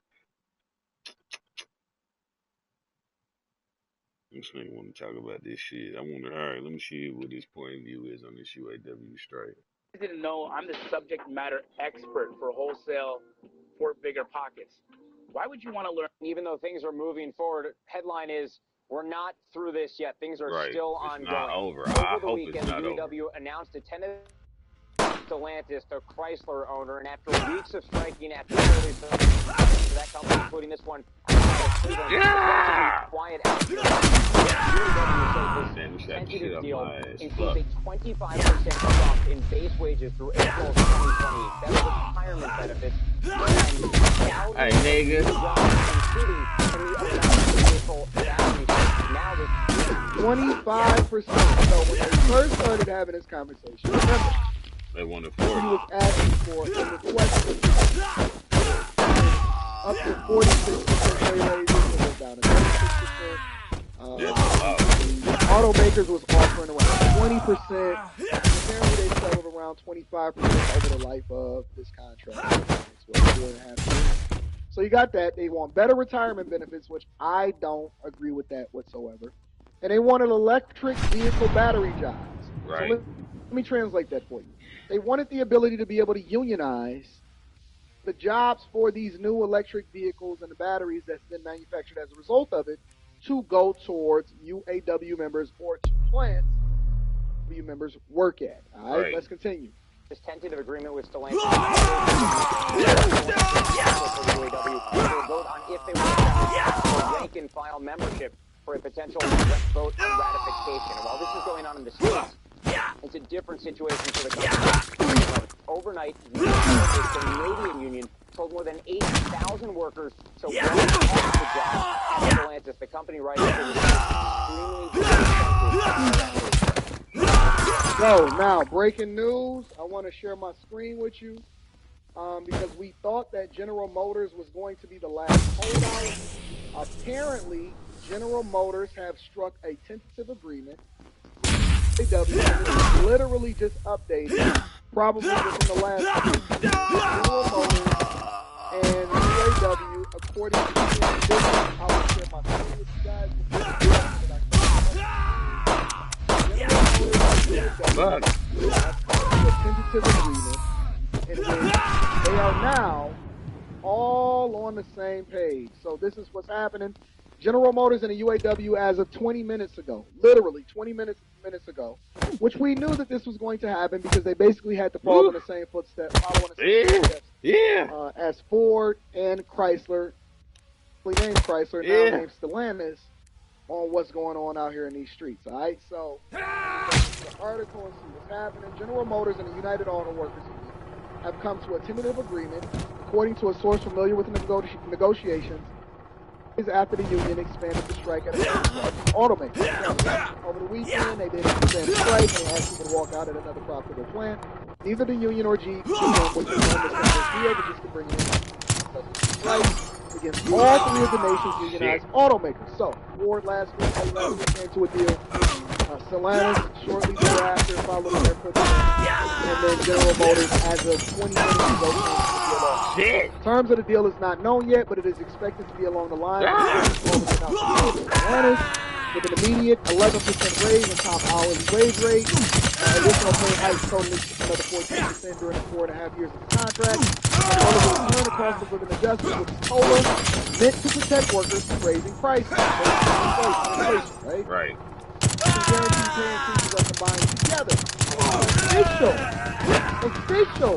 This nigga want to talk about this shit. I wonder, alright, let me see what his point of view is on this UAW strike. I didn't know I'm the subject matter expert for wholesale Fort Bigger pockets. Why would you want to learn? Even though things are moving forward, headline is, we're not through this yet. Things are still ongoing. It's not over. Over I the hope weekend, it's not the over. UAW announced a tentative Stellantis, the Chrysler owner, and after weeks of striking at facilities for that company, including this one, yeah! Quiet out. Tentative deal includes a 25% bump in base wages through April of 2020, better retirement benefits, and hey, nigga. 25%. So when they first started having this conversation, remember, they wanted he was asking for a request up to 46% pay raises, it was down to 36%. Automakers was offering around 20%. Apparently they settled around 25% over the life of this contract. It's 4.5 years. So you got that. They want better retirement benefits, which I don't agree with that whatsoever. And they wanted electric vehicle battery jobs. Right. So let me translate that for you. They wanted the ability to be able to unionize the jobs for these new electric vehicles and the batteries that's been manufactured as a result of it to go towards UAW members or to plants UAW members work at. All right, let's continue. This tentative agreement with Stellantis will vote on if they want to rank and file membership for a potential vote on ratification. And while this is going on in the States, it's a different situation for the company. Overnight, the Canadian union told more than 80,000 workers to walk off the job at Stellantis. The company writes So now, breaking news. I want to share my screen with you because we thought that General Motors was going to be the last holdout. Apparently, General Motors have struck a tentative agreement. UAW literally just updated, probably within the last week. General Motors and UAW, according to this, I will share my screen with you guys. General Motors a tentative agreement in which they are now all on the same page. So this is what's happening. General Motors and the UAW, as of 20 minutes ago, literally 20 minutes ago, which we knew that this was going to happen because they basically had to follow in the same footsteps, as Ford and Chrysler, named Chrysler, now named Stellantis, on what's going on out here in these streets. All right, so the article and see what's happening. General Motors and the United Auto Workers Union have come to a tentative agreement, according to a source familiar with the negotiations. After the union expanded the strike at automakers. Over the weekend, they did expand the strike and they asked people to walk out at another profitable plant. Neither the union or GM was able just to bring in strike against all three of the nation's unionized automakers. So, Ford last week came to a deal. Stellantis shortly thereafter followed in their footsteps. And then General Motors, as of 20 minutes ago, came to the deal. Terms of the deal is not known yet, but it is expected to be along the lines of Stellantis with an immediate 11% raise in top hourly wage rate, additional pay hikes totaling another 14% during the 4.5 years of the contract, and all of the return cost of living adjustment, which is COLA, meant to protect workers from raising prices. Inflation, right? Guaranteed pay increases are combined together. Official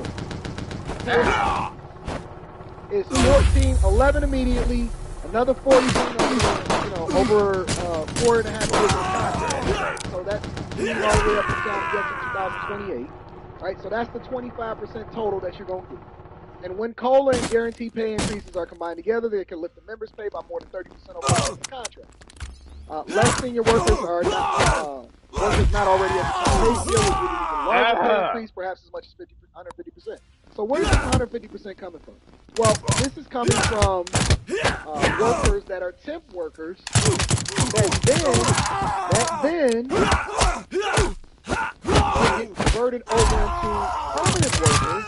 is 14.11 immediately, another 40% over 4.5 years of contract. So that's leading all the way up to 2028. Right? So that's the 25% total that you're going to get. And when COLA and guaranteed pay increases are combined together, they can lift the members' pay by more than 30% over the contract. Less senior workers are not already at the pay scale, which would be even larger pay increase, perhaps as much as 150%. So where's this 150% coming from? Well, this is coming from workers that are temp workers that then get converted over into permanent workers.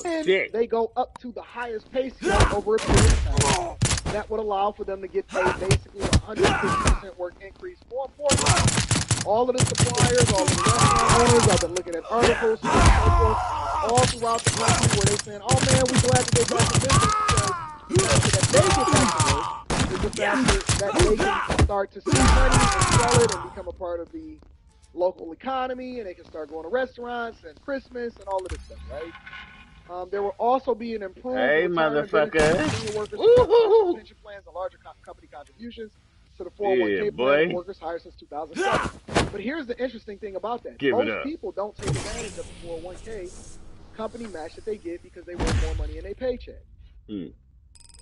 And they go up to the highest pay scale over a period of time. That would allow for them to get paid basically 150% work increase. More importantly, all of the suppliers, all of the restaurant owners, I've been looking at articles, so forth, all throughout the country where they're saying, oh man, we're glad to get back to business because the faster that they get back to work is the faster that they can start to see money and sell it and become a part of the local economy, and they can start going to restaurants and Christmas and all of this stuff, right? There will also be an improved motherfucker. Senior workers pension plans and larger company contributions to the 401k plan workers hired since 2007. But here's the interesting thing about that. Most people don't take advantage of the 401k company match that they get because they want more money in their paycheck.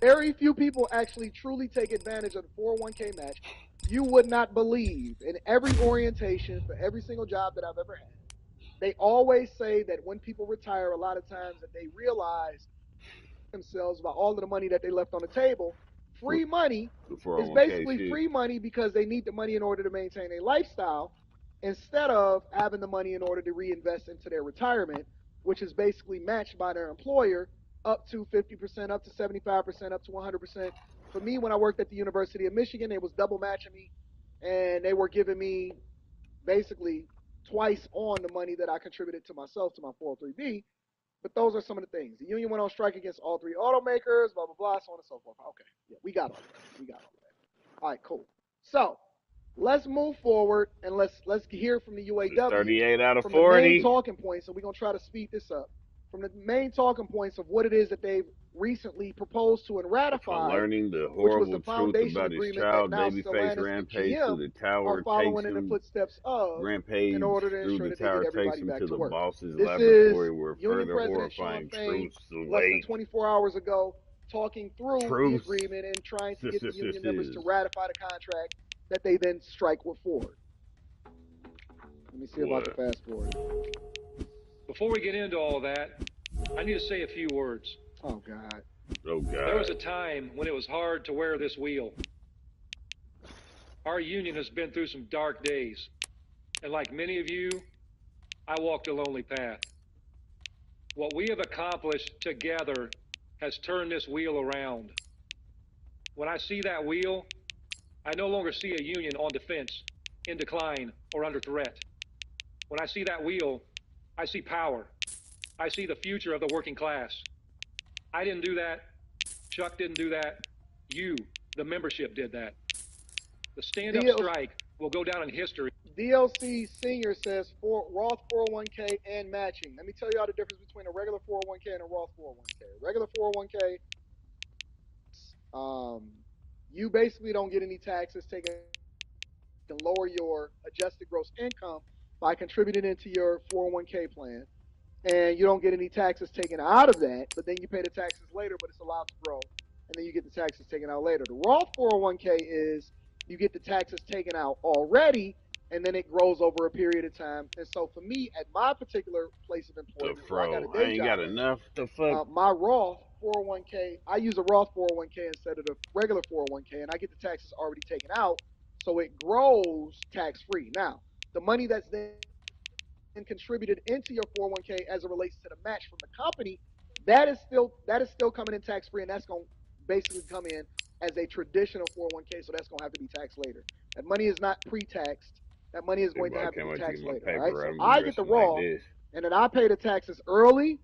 Very few people actually truly take advantage of the 401k match. You would not believe in every orientation for every single job that I've ever had. They always say that when people retire, a lot of times that they realize themselves about all of the money that they left on the table. Free money is basically free money because they need the money in order to maintain a lifestyle instead of having the money in order to reinvest into their retirement, which is basically matched by their employer up to 50%, up to 75%, up to 100%. For me, when I worked at the University of Michigan, they was double matching me, and they were giving me basically twice on the money that I contributed to myself to my 403B. But those are some of the things. The union went on strike against all three automakers, blah, blah, blah, so on and so forth. Okay, yeah, we got all that. All right, cool. So let's move forward and let's hear from the UAW 38 out of from 40. the main talking points, and we're gonna try to speed this up. From the main talking points of what it is that they've recently proposed to and ratified, Learning the which was horrible the truth foundation about his agreement that child, now babyface Stellantis and rampage through GM the are tower, following takes in the him, footsteps of rampage in order to through ensure the that they tower, get everybody takes him back to to the work. boss's This is laboratory where Union further President Shawn horrifying Fain truths less than await. 24 hours ago talking through the Truths. agreement and trying to get the union members to ratify the contract that they then strike with Ford. Let me see if I can fast forward. Before we get into all that, I need to say a few words. Oh, God. Oh, God. There was a time when it was hard to wear this wheel. Our union has been through some dark days, and like many of you, I walked a lonely path. What we have accomplished together has turned this wheel around. When I see that wheel, I no longer see a union on defense, in decline, or under threat. When I see that wheel, I see power. I see the future of the working class. I didn't do that. Chuck didn't do that. You, the membership, did that. The stand-up strike will go down in history. DLC Senior says for Roth 401k and matching. Let me tell you all the difference between a regular 401k and a Roth 401k. A regular 401k, you basically don't get any taxes taken. You can lower your adjusted gross income by contributing into your 401k plan, and you don't get any taxes taken out of that, but then you pay the taxes later, but it's allowed to grow, and then you get the taxes taken out later. The Roth 401k is you get the taxes taken out already, and then it grows over a period of time. And so for me, at my particular place of employment, where I got a I day ain't job got enough. The fuck? my Roth 401k, I use a Roth 401k instead of the regular 401k, and I get the taxes already taken out, so it grows tax-free. Now, the money that's then contributed into your 401k as it relates to the match from the company, that is still coming in tax-free, and that's going to basically come in as a traditional 401k, so that's going to have to be taxed later. That money is not pre-taxed. That money is going to have to be taxed later. All right, so I get the Roth, and then I pay the taxes early,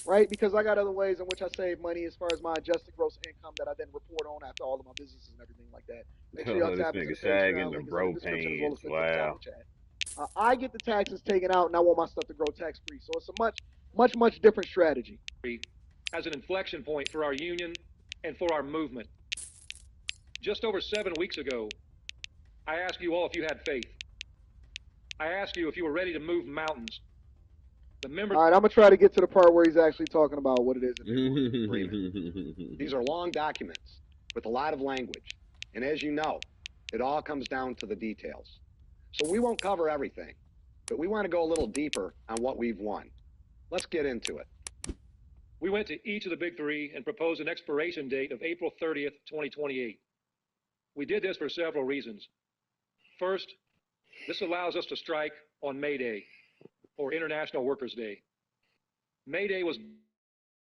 right? Because I got other ways in which I save money as far as my adjusted gross income that I then report on after all of my businesses and everything like that. Make sure y'all tap into the Patreon. Link is in the description as well as the top of the chat. I get the taxes taken out, and I want my stuff to grow tax-free. So it's a much different strategy. As an inflection point for our union and for our movement. Just over 7 weeks ago, I asked you all if you had faith. I asked you if you were ready to move mountains. The members. All right, I'm going to try to get to the part where he's actually talking about what it is. These are long documents with a lot of language. And as you know, it all comes down to the details. So we won't cover everything, but we want to go a little deeper on what we've won. Let's get into it. We went to each of the big three and proposed an expiration date of April 30th, 2028. We did this for several reasons. First, this allows us to strike on May Day, or International Workers' Day. May Day was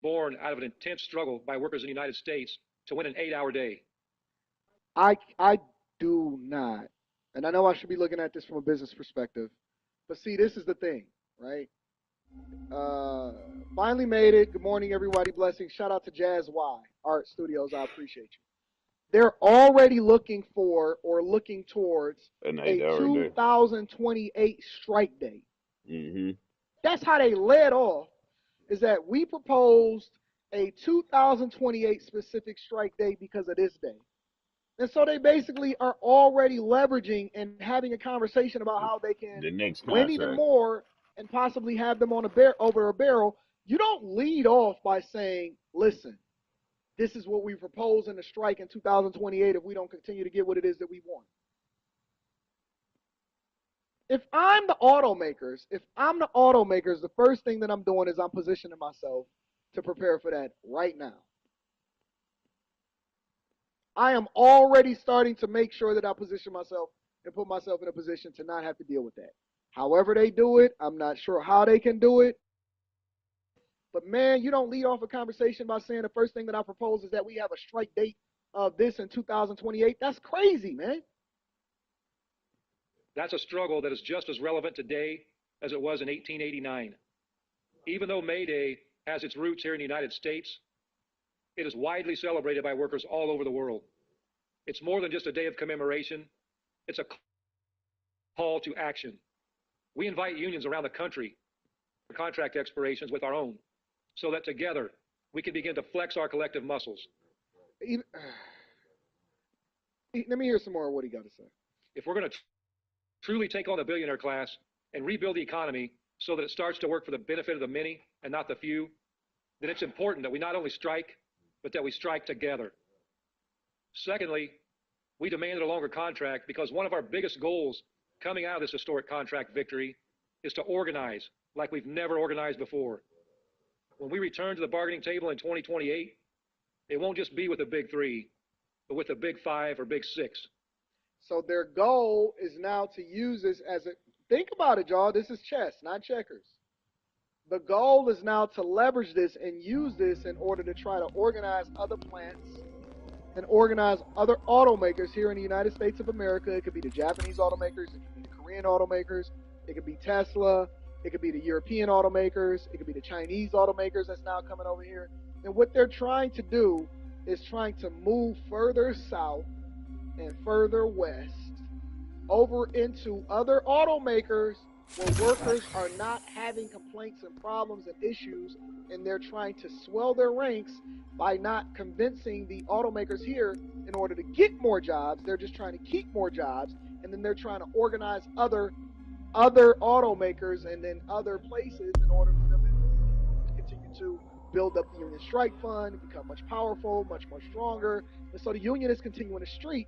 born out of an intense struggle by workers in the United States to win an 8-hour day. I do not. And I know I should be looking at this from a business perspective. But see, this is the thing, right? Finally made it. Good morning, everybody. Blessings. Shout out to Jazz Y Art Studios. I appreciate you. They're already looking for or looking towards a 2028 strike date. Mm-hmm. That's how they led off, is that we proposed a 2028 specific strike date because of this day. And so they basically are already leveraging and having a conversation about how they can win even more and possibly have them on over a barrel. You don't lead off by saying, listen, this is what we propose in the strike in 2028 if we don't continue to get what it is that we want. If I'm the automakers, the first thing that I'm doing is I'm positioning myself to prepare for that right now. I am already starting to make sure that I position myself and put myself in a position to not have to deal with that. However they do it, I'm not sure how they can do it. But man, you don't lead off a conversation by saying the first thing that I propose is that we have a strike date of this in 2028. That's crazy, man. That's a struggle that is just as relevant today as it was in 1889. Even though May Day has its roots here in the United States, it is widely celebrated by workers all over the world. It's more than just a day of commemoration. It's a call to action. We invite unions around the country for contract expirations with our own, so that together we can begin to flex our collective muscles. Let me hear some more of what he got to say. If we're going to truly take on the billionaire class and rebuild the economy so that it starts to work for the benefit of the many and not the few, then it's important that we not only strike, but that we strike together. Secondly, we demanded a longer contract because one of our biggest goals coming out of this historic contract victory is to organize like we've never organized before. When we return to the bargaining table in 2028, it won't just be with the big three, but with the big five or big six. So their goal is now to use this as a, think about it, y'all, this is chess, not checkers. The goal is now to leverage this and use this in order to try to organize other plants and organize other automakers here in the United States of America. It could be the Japanese automakers, it could be the Korean automakers, it could be Tesla, it could be the European automakers, it could be the Chinese automakers that's now coming over here. And what they're trying to do is trying to move further south and further west over into other automakers where workers are not having complaints and problems and issues, and they're trying to swell their ranks by not convincing the automakers here in order to get more jobs. They're just trying to keep more jobs, and then they're trying to organize other automakers and then other places in order for them to continue to build up the union strike fund, become much powerful, much more stronger. And so the union is continuing to shrink,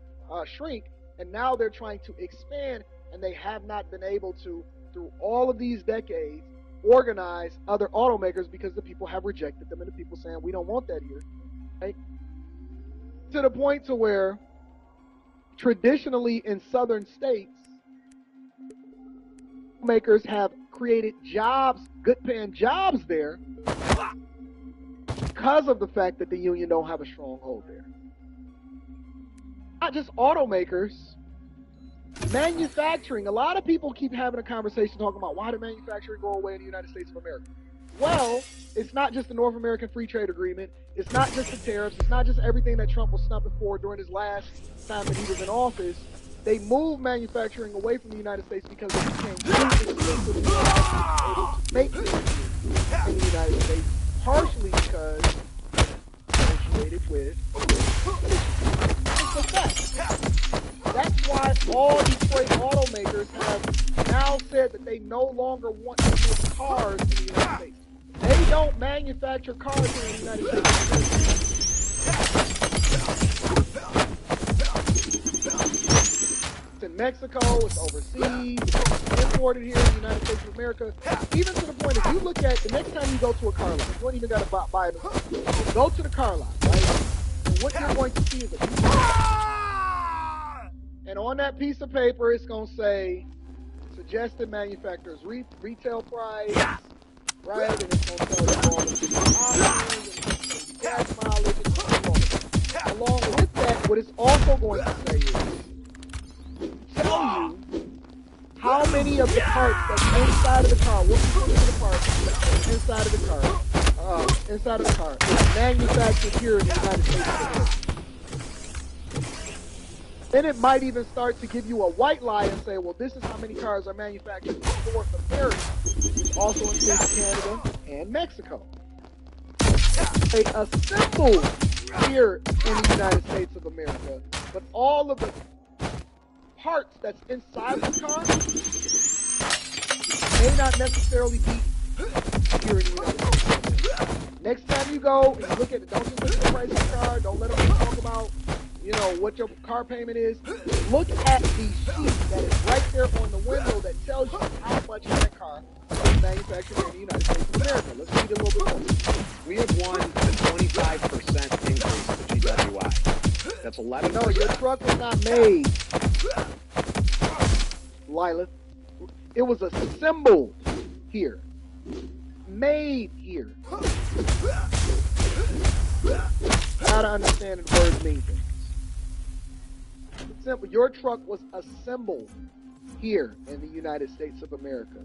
and now they're trying to expand, and they have not been able to, through all of these decades, organize other automakers because the people have rejected them, and the people saying, we don't want that here. Right? To the point to where traditionally in southern states, makers have created jobs, good paying jobs there because of the fact that the union don't have a stronghold there. Not just automakers, manufacturing. A lot of people keep having a conversation talking about why did manufacturing go away in the United States of America? Well, it's not just the North American Free Trade Agreement. It's not just the tariffs. It's not just everything that Trump was stumping for during his last time that he was in office. They moved manufacturing away from the United States because it became too expensive to make things in the United States, partially because associated with it's a fact. That's why all Detroit automakers have now said that they no longer want to make cars in the United States. They don't manufacture cars here in the United States. It's in Mexico, it's overseas, it's imported here in the United States of America. Even to the point, if you look at the next time you go to a car lot, you don't even got to buy it. Go to the car lot, right? And what you're going to see is a piece of paper. And on that piece of paper, it's going to say suggested manufacturer's retail price, right? And it's going to tell you all the different options and gas mileage and so on. Along with that, what it's also going to say is tell you how many of the parts that's inside of the car, what percentage of the parts inside of the car is manufactured here in the United States of America. Then it might even start to give you a white lie and say, well, this is how many cars are manufactured in North America, which also includes Canada and Mexico. They assemble here in the United States of America, but all of the parts that's inside the car may not necessarily be here in the United States. Next time you go and you look at it, don't just look at the price of the car, don't let them talk about what your car payment is. Look at the sheet that is right there on the window that tells you how much that car is manufactured in the United States of America. Let's read a little bit more. We have won a 25% increase in GWI. That's 11%. No, your truck was not made, Lila. It was assembled here. Made here. Gotta understand the words mean things. Simple. Your truck was assembled here in the United States of America.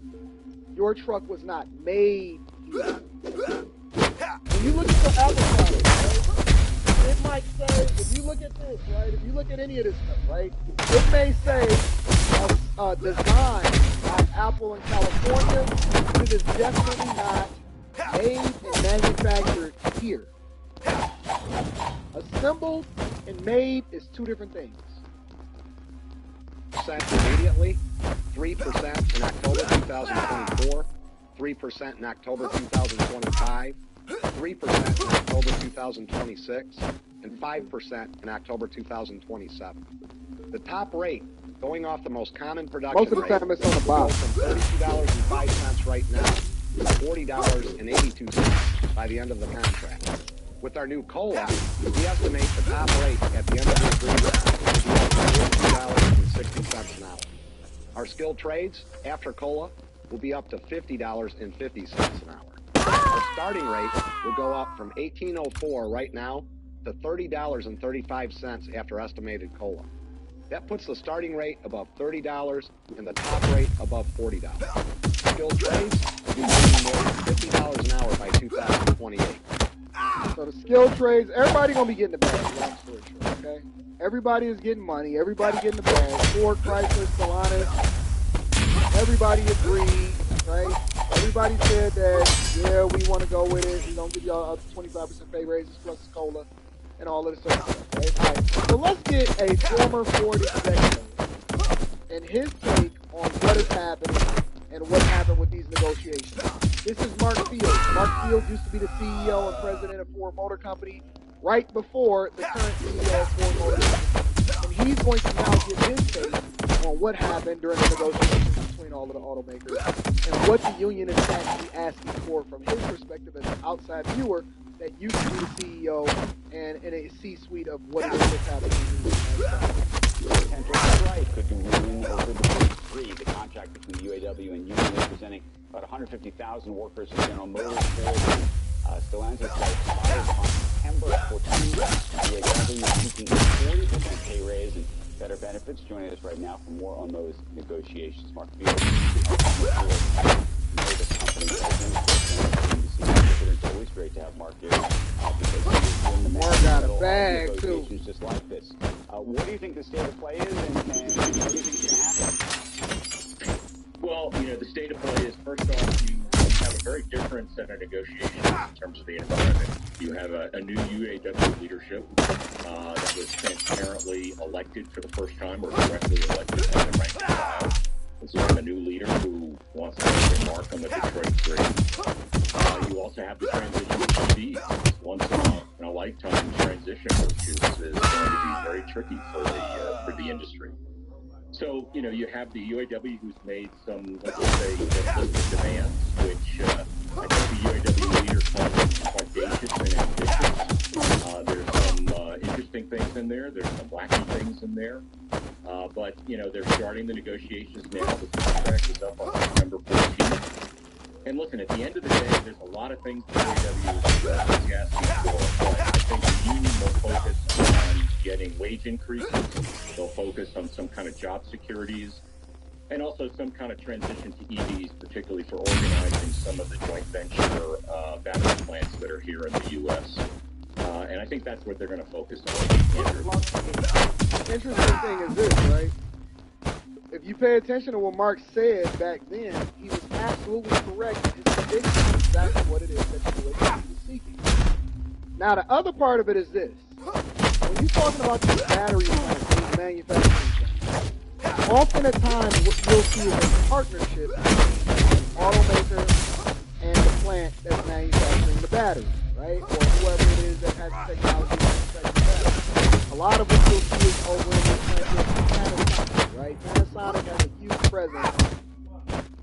Your truck was not made here. When you look at the Apple product, right, it might say, if you look at this, right, if you look at any of this stuff, right? It may say designed by Apple in California, but it is definitely not made and manufactured here. Assembled and made is two different things. Immediately, 3% in October 2024, 3% in October 2025, 3% in October 2026, and 5% in October 2027. The top rate, going off the most common production Most of the time it's on the rate, bottom. will go from $32.05 right now to $40.82 by the end of the contract. With our new COLA, we estimate the top rate at the end of the agreement to be up to $42.60 an hour. Our skilled trades, after COLA, will be up to $50.50 an hour. Our starting rate will go up from $18.04 right now to $30.35 after estimated COLA. That puts the starting rate above $30 and the top rate above $40. Skilled trades will be making more than $50 an hour by 2028. So the skilled trades, everybody gonna be getting the bag, long story short, okay? Everybody is getting money, everybody getting the bag. Ford, Chrysler, Stellantis, everybody agreed, right? Everybody said that, yeah, we want to go with it. We're gonna give y'all up to 25% pay raises plus COLA and all of this other stuff, right? All right. So let's get a former Ford executive and his take on what is happening and what happened with these negotiations. This is Mark Fields. Mark Fields used to be the CEO and president of Ford Motor Company right before the current CEO of Ford Motor Company. And he's going to now give his take on what happened during the negotiations between all of the automakers and what the union is actually asking for from his perspective as an outside viewer that used to be the CEO and in a C-suite of what it is that's happening in the United States. Potential strike could continue over the Phase 3, the contract between UAW and union representing about 150,000 workers at General Motors. Stellantis expires on September 14th. UAW is seeking a 40% pay raise and better benefits. Joining us right now for more on those negotiations, Mark Fields, the company president. It's always great to have Mark here because Mark got a bag too. Just like this. What do you think the state of play is, and what do you think is going to happen? Well, the state of play is, first off, you have a very different set of negotiations in terms of the environment. You have a new UAW leadership that was transparently elected for the first time, or directly elected by the rank and file. So you have a new leader who wants to make a mark on the Detroit Three. You also have the transition to EVs, once in a lifetime transition, which is going to be very tricky for the industry. So, you have the UAW who's made some, let's say, demands, which I think the UAW leader calls audacious and ambitious. There's some interesting things in there. There's some wacky things in there. But, they're starting the negotiations now. The contract is up on September 14th. And listen, at the end of the day, there's a lot of things the UAW is asking for. But I think the union will focus on getting wage increases. They'll focus on some kind of job securities and also some kind of transition to EVs, particularly for organizing some of the joint venture battery plants that are here in the U.S. And I think that's what they're going to focus on. The interesting thing is this, right? If you pay attention to what Mark said back then, he was absolutely correct in his prediction. Exactly what it is that the UAW is seeking. Now, the other part of it is this. When you're talking about these battery plants, these manufacturing plants, often at times what you'll see is a partnership between the automaker and the plant that's manufacturing the battery, right? Or whoever it is that has the technology to manufacture the battery. A lot of what you'll see is over in this plant with Panasonic, right? Panasonic has a huge presence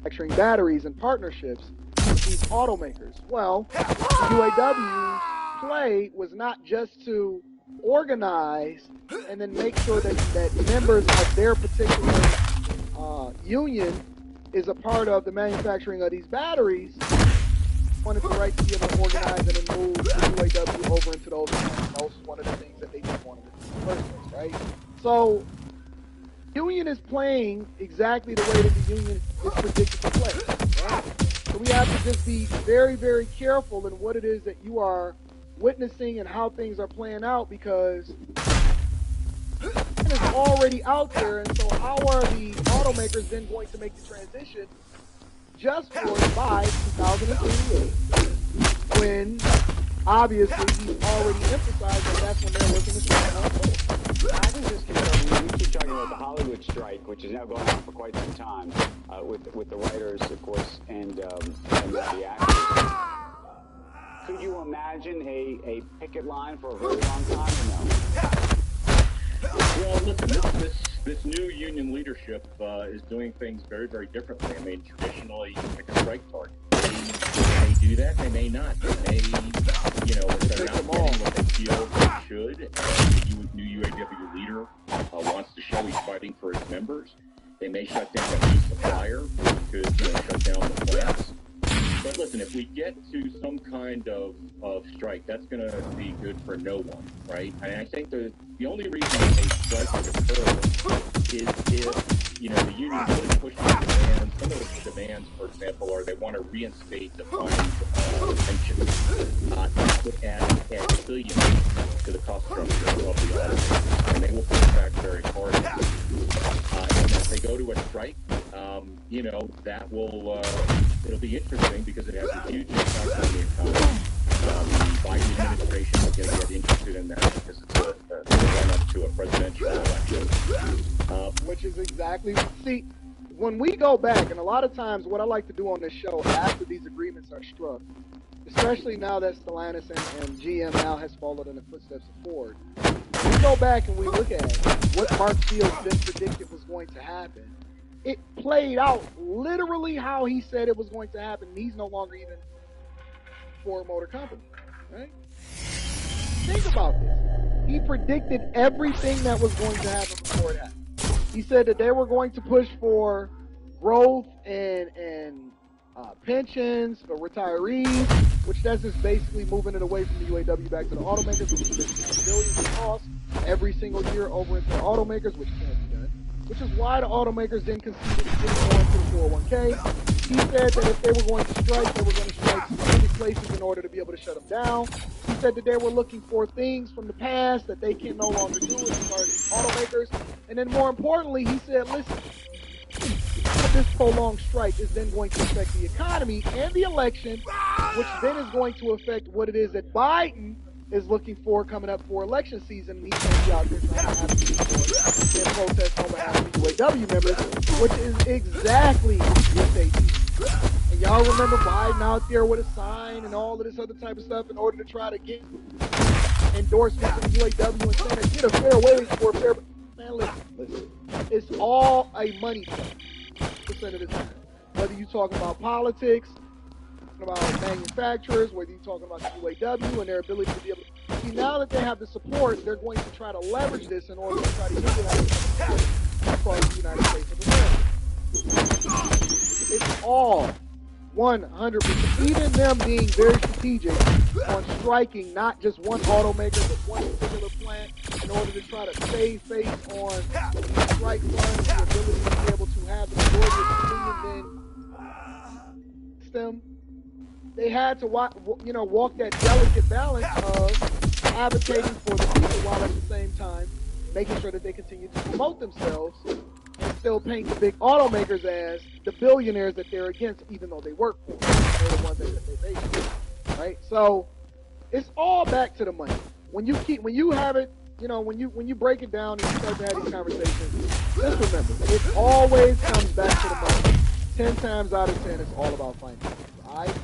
manufacturing batteries and partnerships with these automakers. Well, the UAW's play was not just to organize and then make sure that members of their particular union is a part of the manufacturing of these batteries. Wanted the right to be able to organize and then move the UAW over into those plants. That was one of the things that they just wanted to do in the first place, right? So, union is playing exactly the way that the union is predicted to play, right? So we have to just be very, very careful in what it is that you are witnessing and how things are playing out, because plan is already out there, and so how are the automakers then going to make the transition just for by 2028 when obviously he's already emphasized that that's when they're looking to strike on forward? I think this can, we keep talking about the Hollywood strike, which is now going on for quite some time, with the writers, of course, and the actors. Could you imagine a picket line for a very long time or no? Well, listen, this new union leadership is doing things very, very differently. I mean, traditionally, you pick a strike target. They may do that, they may not. They may, if they're not getting what they feel they should, and the new UAW leader wants to show he's fighting for his members, they may shut down a key supplier, which could shut down the plants. But listen, if we get to some kind of strike, that's going to be good for no one, right? And I think the only reason a strike would occur is if, the union really pushes demands. Some of the demands, for example, are they want to reinstate defined pensions. That would add billions to the cost structure of the automakers, and they will push back very hard. And if they go to a strike, that will, it'll be interesting because it has a huge impact on the economy. The Biden administration is going to get interested in that because it's a run-up to a presidential election. Which is exactly, see, when we go back, and a lot of times what I like to do on this show after these agreements are struck, especially now that Stellantis and GM now has followed in the footsteps of Ford, we go back and we look at what Mark Fields then predicted was going to happen. It played out literally how he said it was going to happen. He's no longer even Ford Motor Company, right? Think about this. He predicted everything that was going to happen before it happened. He said that they were going to push for growth and pensions for retirees, which that's just basically moving it away from the UAW back to the automakers, which is basically billions of costs every single year over into the automakers, which can't be done. Which is why the automakers then conceded to getting on to the 401k. He said that if they were going to strike, they were going to strike specific places in order to be able to shut them down. He said that they were looking for things from the past that they can no longer do as far as automakers. And then more importantly, he said, listen, this prolonged strike is then going to affect the economy and the election, which then is going to affect what it is that Biden is looking for coming up for election season. And he's going to be out there trying to advocate and protest on behalf of the UAW members, which is exactly what they do. And y'all remember Biden out there with a sign and all of this other type of stuff in order to try to get endorsements from the UAW and saying that get a fair wage for a fair... Man, listen. It's all a money play, percent of the time. Whether you're talking about politics, about manufacturers, whether you're talking about the UAW and their ability to be able to... See, now that they have the support, they're going to try to leverage this in order to try to get it out across the United States of America. It's all 100%. Even them being very strategic on striking not just one automaker, but one particular plant in order to try to save face on strike funds, the ability to be able to have the majority of the union then stem. They had to walk that delicate balance of advocating for the people while at the same time making sure that they continue to promote themselves and still paint the big automakers as the billionaires that they're against, even though they work for them. They're the ones that they pay, right? So it's all back to the money. When you have it, when you break it down and you start to have these conversations, just remember, it always comes back to the money. 10 times out of 10, it's all about finances, all right?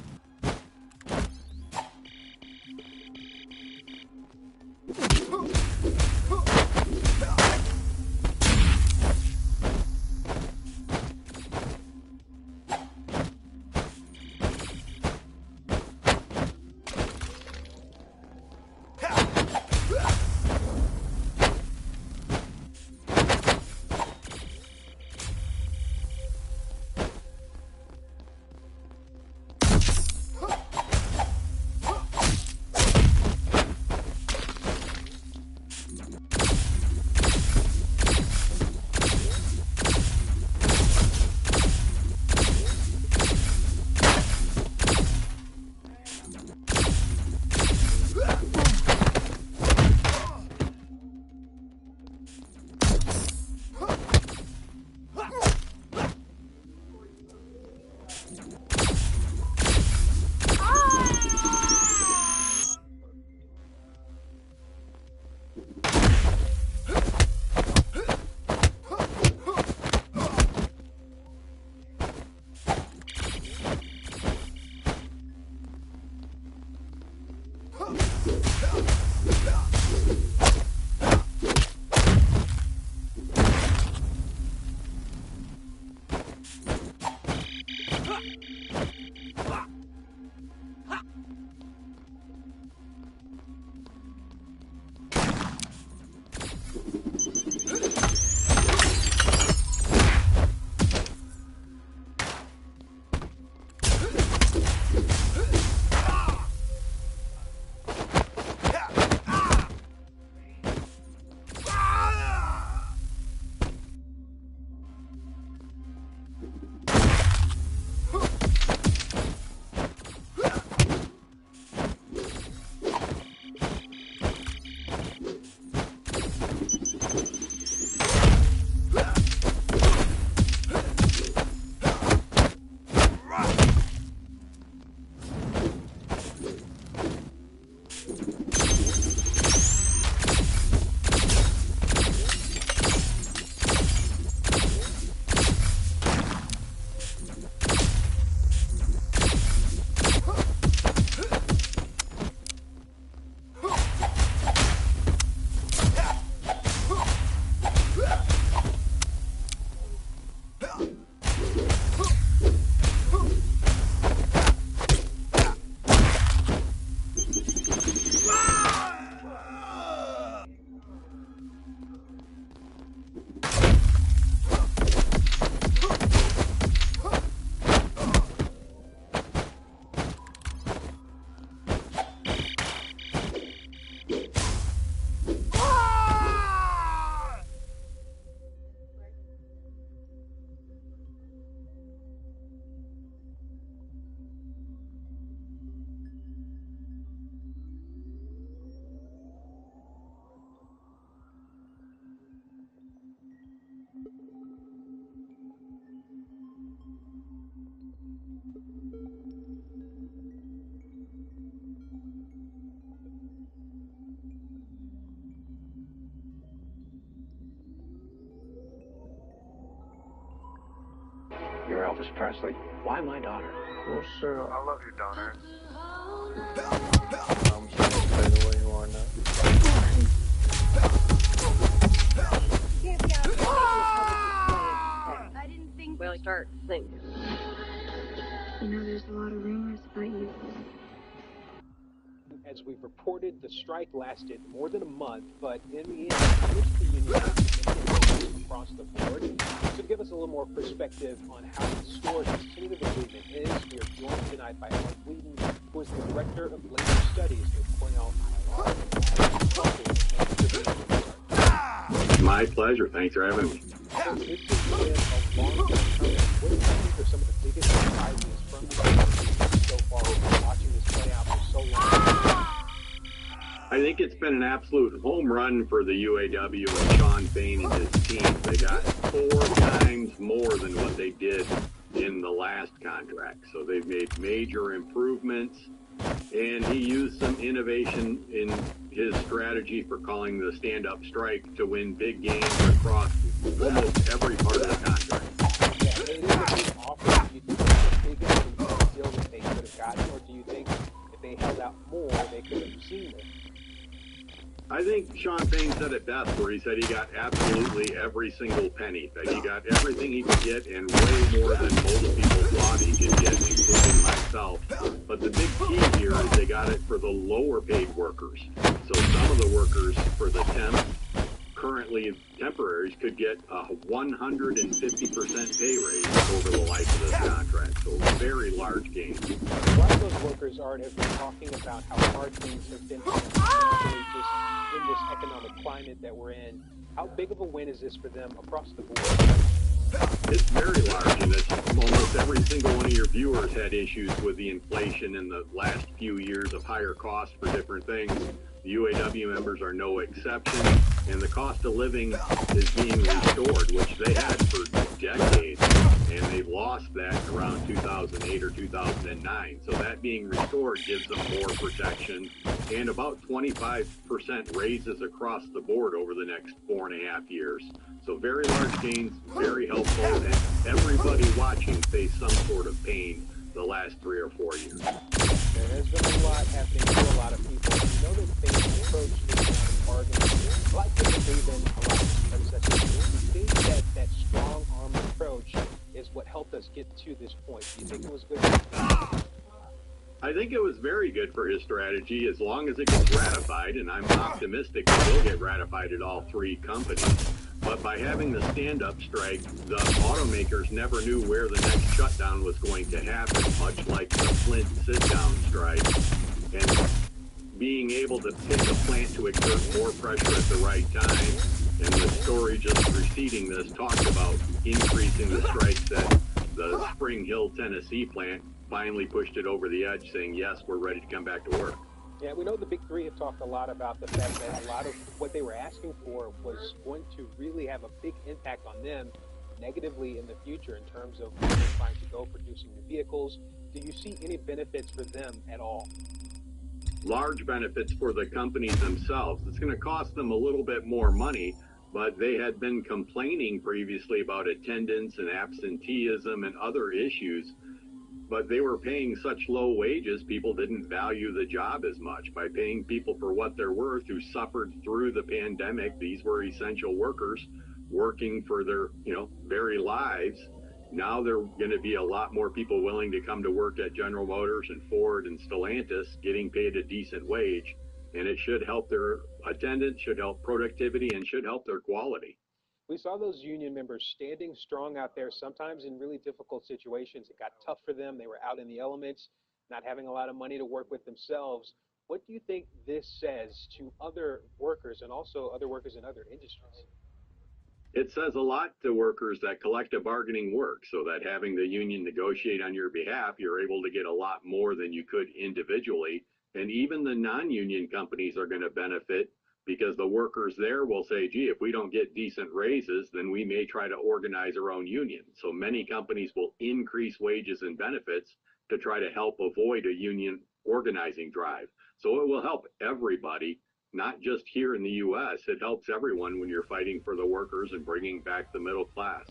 Elvis Presley. Why my daughter? Well, sir, I love your daughter. I'm sorry to stay the way you are now. I didn't think. Well, start thinking. You know, there's a lot of rumors about you. As we've reported, the strike lasted more than a month, but in the end, the union across the board. So to give us a little more perspective on how historic this tentative agreement is, we are joined tonight by Alot, who is the Director of Labor Studies at Cornell. My pleasure. Thanks for having me. So this has been a long time coming. What do you think are some of the biggest surprises from the so far, watching this play out for so long? I think it's been an absolute home run for the UAW and Sean Payne and his team. They got 4 times more than what they did in the last contract. So they've made major improvements, and he used some innovation in his strategy for calling the stand-up strike to win big games across almost every part of the contract. Yeah, it is a big offer. Do you think it's the biggest deal that they could have gotten, or do you think if they held out more, they could have seen it? I think Sean Payne said it best, where he said he got absolutely every single penny, that he got everything he could get and way more than most people thought he could get, including myself. But the big key here is they got it for the lower paid workers. So some of the workers for the currently temporaries could get a 150% pay raise over the life of this contract. So very large gain. A lot of those workers, Art, have been talking about how hard things have been financially just in this economic climate that we're in. How big of a win is this for them across the board? It's very large, and it's almost every single one of your viewers had issues with the inflation in the last few years of higher costs for different things. The UAW members are no exception, and the cost of living is being restored, which they had for decades, and they've lost that around 2008 or 2009. So that being restored gives them more protection, and about 25% raises across the board over the next 4.5 years. So very large gains, very helpful, and everybody watching faced some sort of pain the last 3 or 4 years. There's been a lot happening to a lot of people. You know that Payne's approach is bargaining a lot differently than a lot of predecessors. Do you think that strong arm approach is what helped us get to this point? Do you think it was good? I think it was very good for his strategy as long as it gets ratified, and I'm optimistic it will get ratified at all 3 companies. But by having the stand-up strike, the automakers never knew where the next shutdown was going to happen, much like the Flint sit-down strike. And being able to pick a plant to exert more pressure at the right time, and the story just preceding this talked about increasing the strikes at the Spring Hill, Tennessee plant, finally pushed it over the edge, saying, yes, we're ready to come back to work. Yeah, we know the Big Three have talked a lot about the fact that a lot of what they were asking for was going to really have a big impact on them negatively in the future in terms of trying to go producing new vehicles. Do you see any benefits for them at all? Large benefits for the companies themselves. It's going to cost them a little bit more money, but they had been complaining previously about attendance and absenteeism and other issues. But they were paying such low wages, people didn't value the job as much. By paying people for what they're worth who suffered through the pandemic, these were essential workers working for their, very lives. Now there are going to be a lot more people willing to come to work at General Motors and Ford and Stellantis, getting paid a decent wage. And it should help their attendance, should help productivity, and should help their quality. We saw those union members standing strong out there, sometimes in really difficult situations. It got tough for them. They were out in the elements, not having a lot of money to work with themselves. What do you think this says to other workers and also other workers in other industries? It says a lot to workers that collective bargaining works, so that having the union negotiate on your behalf, you're able to get a lot more than you could individually. And even the non-union companies are going to benefit, because the workers there will say, gee, if we don't get decent raises, then we may try to organize our own union. So many companies will increase wages and benefits to try to help avoid a union organizing drive. So it will help everybody, not just here in the U.S. It helps everyone when you're fighting for the workers and bringing back the middle class.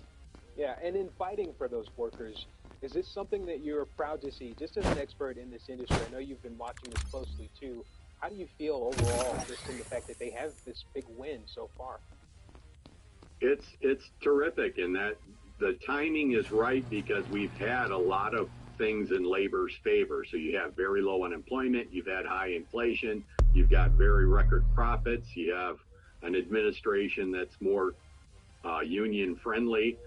Yeah, and in fighting for those workers, is this something that you're proud to see, just as an expert in this industry? I know you've been watching this closely too. How do you feel overall, just in the fact that they have this big win so far? It's terrific in that the timing is right, because we've had a lot of things in labor's favor. So you have very low unemployment, you've had high inflation, you've got very record profits, you have an administration that's more union friendly.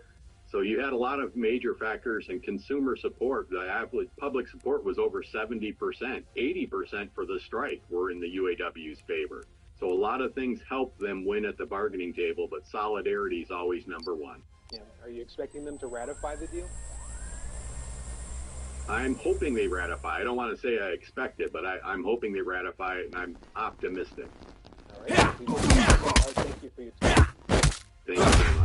So you had a lot of major factors, and consumer support, the average public support was over 70%. 80% for the strike were in the UAW's favor. So a lot of things helped them win at the bargaining table, but solidarity is always number one. Yeah. Are you expecting them to ratify the deal? I'm hoping they ratify. I don't want to say I expect it, but I'm hoping they ratify it, and I'm optimistic. All right. Thank you for your time. Thank you very much.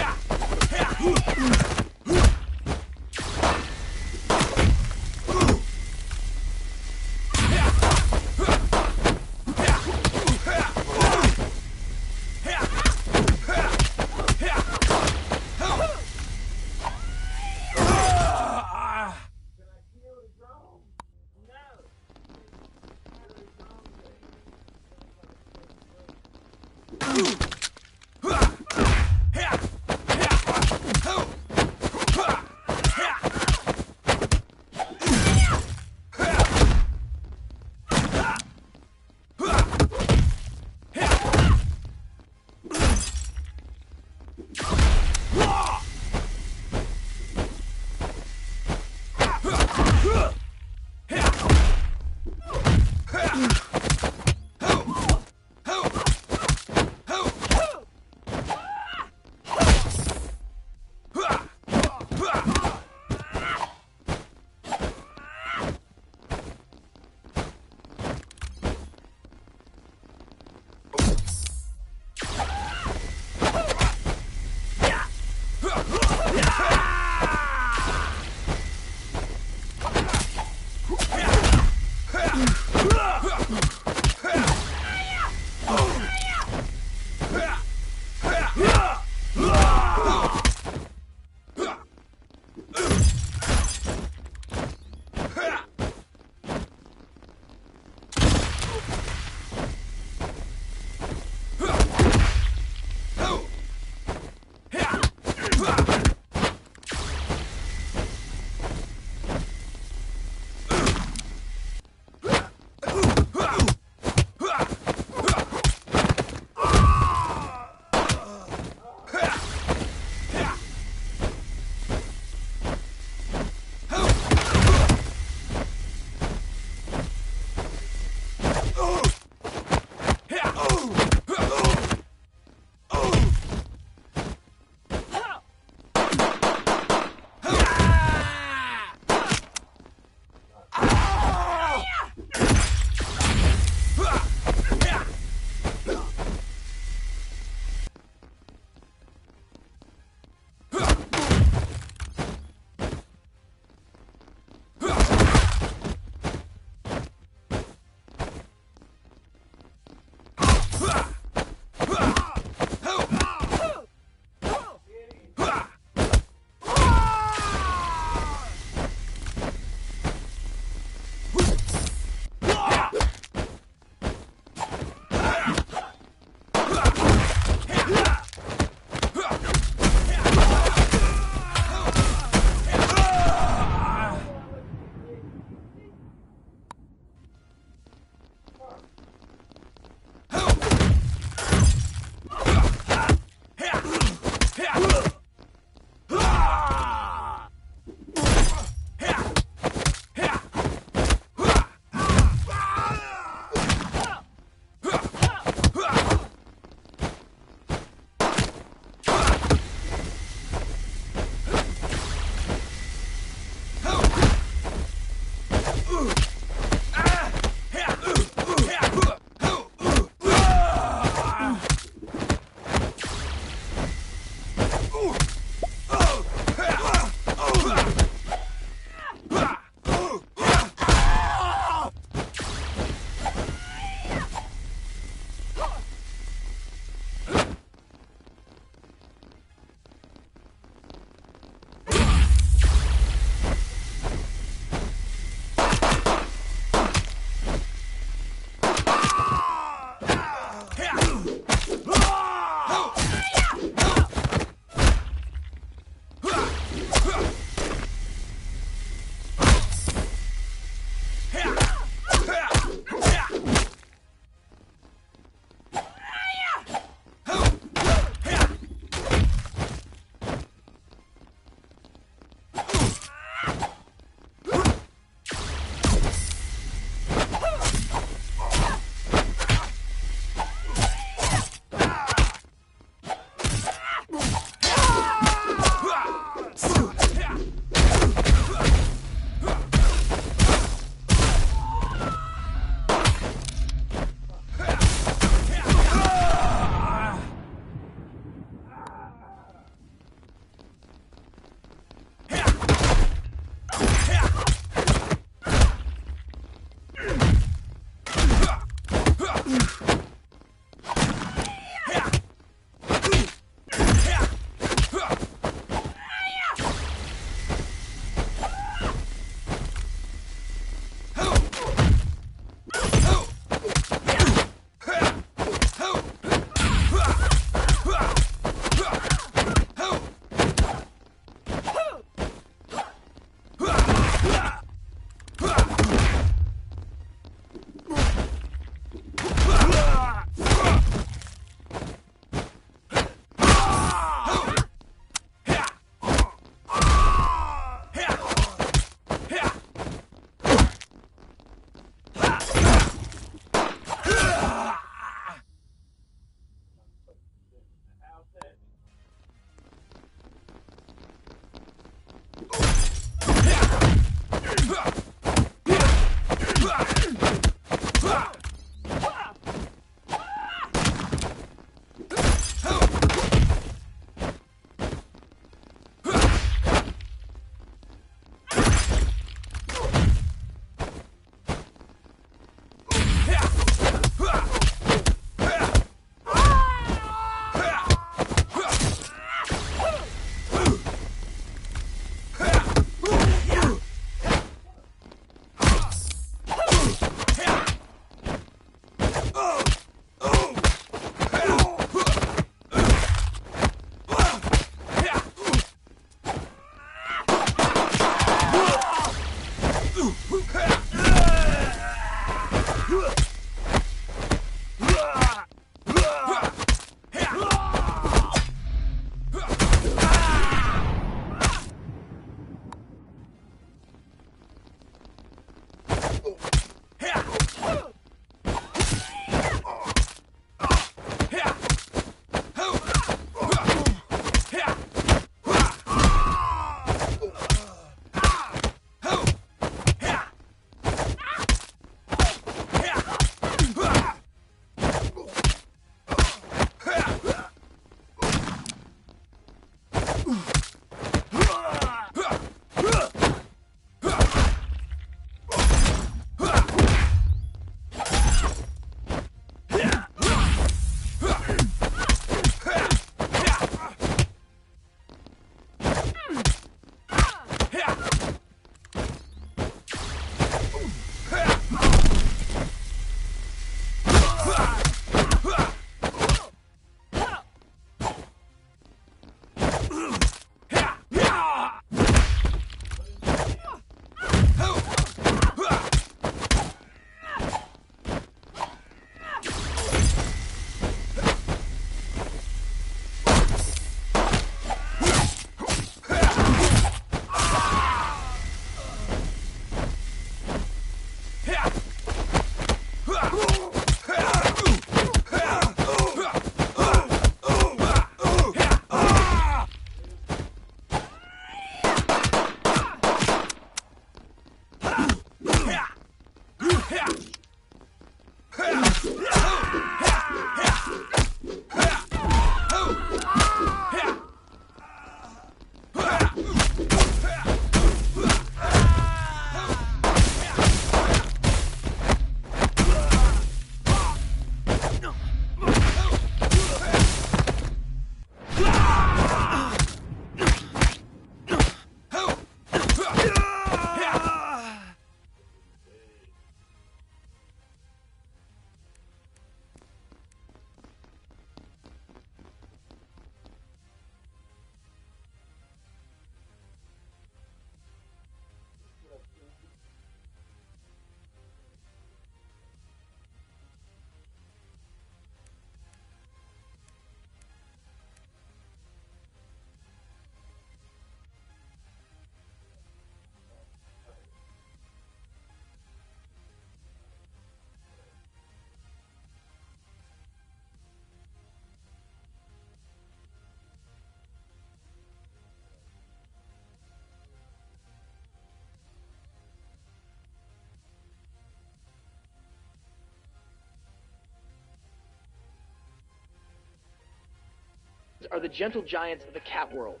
are the gentle giants of the cat world.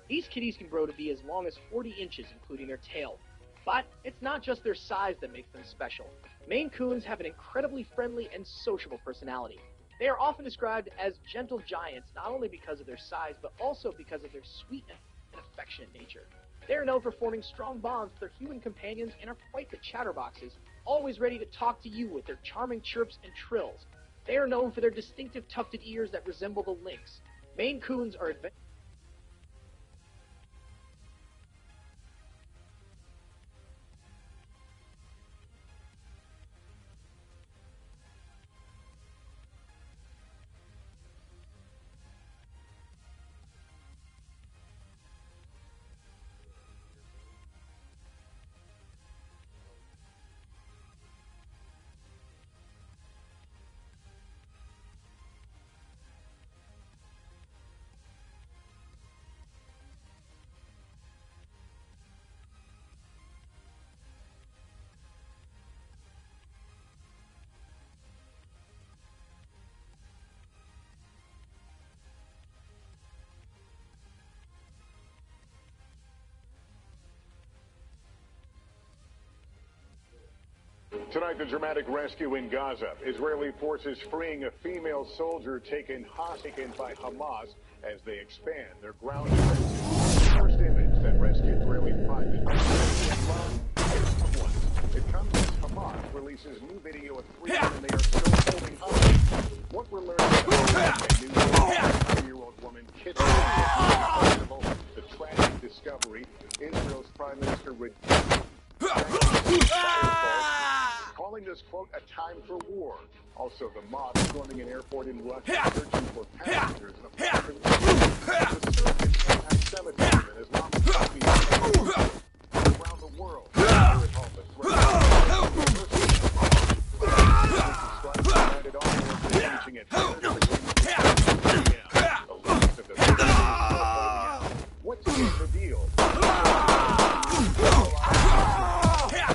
These kitties can grow to be as long as 40 inches, including their tail. But it's not just their size that makes them special. Maine Coons have an incredibly friendly and sociable personality. They are often described as gentle giants, not only because of their size, but also because of their sweetness and affectionate nature. They are known for forming strong bonds with their human companions and are quite the chatterboxes, always ready to talk to you with their charming chirps and trills. They are known for their distinctive tufted ears that resemble the lynx. Maine Coons are adventurous. Tonight, the dramatic rescue in Gaza. Israeli forces freeing a female soldier taken hostage by Hamas as they expand their ground defense. First image that rescued Israeli private. It comes as Hamas releases new video of 3 women they are still holding hostage. What we're learning about a new 20-year-old woman kidnapped. The tragic discovery. Israel's Prime Minister calling this, quote, a time for war. Also, the mob storming an airport in Russia searching for passengers in a resurgent anti-Semitism and Islamophobia around the world. Here at home, the what's being revealed?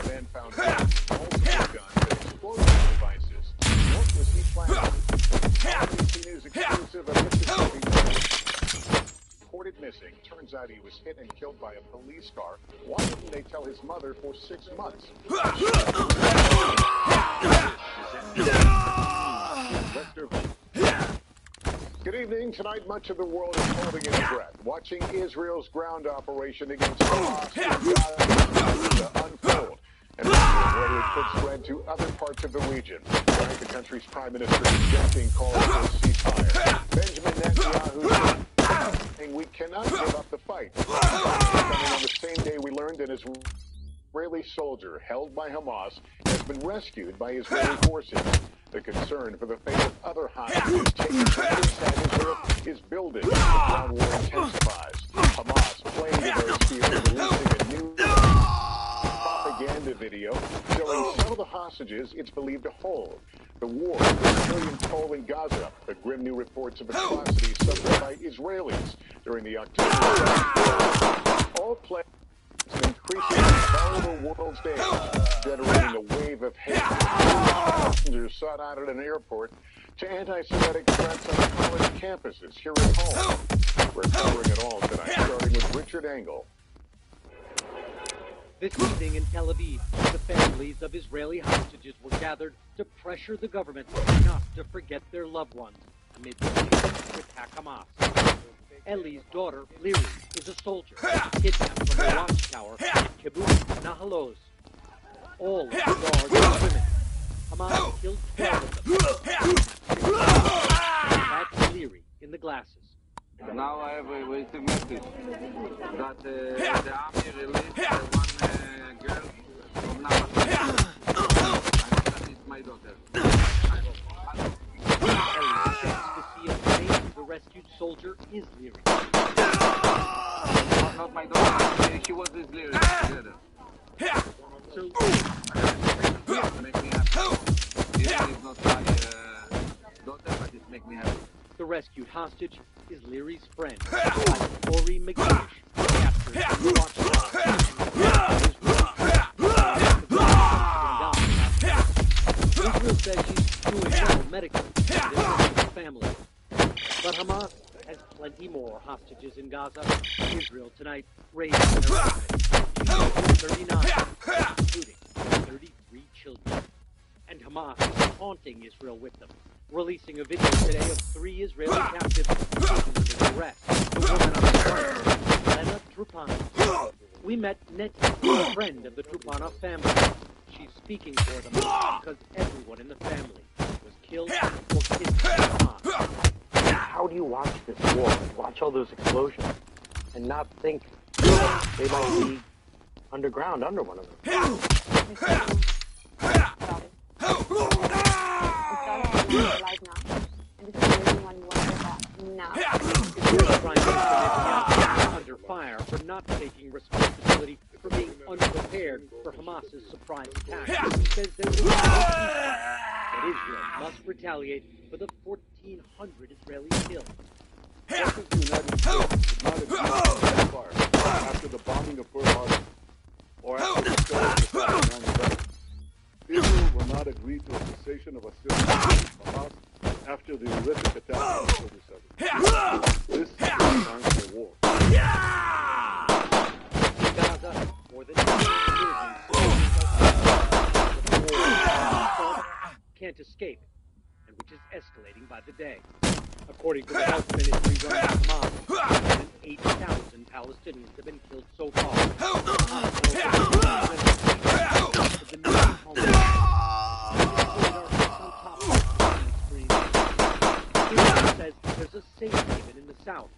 Man found multiple guns and explosive devices. What was he planning? ABC News exclusive of Mississippi reported missing. Turns out he was hit and killed by a police car. Why didn't they tell his mother for 6 months? Good evening. Tonight, much of the world is holding its breath, watching Israel's ground operation against Hamas to unfold, and whether it could spread to other parts of the region. Tonight, the country's prime minister is rejecting calls for a ceasefire. Benjamin Netanyahu saying we cannot give up the fight. Coming on the same day we learned an Israeli soldier held by Hamas has been rescued by Israeli forces. The concern for the fate of other hostages taken from inside Israel is building as the ground war intensifies. Hamas playing to those fears, releasing a new propaganda video showing some of the hostages it's believed to hold. The war, the civilian toll in Gaza, the grim new reports of atrocities suffered by Israelis during the October. All play an increasingly vulnerable world's day, generating a wave of hate. Passengers sought out at an airport to anti-Semitic threats on college campuses here at home. We're covering it all tonight, starting with Richard Engel. This evening in Tel Aviv, the families of Israeli hostages were gathered to pressure the government not to forget their loved ones amid the to attack Hamas. Ellie's daughter, Liri, is a soldier, kidnapped from a watchtower at Kibbutz Nahaloz. All of the guards are women. Hamas killed 12 of them. That's Liri in the glasses. Now I have received message that the army released one girl from Nahaloz. I know that is my daughter. Ellie checks to see if the name of the rescued soldier is Liri. Not my daughter. She was with Liri together. So, make me happy. It is not my daughter, but it makes me happy. The rescued hostage is Liri's friend, Ori McGinnis, captured in the watchtower. Israel says she's doing well medically. his family. But Hamas has plenty more hostages in Gaza. Israel tonight raising their estimate to 39, including 33 children. And Hamas is taunting Israel with them, releasing a video today of 3 Israeli captives taken under arrest. The woman on the right, Lena Trupanov. We met Neti, a friend of the Trupanov family. She's speaking for them because everyone in the family was killed or kidnapped by Hamas. How do you watch this war, watch all those explosions, and not think they might be underground under one of them? Under fire for not taking responsibility for being unprepared for Hamas's surprise attack. He says there is no ceasefire, that Israel must retaliate for the 1,400 Israelis killed. Forces of the United States did not agree to ceasefire after the bombing of Pearl Harbor or after the start of the fight on 9/11. Israel will not agree to a cessation of hostilities with Hamas after the horrific attack on October 7th. This is the time for war. In Gaza, more than 2 million can't escape, and which is escalating by the day. According to the health ministry run by Hamas, more than 8,000 Palestinians have been killed so far. Israel says there's a safe haven in the south,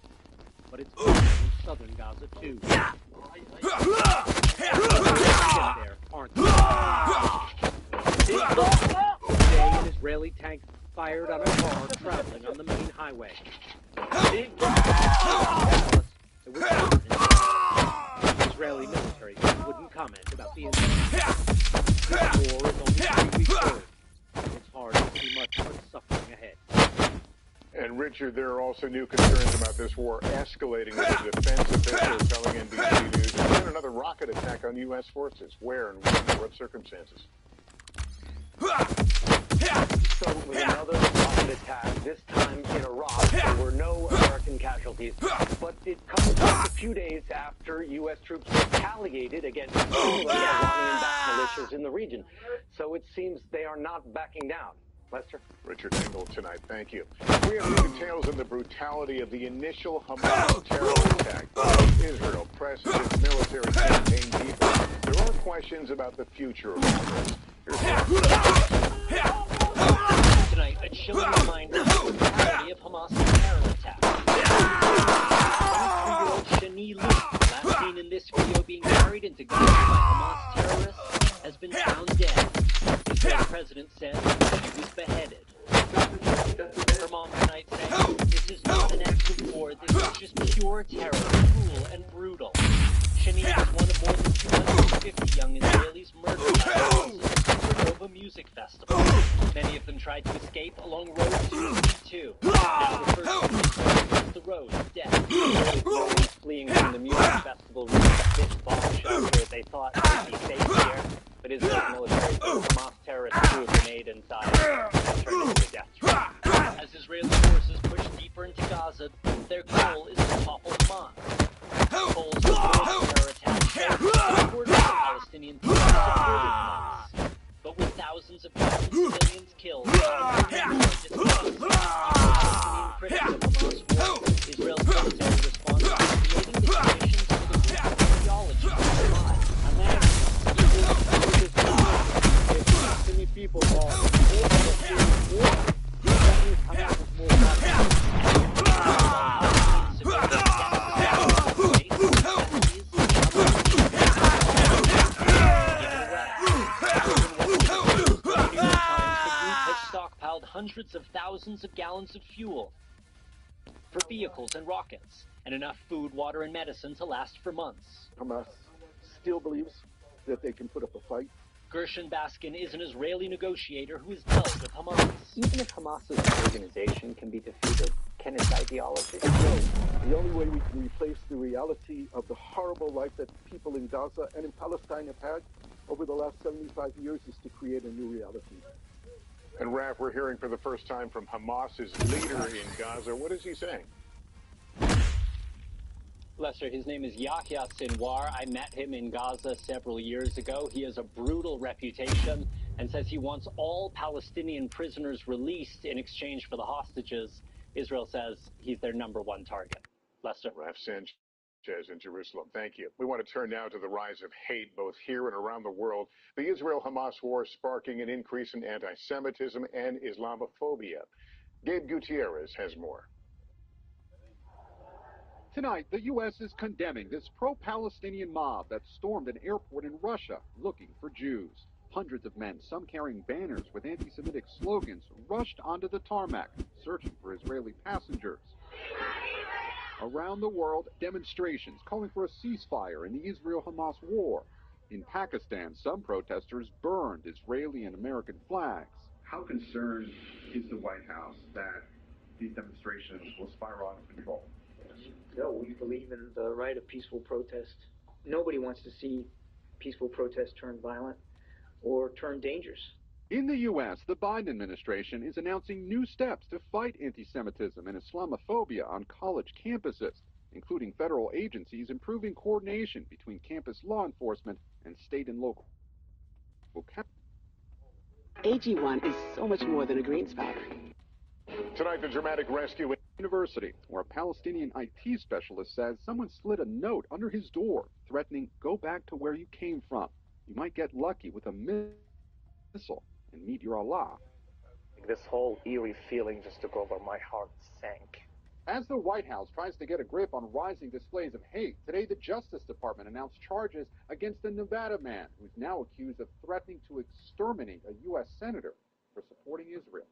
but it's in southern Gaza too. There aren't Today, an Israeli tank fired on a car traveling on the main highway. The Israeli military wouldn't comment about the incident. This war is only 3 weeks old. It's hard to see much more suffering ahead. And Richard, there are also new concerns about this war escalating, with a defense official telling NBC News there's been another rocket attack on U.S. forces. Where and under what circumstances? So with another rocket attack, this time in Iraq, there were no American casualties, but it comes just a few days after U.S. troops retaliated against Iranian-backed militias in the region. So it seems they are not backing down. Lester? Richard Engel tonight, thank you. We have new details on the brutality of the initial Hamas terror attack. Israel presses its military campaign deeper. There are questions about the future of all this. Tonight, a chilling reminder of the brutality of Hamas' terror attack. 23-year-old Shani Lee, last seen in this video being carried into Gaza by Hamas terrorists, has been found dead. The Israeli president says she was beheaded. Her mom tonight saying, "This is not an act of war, this is just pure terror, cruel and brutal." Shani was one of more than 250 young Israelis murdered by Hamas at the Supernova Music Festival. Many of them tried to escape along Road 232. Now referred to as the Road of Death. Fleeing from the music festival reached this bomb shelter they thought would be safe here, but Israel's military put Hamas terrorists threw a grenade inside and turned it into a death trap. As Israeli forces push deeper into Gaza, their goal is to topple Hamas. Polls of the terror attack show that a quarter of the Palestinian people supported Hamas. But with thousands of civilians killed, and Palestinian critics of Hamas war, Israel's military response is creating the conditions for the group's ideology to survive. Many people are war. That means Hamas is more stockpiled hundreds of thousands of gallons of fuel for vehicles and rockets, and enough food, water, and medicine to last for months. Hamas still believes that they can put up a fight. Gershon Baskin is an Israeli negotiator who has dealt with Hamas. Even if Hamas's organization can be defeated, can its ideology? No. The only way we can replace the reality of the horrible life that people in Gaza and in Palestine have had over the last 75 years is to create a new reality. And Raph, we're hearing for the first time from Hamas's leader in Gaza. What is he saying? Lester, his name is Yahya Sinwar. I met him in Gaza several years ago. He has a brutal reputation and says he wants all Palestinian prisoners released in exchange for the hostages. Israel says he's their #1 target. Lester. Raph Sanchez in Jerusalem. Thank you. We want to turn now to the rise of hate both here and around the world. The Israel-Hamas war sparking an increase in anti-Semitism and Islamophobia. Gabe Gutierrez has more. Tonight, the U.S. is condemning this pro-Palestinian mob that stormed an airport in Russia looking for Jews. Hundreds of men, some carrying banners with anti-Semitic slogans, rushed onto the tarmac, searching for Israeli passengers. Around the world, demonstrations calling for a ceasefire in the Israel-Hamas war. In Pakistan, some protesters burned Israeli and American flags. How concerned is the White House that these demonstrations will spiral out of control? No, we believe in the right of peaceful protest. Nobody wants to see peaceful protest turn violent or turn dangerous. In the U.S., the Biden administration is announcing new steps to fight anti-Semitism and Islamophobia on college campuses, including federal agencies improving coordination between campus law enforcement and state and local. AG1 is so much more than a greens powder. Tonight, the dramatic rescue University, where a Palestinian IT specialist says someone slid a note under his door threatening, "Go back to where you came from. You might get lucky with a missile and meet your Allah." This whole eerie feeling just took over. My heart sank. As the White House tries to get a grip on rising displays of hate, today the Justice Department announced charges against a Nevada man who's now accused of threatening to exterminate a U.S. senator for supporting Israel.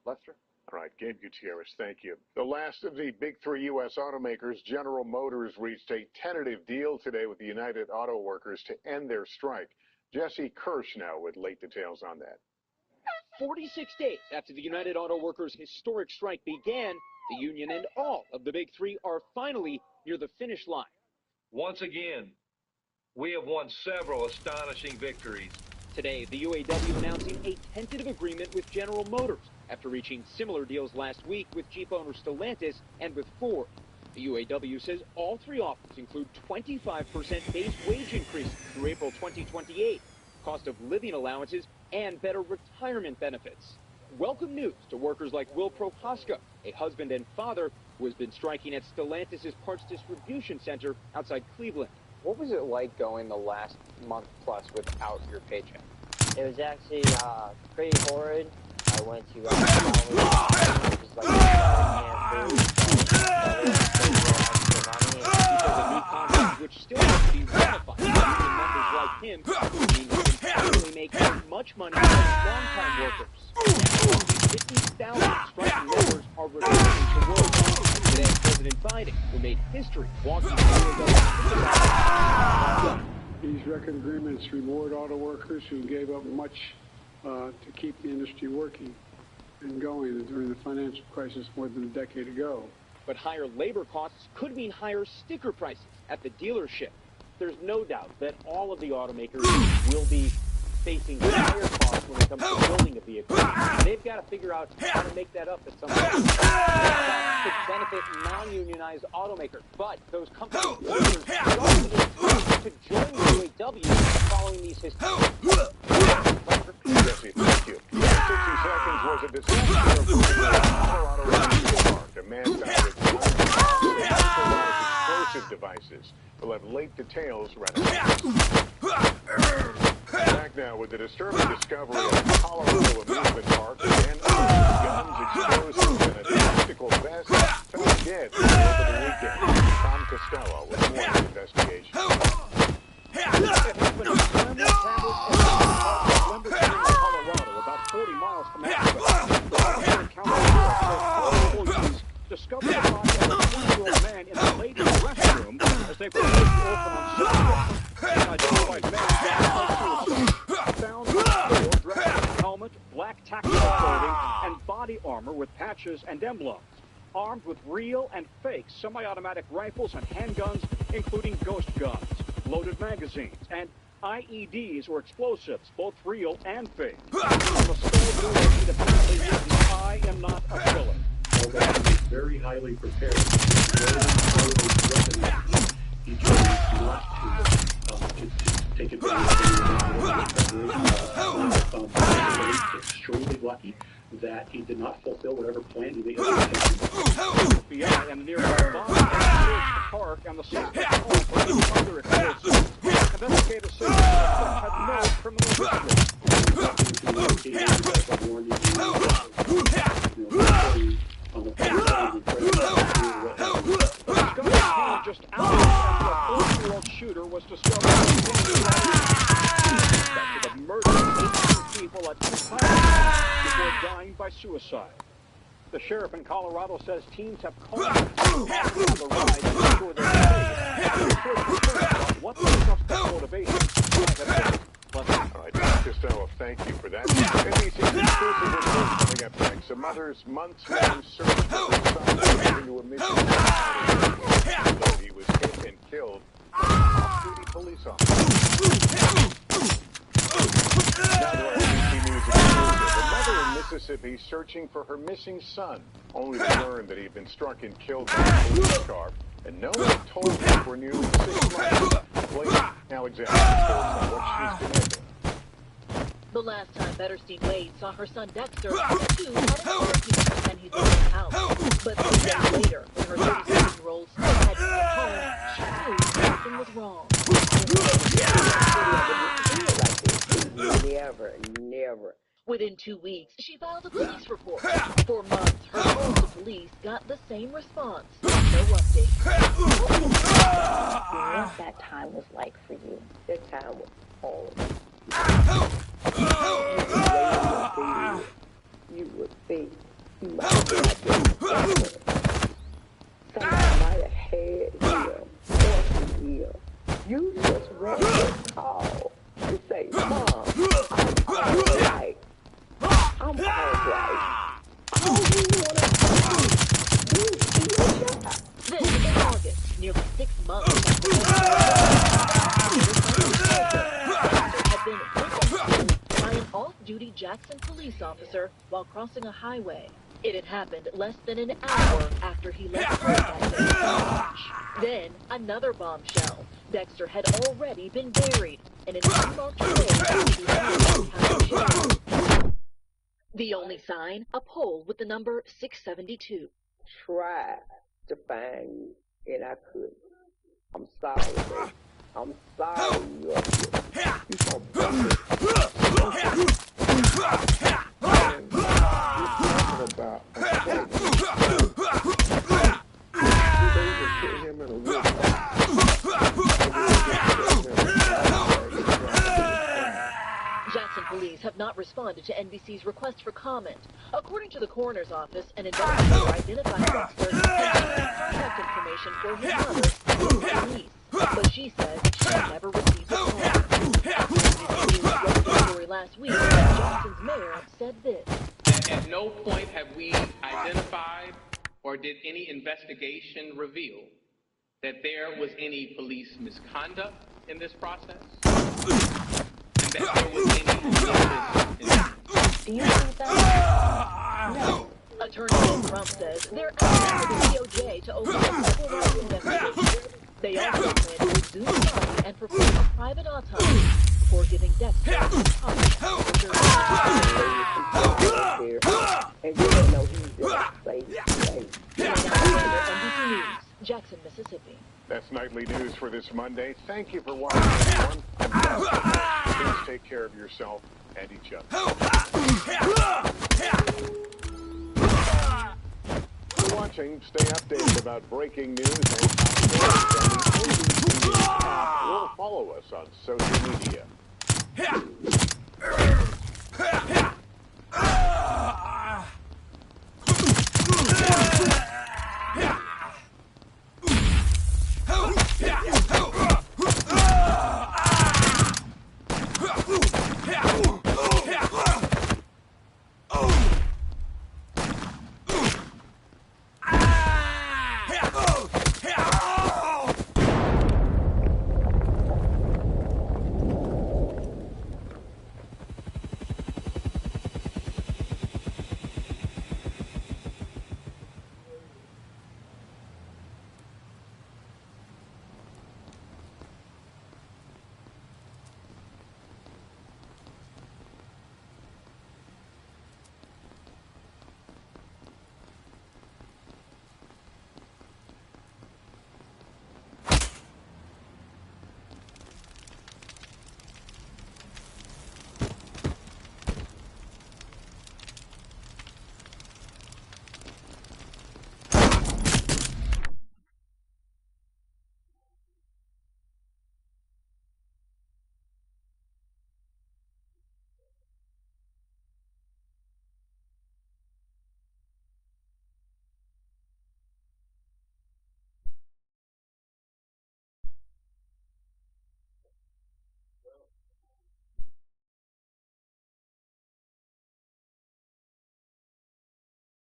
Lester? All right, Gabe Gutierrez, thank you. The last of the big three U.S. automakers, General Motors, reached a tentative deal today with the United Auto Workers to end their strike. Jesse Kirsch now with late details on that. 46 days after the United Auto Workers' historic strike began, the union and all of the big three are finally near the finish line. Once again, we have won several astonishing victories. Today, the UAW announcing a tentative agreement with General Motors after reaching similar deals last week with Jeep owner Stellantis and with Ford. The UAW says all three offers include 25% base wage increase through April 2028, cost of living allowances, and better retirement benefits. Welcome news to workers like Will Prohaska, a husband and father who has been striking at Stellantis' parts distribution center outside Cleveland. What was it like going the last month plus without your paycheck? It was actually pretty horrid. I went to college, which is like a new contract which still has to be ratified by union members like him, means he can finally make as much money as long-time workers. 50,000 striking workers are returning to work. Today, President Biden, who made history walking These record agreements reward auto workers who gave up much to keep the industry working and going during the financial crisis more than a decade ago. But higher labor costs could mean higher sticker prices at the dealership. There's no doubt that all of the automakers will be facing higher costs when it comes to building a vehicle. They've got to figure out how to make that up at some point. That could benefit non-unionized automakers, but those companies should also be encouraged to join the UAW following these historic. Jesse, thank you. 60 seconds was a disaster of Colorado Park. A man found with explosive devices. We'll have late details right now. Back now with the disturbing discovery of a Colorado amusement park and guns, explosives, and a tactical vest found dead over the weekend. Tom Costello with more on the investigation. Colorado, about 40 miles from discovered the body of a 20-year-old man in the ladies' restroom as they were open on Sunday. An identified man found dressed in a helmet, black tactical clothing, and body armor with patches and emblems, armed with real and fake semi-automatic rifles and handguns, including ghost guns, loaded magazines, and IEDs or explosives, both real and fake. On the stall door, he'd apparently written, "I am not a killer." Although he was very highly prepared, he chose not to take advantage of the extremely lucky that he did not fulfill whatever plan he made. FBI and the nearby bomb searched the park and the suspect's home for other explosives. Investigators say the suspect had no criminal history. Just hours after a 40-year-old shooter was discovered suspected of murdering 18 people at 2 times before dying by suicide. The sheriff in Colorado says teams have called on the ride to ensure they're safe. What the suspect's motivation might have been. All right, Tom Costello, thank you for that. NBC's exclusive report coming up next. A mother's months-long search for her son moved into a mission. Though he was hit and killed by an off-duty police officer. Now to our NBC News exclusive. A mother in Mississippi searching for her missing son, only to learn that he had been struck and killed by a police car, and no one told her for nearly 6 months. Blake Alexander reports on what she's been into. The last time Betterstein Wade saw her son Dexter, the two had an argument and he'd left the house. But 3 days later, when her 37-year-old son had come home, she knew something was wrong. Never. Within 2 weeks, she filed a police report. For months, her calls to police got the same response. No update. What that time was like for you? That time was horrible. You would think you might have got somebody might have had him, forced him. You just ran this call to say, Mom, I'm alright. I'm alright. All you want to do is be a child. Then, in August, nearly 6 months after had been hit by an off-duty Jackson police officer while crossing a highway. It had happened less than an hour after he left home that day. Then, another bombshell. Dexter had already been buried in an unmarked grave behind county jail. The only sign, a pole with the number 672. Tried to find you, and I couldn't. I'm sorry, baby. I'm sorry you are here. You so broken. About put him in a Jackson police have not responded to NBC's request for comment. According to the coroner's office, an investigator identified Dexter and contact information for his mother, police, but she says she never received a call. After NBC News broke the story last week, Jackson's mayor said this. At no point have we identified or did any investigation reveal that there was any police misconduct in this process, and that there was any injustice. Do you think that? No. Attorney Bill Trump says they're asking the DOJ to open a civil rights investigation. They also plan to exhume the body and perform a private autopsy before giving Dexter a and you don't know he's gonna say. NBC News, Jackson, Mississippi. That's Nightly News for this Monday. Thank you for watching, everyone. And please take care of yourself and each other. For watching, stay updated about breaking news and top stories on the NBC News app, or follow us on social media.